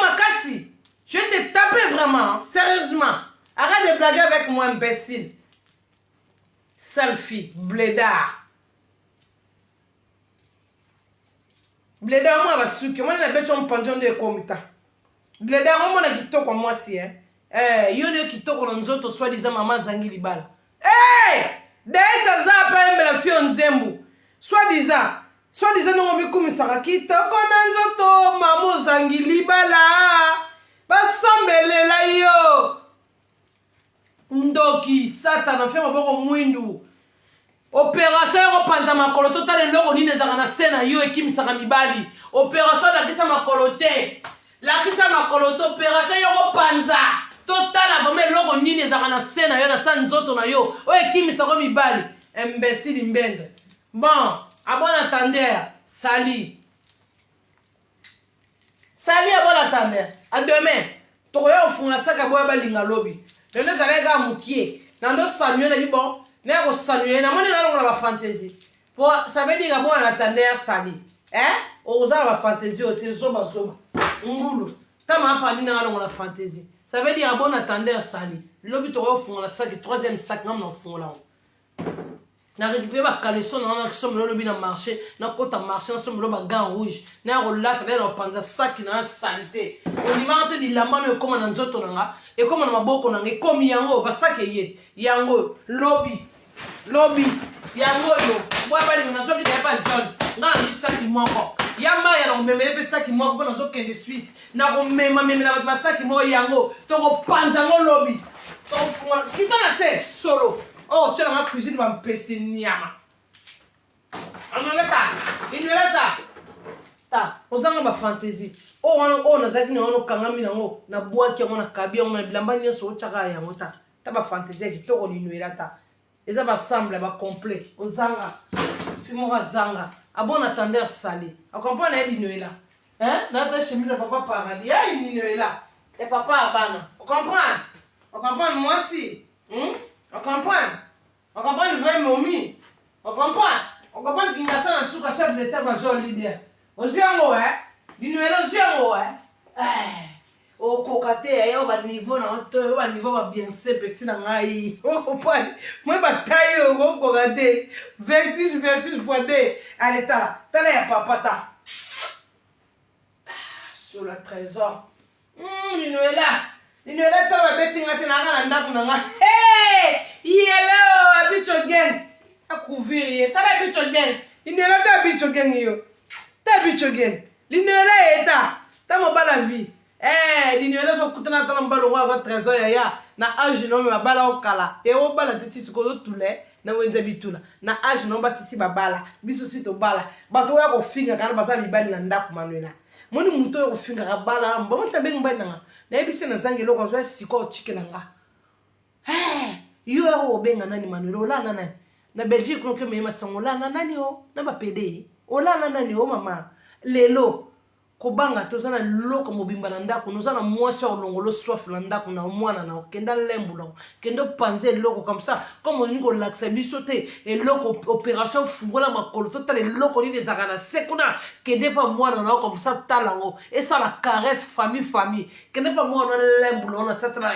makasi je te taper vraiment sérieusement arrête de blaguer avec moi imbécile sale fille blédard moi ba suki moi na beto on pension de komita blédard moi na kitoko moi si yo ne kitoko na nzoto soit disant maman zangi libala desa za pa la fio nzembu soit disant no mikumi saka kitoko na nzoto maman zangi libala basambelela yo ndoki satana fe maboko mwindu opération yo panza makolo totale loko nini ezaka na sena yo ekimisaka mibali opération lakisa makolo te lakisa makolo to opération yo panza totala vraiment loko nini ezaka na sena yo na sa nzoto na yo o ekimisaka mibali imbécile mbende bon à bon attendeur sali à bon attendeur à demain tokoya ofunga saka boya balinga lobi lelo zalega mukie nando saluer na bon na ko saluer na moni na longa ba fantaisie pour ça veut dire bon attendeur sali oza ba fantaisie o te zoba ngulu tama pa ni na longa la fantaisie ça veut dire bon attendeur sali lobi tokoya ofunga la sac troisième sac ngam na ofunga la na récupérer ba caleçon na sombre lobi na marché na kota marché na sombre ba gants rouge na rolata na panza sac na santé on imante di lamano comme na nzoto nanga et comme na maboko nanga comme yango ba sac yango lobi yango yo moi pas na zoki na pas John na ni sac moko yamba ya na memele pe sac moko na zoki de Suisse na ko mema na ba sac moko yango to ko panza ngo lobi to fuma kitana se solo oh tu as ma cuisine va me passer niama inoleta ta ozanga ba fantaisie na zaki na ono kangami na ngo na boaki ngo na kabia ngo na bilamba ni so chaka ya ngota ta ba fantaisie kitoko linoleta eza ba semble ba complet ozanga fimo zanga abon attendeur salé a comprendre elle linoleta na ta chemise papa paradis ya linoleta et papa abana on comprend moi aussi on comprend le vrai momie. On comprend qu'il y a ça dans le chef de l'État major leader. On se voit en haut, au cocaté, au bas niveau, au niveau bien c'est petit dans l'aïe. Au comprendre. Moi, ma taille au cocaté. Vertige fois deux. Allez, t'as là, papa, sur le trésor. Il est là, tu vas bêter un yellow habitual gang a couvrir ta habitual gang il est là ta habitual gang yo ta habitual gang l'inela eta ta mobala vie l'inela so kutana ta mbalo wa trésor ya na age no me babala okala e o bala titi siko tule na wenza bitula na age no ba sisi babala biso sito bala bato ya ko finga kana baza bibali na ndaku manuela moni muto ya ko finga ka bala mbona tabe ngbananga na ebise na zangi loko zo siko chikelanga yo obenga nani manuelo la nani na Belgique no ke mema sangola nani o na ba pede o la nani o mama lelo kobanga toza na loko mobimba na ndako noza na mwasi ya olongolo soif na ndako na mwana na okenda lembula kendo panze eloko comme ça comme oni kolakisa biso te eloko opération fungola makolo totala eloko nini ezalaka na se kuna kende pa mwana na comme ça talango esala caresse famille kende pa mwana na lembula ona sasala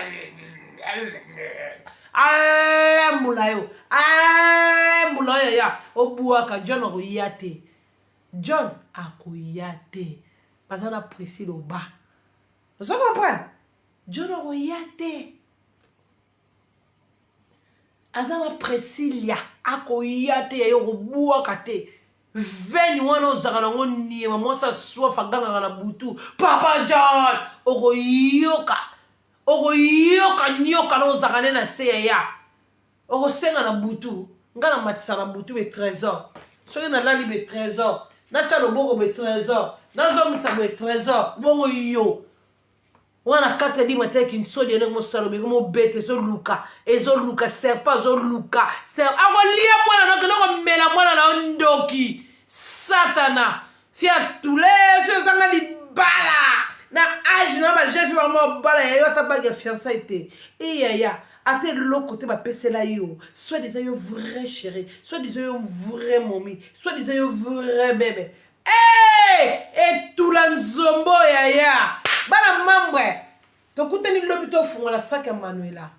alembula yo ya obuaka John akoya te John akoya te baza na Priscille au bas. Vous comprenez? John akoya te aza na Priscilla akoya te yo kobuaka te veni wana ozaka nango niema mwasi soif agangaka na butu Papa John okoyoka nyoka na ozaka ne na se ya okosenga na butu nga na matisa na butu be trésor soki nalali be trésor natya loboko be trésor nazongisa be trésor bongo yo wana 4 di matin kinsodi ene mosalo be mo bete ezoluka serpa ezoluka akolia mwana na kendo mela mwana na ndoki satana fia tule fia zanga libala na âge na ba jeune fille mo bala ya yo tabaga fiançailles te iya ate l'autre côté va passer là yo soit disant yo vrai chéri soit disant yo vrai mommy soit disant yo vrai bébé et tout la nzombo ya bana mambwe to kutani lobi to funga la sac ya Manuela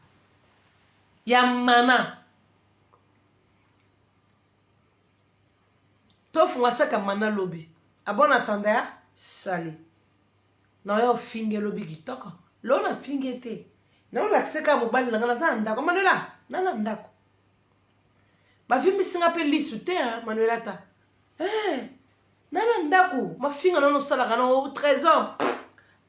ya mana to funga sac ya mana lobi a bon attendeur sali na yo finge lobi kitoko lo na finge te na la seka mobali na ngana za ndako Manuela nana ndako ba vimi singa pe lisute Manuela ta nana ndako ma finga no sala kana au trésor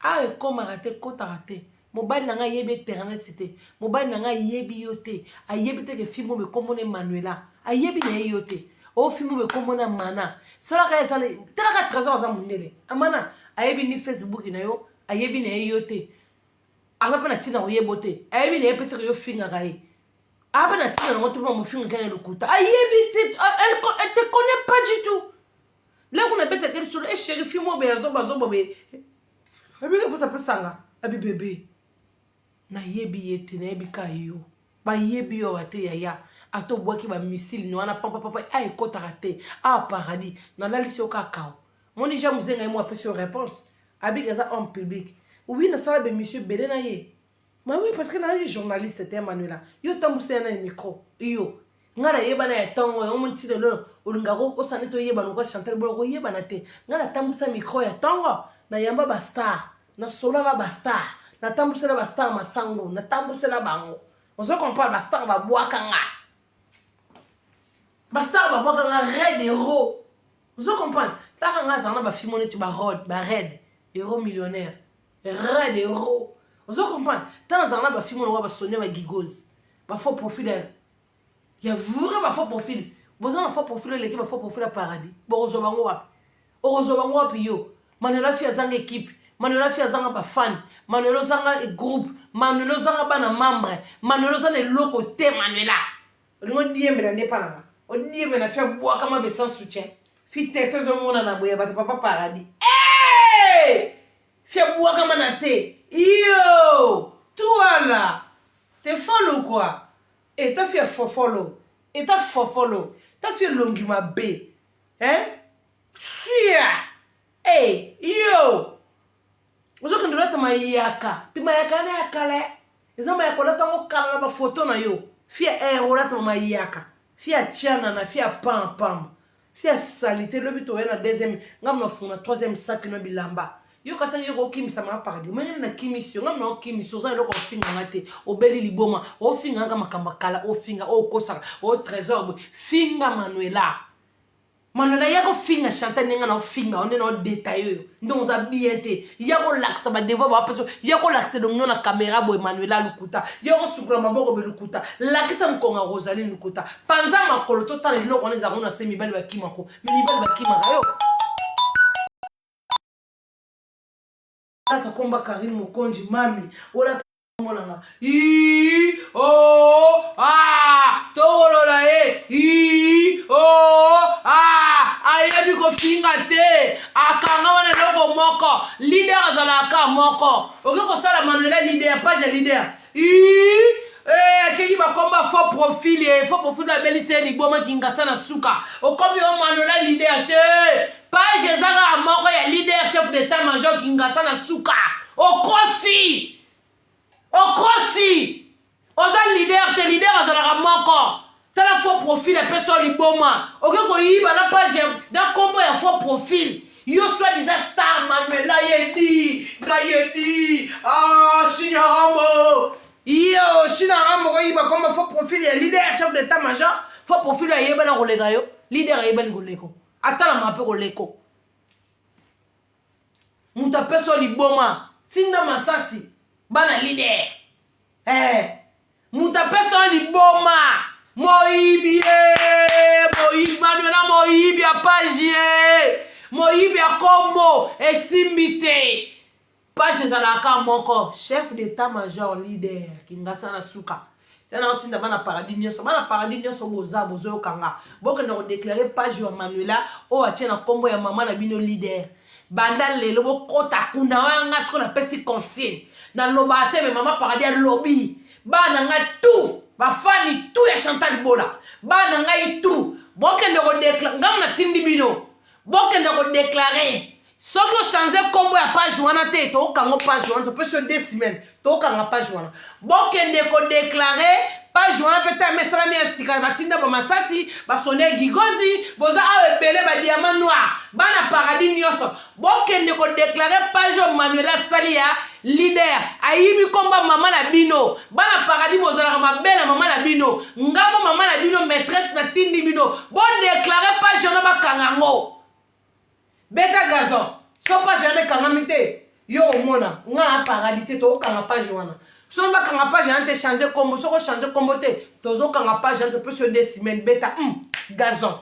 e comme raté kota raté mobali na nga yebi internet te mobali na nga yebi yote ayebi te ke fimo me komone Manuela ayebi na yote o fimo me komona mana sala ka sala tala ka trésor za mundele amana ayebi ni Facebook na yo ayebi na yote apa na tina oyebote ayebi na peut-être yo finga kai apa na tina ngo tuba mo finga kai lokuta ayebi te elle te connaît pas du tout là on a bête quel sur et chéri fimo be zoba be abi ka posa pesanga abi bébé na yebi yete na yebi kayo ba yebi yo ate ya ato boaki ba missile no wana papa ay kota raté paradis na la lisi o kakao moni ja muzenga y mo apesi réponse abi gaza en public. Oui, na sala be monsieur Belé na ye. Mais oui, parce que na ye journaliste te Manuela. Yo tambuse na micro. Yo. Ngara yeba na tongo yo monti de lo. Olungaro osane to yeba no ko chanter bolo ko yeba na te. Ngara tambusa micro ya tongo. Na yamba ba star. Na sola ba star. Na tambuse ba star masango. Na tambuse la bango. On se comprend ba star ba boaka nga. Ba star ba boaka nga red héros. On se comprend. Ta nga za na ba fimone ti ba red héros millionnaire. Red héros. Vous comprenez? Tant dans la film on va sonner ma gigoz. Ba faux profil. Il y a vraiment faux profil. Vous avez un faux profil l'équipe faux profil à paradis. Bon ozobango wa yo. Manuela fi azanga équipe. Manuela fi azanga ba fan. Manuela zanga groupe. Manuela zanga ba na membre. Manuela zanga loko te Manuela. On dit mais n'en pas là. On dit mais na fi bois comme be sans soutien. Fi tête zo mona na boya ba papa paradis. Fia bois comme un thé. Yo! Toi là! T'es folle ou quoi? Et t'as fait follow. Et t'as follow. T'as fait longima B. Hein? Fia! Hey! Yo! Vous avez quand tu as yaka. Puis ma yaka na yakale. Les hommes yaka là t'as kala ma photo na yo. Fia héros là t'as ma yaka. Fia tiana na fia pam. Fia salité le but na deuxième. Ngam na funa troisième sac na bilamba. Yo kasa yo kimi sama paradis mwenye na kimisio ngam kimisio za loko finga ngate obeli liboma o finga nga makambakala o finga o kosa o trésor finga Manuela yako finga Chantal ninga na finga on est dans détail donc on a bien té yako laksa ba devant ba peso yako laksa donc na caméra bo Manuela lukuta yako sukula maboko be lukuta lakisa mkonga Rosaline lukuta panza makolo to tala loko on ezanga na semi bali ba kimako mais bali ba kimaka yo combat Karine Mokonji mami ola monanga tolola ayebi ko finga te akanga wana loko moko leader azalaka moko oke kosala Manuela leader page leader keki bakomba faux profil na belise liboma kingasa na suka okomi o Manuela leader te page ezaka moko ya leader chef d'état major kingasa na suka okosi oza leader te leader azalaka moko tala faux profil epeso liboma oke koyiba na page na kombo ya faux profil yo soi-disant star Manuela yedi gayedi Shinarambo yo Shinarambo koyiba kombo faux profil ya leader chef d'état major faux profil ya yeba na koleka yo leader ya yeba ni koleko atala mape koleko muta peso liboma tinda masasi bana leader muta peso liboma moyibi Manuela moyibi ya page moyibi ya kombo esimbi te page ezalaka moko chef d'état major leader kingasa na suka tena otinda bana paradis nyonso bozoyokanga bokende kodéclare page ya Manuela oyo atie na kombo ya mama na bino leader banda lelo bokota kuna wanga siko napesi consigne naloba te me mama paradis alobi bana nga tu bafani tu ya Chantal Bola bana ngai tu bokende kodéclare ngam na tindi bino bokende kodéclare soki ochange kombo ya page wana te tokango page wana topesi 2 semaines tokanga page wana bokende kodéclare page wana mpe ta mesalami ya sika batinda bamasasi basone gigozi boza awa ebele badiamant noir bana paradis nyonso bokende kodéclare page ya Manuela sali ya leader ayibi komba mama na bino bana paradis bozalaka mabe na mama na bino ngambo mama na bino maîtresse na tindi bino bodéclare page wana bakanga ngo beta gazon so page wana ekangami te yo omona nga na paradis te tokanga page wana so bakanga page wana te changer kombo soko changer kombo te tozokanga page wana topesi 2 semaines beta gazon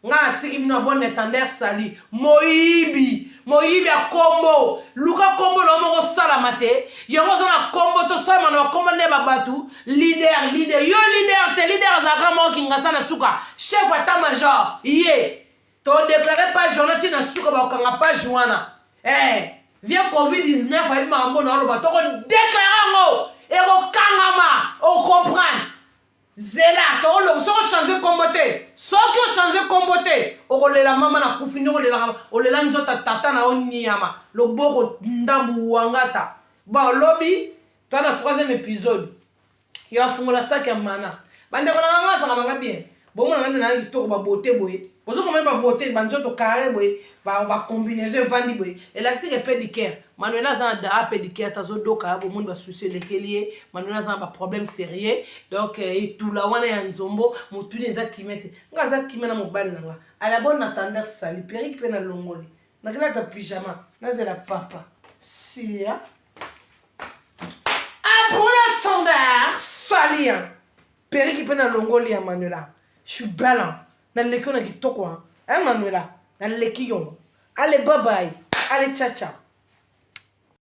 nga atiki bino bon étendard sali moyibi ya kombo luka kombo na moko salama te yango oza na kombo tosalama na bakombo nde babatu leader yo leader te leader azalaka moko kingasa na suka chef état major ye todéclare page wana ntina suka bakokanga page wana via covid-19 ayebi makambo na oloba tokodéclare yango ekokangama okomprendre zela tokoloba soki ochange kombo te okolela mama na kufi nde olela nzota tata na onyama loboko ndambu wangata baolobi toa na 3e épisode yo afungola saki ya mana bandeko na nganga azaka nanga bien bomona ngande na kitoko babote boye ozokomani babote banzoto carré boye bacombinaison evandi boye elakisiki epédicare Manuela aza na daa pédicare tazodoka bomoni basusi elekeli ye Manuela aza na baproblème sérieux donc etula wana ya nzombo motuni eza kime te nga aza kime na mobali na nga ala bon na tendance sali perike mpe na longoli nakelata pyjama nazela papa sia apona tendance sali perike mpe na longoli ya Manuela je suis belle naleki yo na kitoko Manuela naleki yo allez bye bye allez ciao ciao